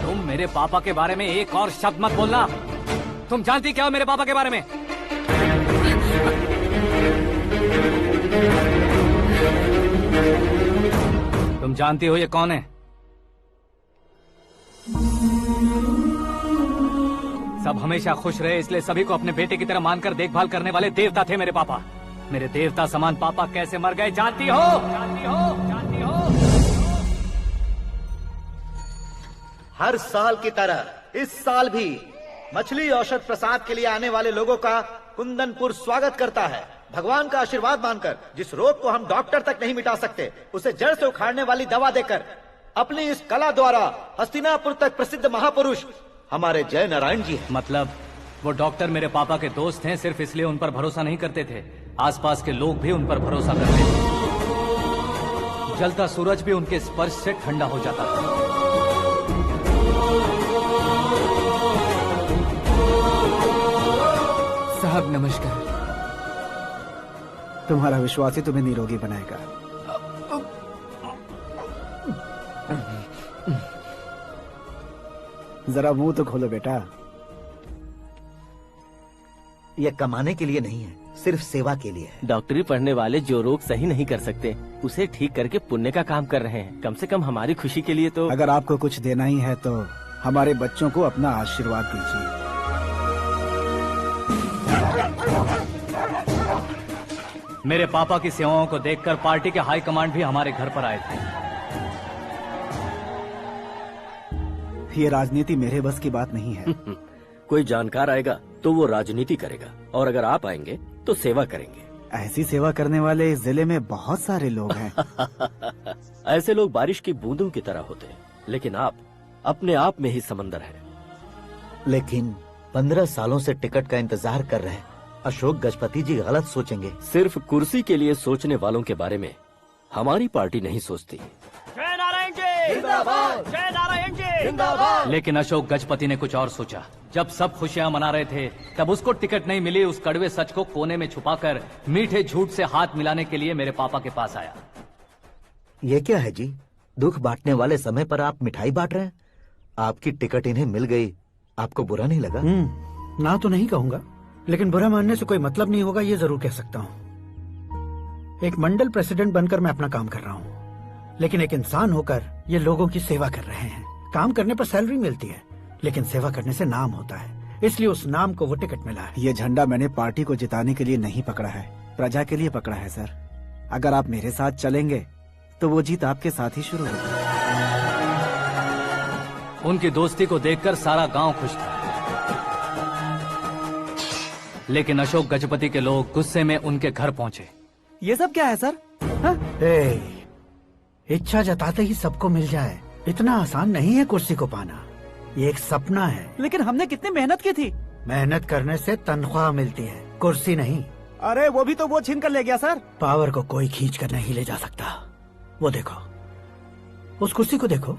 तुम मेरे पापा के बारे में एक और शब्द मत बोलना। तुम जानती क्या हो मेरे पापा के बारे में? तुम जानती हो ये कौन है? सब हमेशा खुश रहे, इसलिए सभी को अपने बेटे की तरह मानकर देखभाल करने वाले देवता थे मेरे पापा। मेरे देवता समान पापा कैसे मर गए जानती हो? जानती हो? जानती हो? हर साल की तरह इस साल भी मछली औषध प्रसाद के लिए आने वाले लोगों का कुंदनपुर स्वागत करता है। भगवान का आशीर्वाद मानकर जिस रोग को हम डॉक्टर तक नहीं मिटा सकते, उसे जड़ से उखाड़ने वाली दवा देकर अपनी इस कला द्वारा हस्तिनापुर तक प्रसिद्ध महापुरुष हमारे जय नारायण जी हैं। मतलब वो डॉक्टर मेरे पापा के दोस्त हैं, सिर्फ इसलिए उन पर भरोसा नहीं करते थे, आसपास के लोग भी उन पर भरोसा करते थे। जलता सूरज भी उनके स्पर्श से ठंडा हो जाता था। साहब नमस्कार। तुम्हारा विश्वास ही तुम्हें निरोगी बनाएगा। जरा मुंह तो खोलो बेटा। यह कमाने के लिए नहीं है, सिर्फ सेवा के लिए है। डॉक्टरी पढ़ने वाले जो रोग सही नहीं कर सकते, उसे ठीक करके पुण्य का काम कर रहे हैं। कम से कम हमारी खुशी के लिए तो। अगर आपको कुछ देना ही है तो हमारे बच्चों को अपना आशीर्वाद दीजिए। मेरे पापा की सेवाओं को देखकर पार्टी के हाई कमांड भी हमारे घर पर आए थे। ये राजनीति मेरे बस की बात नहीं है। कोई जानकार आएगा तो वो राजनीति करेगा, और अगर आप आएंगे तो सेवा करेंगे। ऐसी सेवा करने वाले इस जिले में बहुत सारे लोग हैं। ऐसे लोग बारिश की बूंदों की तरह होते हैं, लेकिन आप अपने आप में ही समंदर हैं। लेकिन 15 सालों से टिकट का इंतजार कर रहे हैं। अशोक गजपति जी गलत सोचेंगे। सिर्फ कुर्सी के लिए सोचने वालों के बारे में हमारी पार्टी नहीं सोचती। जय नारायण जी जिंदाबाद, जय नारायण जी जिंदाबाद। लेकिन अशोक गजपति ने कुछ और सोचा। जब सब खुशियां मना रहे थे तब उसको टिकट नहीं मिली। उस कड़वे सच को कोने में छुपाकर मीठे झूठ से हाथ मिलाने के लिए मेरे पापा के पास आया। ये क्या है जी? दुख बांटने वाले समय पर आप मिठाई बांट रहे हैं। आपकी टिकट इन्हें मिल गई, आपको बुरा नहीं लगा? ना तो नहीं कहूंगा, लेकिन बुरा मानने से कोई मतलब नहीं होगा, ये जरूर कह सकता हूँ। एक मंडल प्रेसिडेंट बनकर मैं अपना काम कर रहा हूँ, लेकिन एक इंसान होकर ये लोगों की सेवा कर रहे हैं। काम करने पर सैलरी मिलती है, लेकिन सेवा करने से नाम होता है, इसलिए उस नाम को वो टिकट मिला है। ये झंडा मैंने पार्टी को जिताने के लिए नहीं पकड़ा है, प्रजा के लिए पकड़ा है सर। अगर आप मेरे साथ चलेंगे तो वो जीत आपके साथ ही शुरू होगी। उनकी दोस्ती को देखकर सारा गांव खुश था, लेकिन अशोक गजपति के लोग गुस्से में उनके घर पहुंचे। ये सब क्या है सर? इच्छा जताते ही सबको मिल जाए, इतना आसान नहीं है कुर्सी को पाना। ये एक सपना है। लेकिन हमने कितनी मेहनत की थी। मेहनत करने से तनख्वाह मिलती है, कुर्सी नहीं। अरे वो भी तो वो छीन कर ले गया सर। पावर को कोई खींच कर नहीं ले जा सकता। वो देखो, उस कुर्सी को देखो,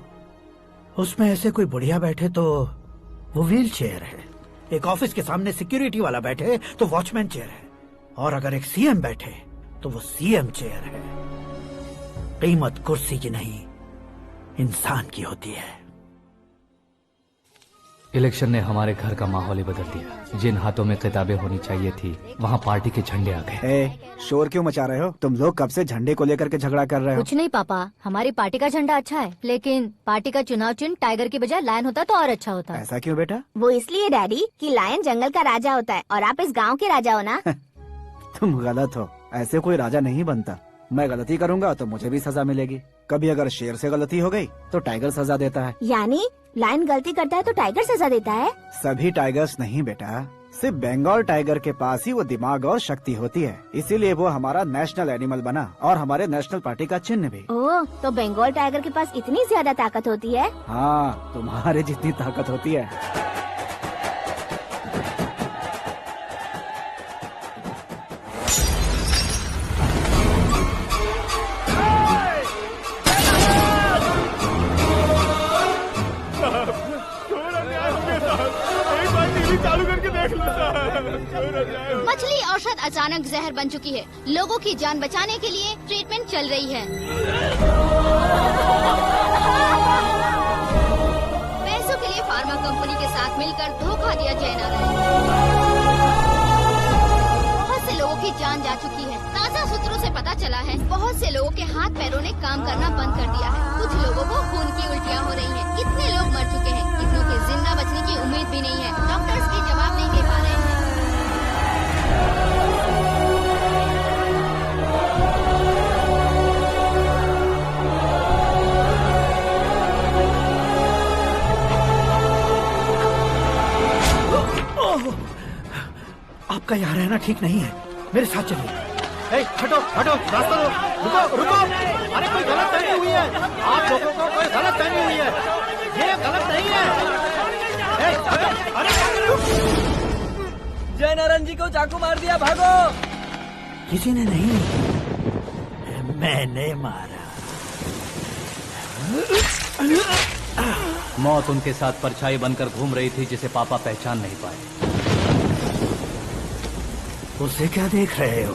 उसमें ऐसे कोई बुढ़िया बैठे तो वो व्हील चेयर है। एक ऑफिस के सामने सिक्योरिटी वाला बैठे तो वॉचमैन चेयर है, और अगर एक सीएम बैठे तो वो सीएम चेयर है। कीमत कुर्सी की नहीं, इंसान की होती है। इलेक्शन ने हमारे घर का माहौल ही बदल दिया। जिन हाथों में किताबें होनी चाहिए थी, वहाँ पार्टी के झंडे आ गए। शोर क्यों मचा रहे हो? तुम लोग कब से झंडे को लेकर के झगड़ा कर रहे हो? कुछ नहीं पापा, हमारी पार्टी का झंडा अच्छा है, लेकिन पार्टी का चुनाव चिन्ह टाइगर की बजाय लायन होता तो और अच्छा होता। ऐसा क्यों बेटा? वो इसलिए डैडी कि लायन जंगल का राजा होता है और आप इस गांव के राजा हो ना। तुम गलत हो, ऐसे कोई राजा नहीं बनता। मैं गलती करूंगा तो मुझे भी सजा मिलेगी। कभी अगर शेर से गलती हो गई तो टाइगर सजा देता है। यानी लायन गलती करता है तो टाइगर सजा देता है? सभी टाइगर्स नहीं बेटा, सिर्फ बंगाल टाइगर के पास ही वो दिमाग और शक्ति होती है, इसीलिए वो हमारा नेशनल एनिमल बना और हमारे नेशनल पार्टी का चिन्ह भी। ओह, तो बंगाल टाइगर के पास इतनी ज्यादा ताकत होती है? हाँ, तुम्हारे जितनी ताकत होती है। मछली औषध अचानक जहर बन चुकी है। लोगों की जान बचाने के लिए ट्रीटमेंट चल रही है। पैसों के लिए फार्मा कंपनी के साथ मिलकर धोखा दिया जय नारायण। बहुत से लोगों की जान जा चुकी है। ताज़ा सूत्रों से पता चला है बहुत से लोगों के हाथ पैरों ने काम करना बंद कर दिया है। कुछ लोगों को खून की उल्टियाँ हो रही हैं। कितने लोग मर चुके हैं, कितनों के जिंदा बचने की उम्मीद भी नहीं है। डॉक्टर्स भी जवाब नहीं दे पा रहे हैं। आपका यहाँ रहना ठीक नहीं है, मेरे साथ चलिए। हटो हटो, रास्ता दो। रुको रुको, अरे कोई गलत फहमी हुई है, आप लोगों को कोई गलत फहमी हुई है, ये गलत नहीं है। जय नारायण जी को चाकू मार दिया, भागो। किसी ने नहीं, मैंने मारा। मौत उनके साथ परछाई बनकर घूम रही थी, जिसे पापा पहचान नहीं पाए। उसे क्या देख रहे हो?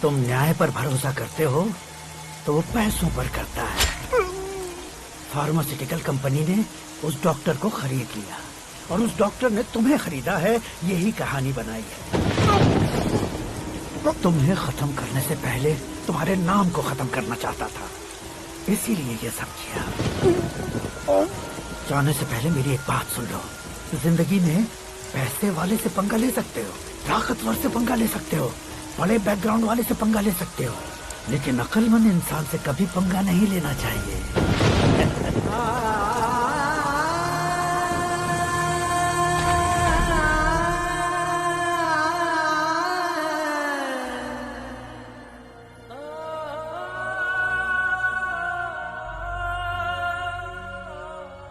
तुम न्याय पर भरोसा करते हो तो वो पैसों पर करता है। फार्मास्यूटिकल कंपनी ने उस डॉक्टर को खरीद लिया और उस डॉक्टर ने तुम्हें खरीदा है, यही कहानी बनाई है। तुम्हें खत्म करने से पहले तुम्हारे नाम को खत्म करना चाहता था, इसीलिए ये सब किया। जाने से पहले मेरी एक बात सुन लो, जिंदगी में पैसे वाले से पंगा ले सकते हो, ताकतवर से पंगा ले सकते हो, बड़े बैकग्राउंड वाले से पंगा ले सकते हो, लेकिन अक्लमंद इंसान से कभी पंगा नहीं लेना चाहिए।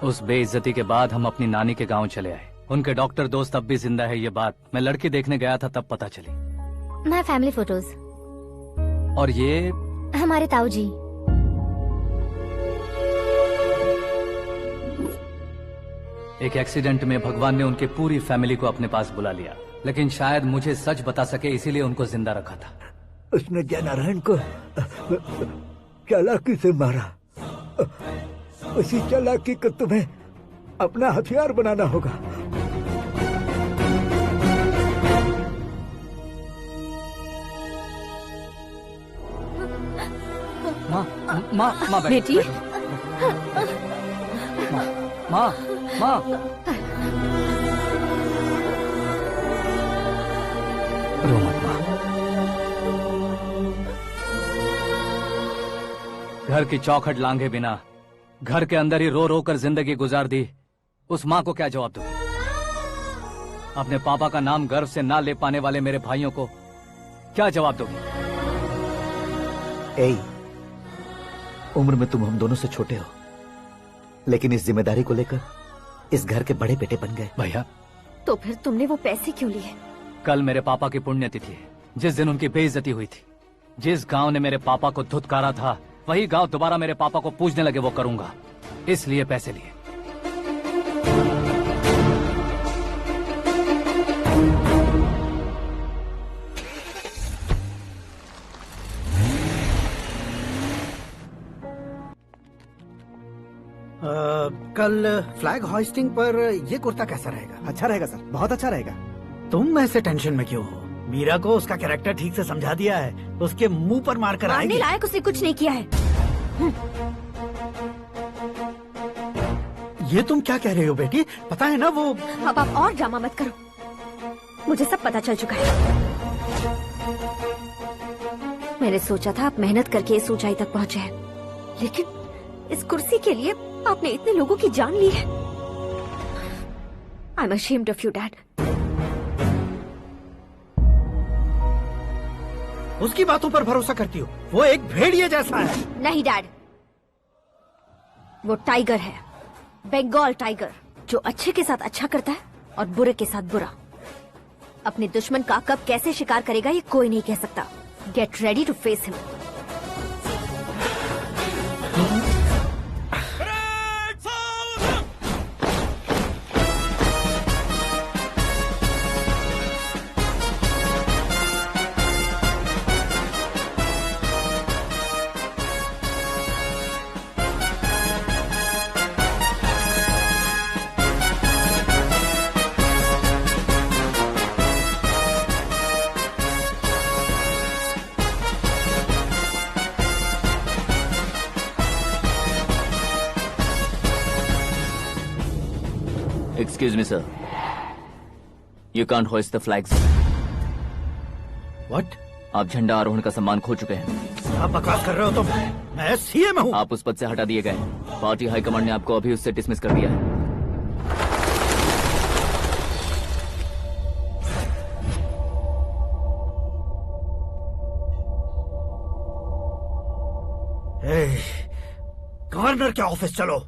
उस बेइज्जती के बाद हम अपनी नानी के गांव चले आए। उनके डॉक्टर दोस्त अब भी जिंदा है, ये बात मैं लड़की देखने गया था तब पता चली। My family photos. और ये हमारे ताऊ जी। एक एक्सीडेंट में भगवान ने उनकी पूरी फैमिली को अपने पास बुला लिया, लेकिन शायद मुझे सच बता सके इसीलिए उनको जिंदा रखा था। उसने जयनारायण को चालाकी से मारा। उसी चालाकी को तुम्हें अपना हथियार बनाना होगा। माँ बेटी। माँ रो मत माँ। घर की चौखट लांघे बिना घर के अंदर ही रो रो कर जिंदगी गुजार दी उस माँ को क्या जवाब दूं? अपने पापा का नाम गर्व से ना ले पाने वाले मेरे भाइयों को क्या जवाब दोगी? ए, उम्र में तुम हम दोनों से छोटे हो, लेकिन इस जिम्मेदारी को लेकर इस घर के बड़े बेटे बन गए। भैया, तो फिर तुमने वो पैसे क्यों लिए? कल मेरे पापा की पुण्यतिथि है, जिस दिन उनकी बेइज्जती हुई थी। जिस गांव ने मेरे पापा को धुतकारा था वही गांव दोबारा मेरे पापा को पूजने लगे वो करूंगा, इसलिए पैसे लिए। कल फ्लैग होइस्टिंग पर ये कुर्ता कैसा रहेगा? अच्छा रहेगा सर, बहुत अच्छा रहेगा। तुम ऐसे टेंशन में क्यों हो? मीरा को उसका कैरेक्टर ठीक से समझा दिया है, उसके मुंह पर मार कर आएगी। मारने लायक उसने कुछ नहीं किया है। ये तुम क्या कह रहे हो बेटी? पता है ना वो। अब आप और ड्रामा मत करो, मुझे सब पता चल चुका है। मैंने सोचा था आप मेहनत करके इस ऊंचाई तक पहुंचे हैं, लेकिन इस कुर्सी के लिए आपने इतने लोगों की जान ली है। I am ashamed of you dad. उसकी बातों पर भरोसा करती हो? वो एक भेड़िए जैसा है। नहीं डैड, वो टाइगर है, बंगाल टाइगर, जो अच्छे के साथ अच्छा करता है और बुरे के साथ बुरा। अपने दुश्मन का कब कैसे शिकार करेगा ये कोई नहीं कह सकता। Get ready to face him. Excuse me, sir. You can't hoist the flags. What? आप झंडा आरोहण का सम्मान खो चुके हैं। आप बकवास कर रहे हो तुम? मैं सीएम हूँ। आप उस पद से हटा दिए गए। पार्टी हाईकमांड ने आपको अभी उससे डिसमिस कर दिया है। गवर्नर के ऑफिस चलो।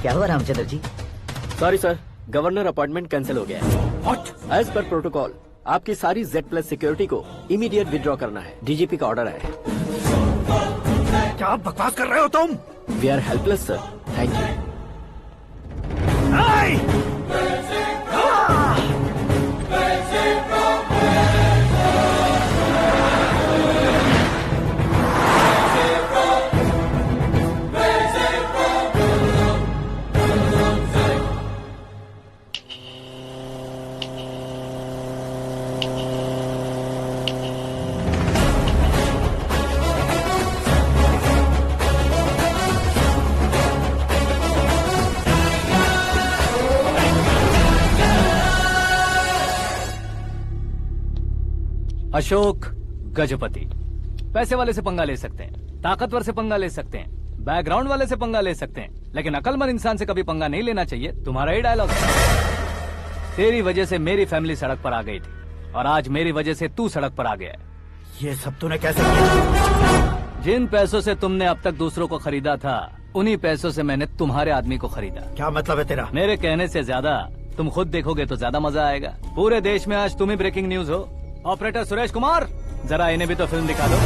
क्या हुआ Ramchandra ji? Sorry sir, governor appointment cancel हो गया है। What? एज पर प्रोटोकॉल आपकी सारी Z+ सिक्योरिटी को इमीडिएट विड्रॉ करना है। डीजीपी का ऑर्डर है। क्या आप बकवास कर रहे हो तुम? We are helpless sir. Thank you. Ashok Gajapati. पैसे वाले से पंगा ले सकते हैं, ताकतवर से पंगा ले सकते हैं, बैकग्राउंड वाले से पंगा ले सकते हैं, लेकिन अकलमंद इंसान से कभी पंगा नहीं लेना चाहिए। तुम्हारा ही डायलॉग। तेरी वजह से मेरी फैमिली सड़क पर आ गई थी और आज मेरी वजह से तू सड़क पर आ गया है। ये सब तूने कैसे किया? जिन पैसों से तुमने अब तक दूसरों को खरीदा था, उन्हीं पैसों से मैंने तुम्हारे आदमी को खरीदा। क्या मतलब है तेरा? मेरे कहने से ज्यादा तुम खुद देखोगे तो ज्यादा मजा आएगा। पूरे देश में आज तुम ही ब्रेकिंग न्यूज हो। ऑपरेटर सुरेश कुमार, जरा इन्हें भी तो फिल्म दिखा दो।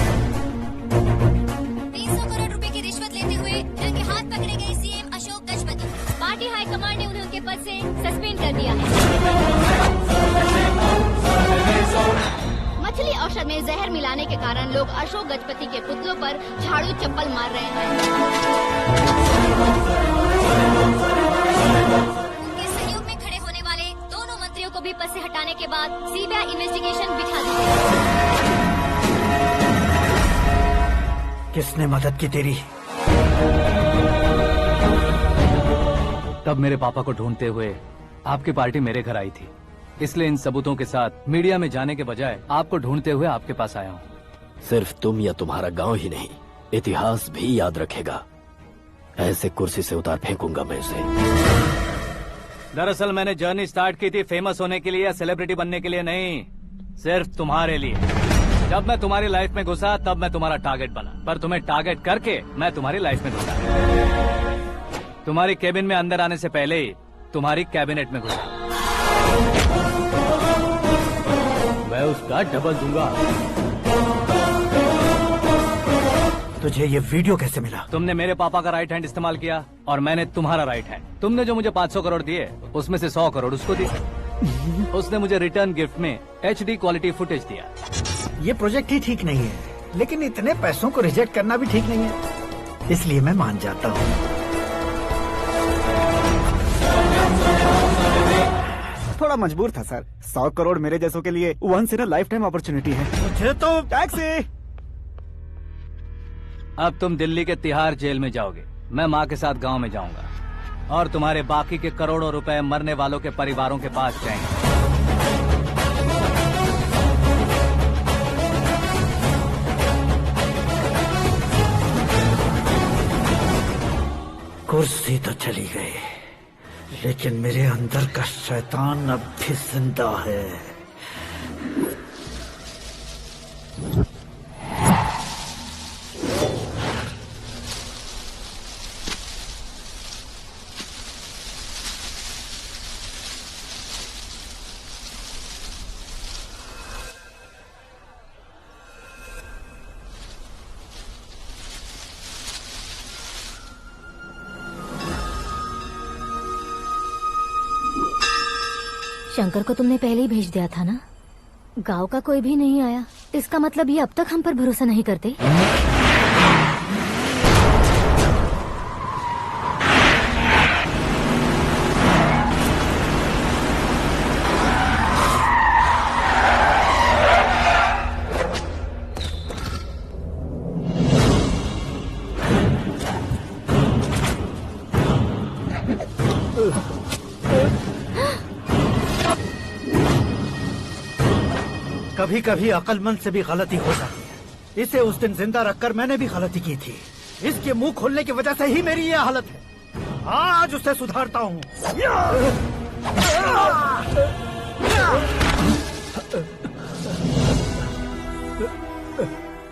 300 करोड़ रुपए की रिश्वत लेते हुए रंगे हाथ पकड़े गए CM Ashok Gajapati. Party high command ने उन्हें उनके पद से सस्पेंड कर दिया है। मछली औषध में जहर मिलाने के कारण लोग अशोक गजपति के पुतलों पर झाड़ू चप्पल मार रहे हैं। उनके सहयोग में खड़े होने वाले दोनों मंत्रियों को भी पद से हटाने के बाद सीबीआई इन्वेस्टिगेशन बिठा दी गई। किसने मदद की तेरी? तब मेरे पापा को ढूंढते हुए आपकी पार्टी मेरे घर आई थी, इसलिए इन सबूतों के साथ मीडिया में जाने के बजाय आपको ढूंढते हुए आपके पास आया हूँ। सिर्फ तुम या तुम्हारा गांव ही नहीं, इतिहास भी याद रखेगा। ऐसे कुर्सी से उतार फेंकूंगा मैं उसे। दरअसल मैंने जर्नी स्टार्ट की थी फेमस होने के लिए या सेलिब्रिटी बनने के लिए नहीं, सिर्फ तुम्हारे लिए। जब मैं तुम्हारी लाइफ में घुसा तब मैं तुम्हारा टारगेट बना, पर तुम्हें टारगेट करके मैं तुम्हारी लाइफ में घुसा। तुम्हारी केबिन में अंदर आने से पहले ही तुम्हारी कैबिनेट में घुसा। मैं उसका डबल दूंगा। तुझे ये वीडियो कैसे मिला? तुमने मेरे पापा का राइट हैंड इस्तेमाल किया और मैंने तुम्हारा राइट हैंड। तुमने जो मुझे 500 करोड़ दिए उसमें से 100 करोड़ उसको दिए। उसने मुझे रिटर्न गिफ्ट में HD क्वालिटी फुटेज दिया। ये प्रोजेक्ट ही ठीक नहीं है, लेकिन इतने पैसों को रिजेक्ट करना भी ठीक नहीं है, इसलिए मैं मान जाता हूँ। थोड़ा मजबूर था सर। 100 करोड़ मेरे जैसों के लिए once in a life time opportunity है। मुझे तो टैक्सी। अब तुम दिल्ली के तिहाड़ जेल में जाओगे, मैं माँ के साथ गांव में जाऊंगा और तुम्हारे बाकी के करोड़ों रुपए मरने वालों के परिवारों के पास जाएंगे। कुर्सी तो चली गई, लेकिन मेरे अंदर का शैतान अब भी जिंदा है। शंकर को तुमने पहले ही भेज दिया था ना? गांव का कोई भी नहीं आया, इसका मतलब ये अब तक हम पर भरोसा नहीं करते। कभी कभी अक्लमंद से भी गलती हो जाती है। इसे उस दिन जिंदा रखकर मैंने भी गलती की थी। इसके मुंह खोलने की वजह से ही मेरी ये हालत है। आज उसे सुधारता हूँ।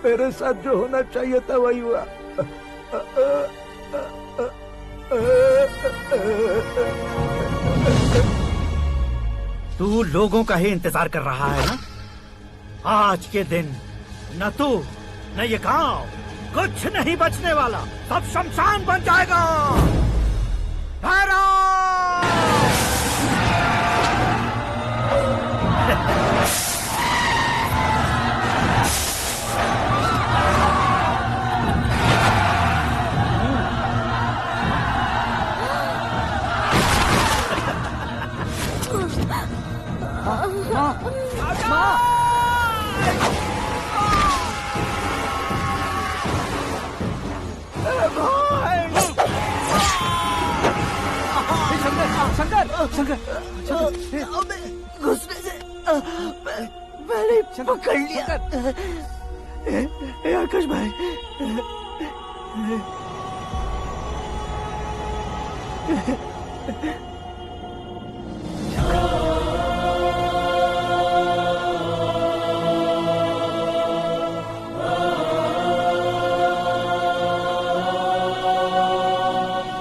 मेरे साथ जो होना चाहिए था वही हुआ। तू लोगों का ही इंतजार कर रहा है ना? आज के दिन न तू न ये गांव कुछ नहीं बचने वाला, सब शमशान बन जाएगा। शंकर, घुसने से मैंने पकड़ लिया। आकाश भाई,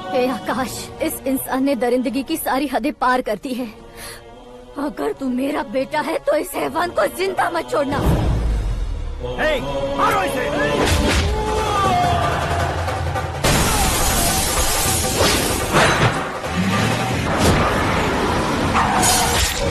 हे आकाश, इस इंसान ने दरिंदगी की सारी हदें पार कर दी है। अगर तू मेरा बेटा है तो इस हैवान को जिंदा मत छोड़ना। मारो इसे।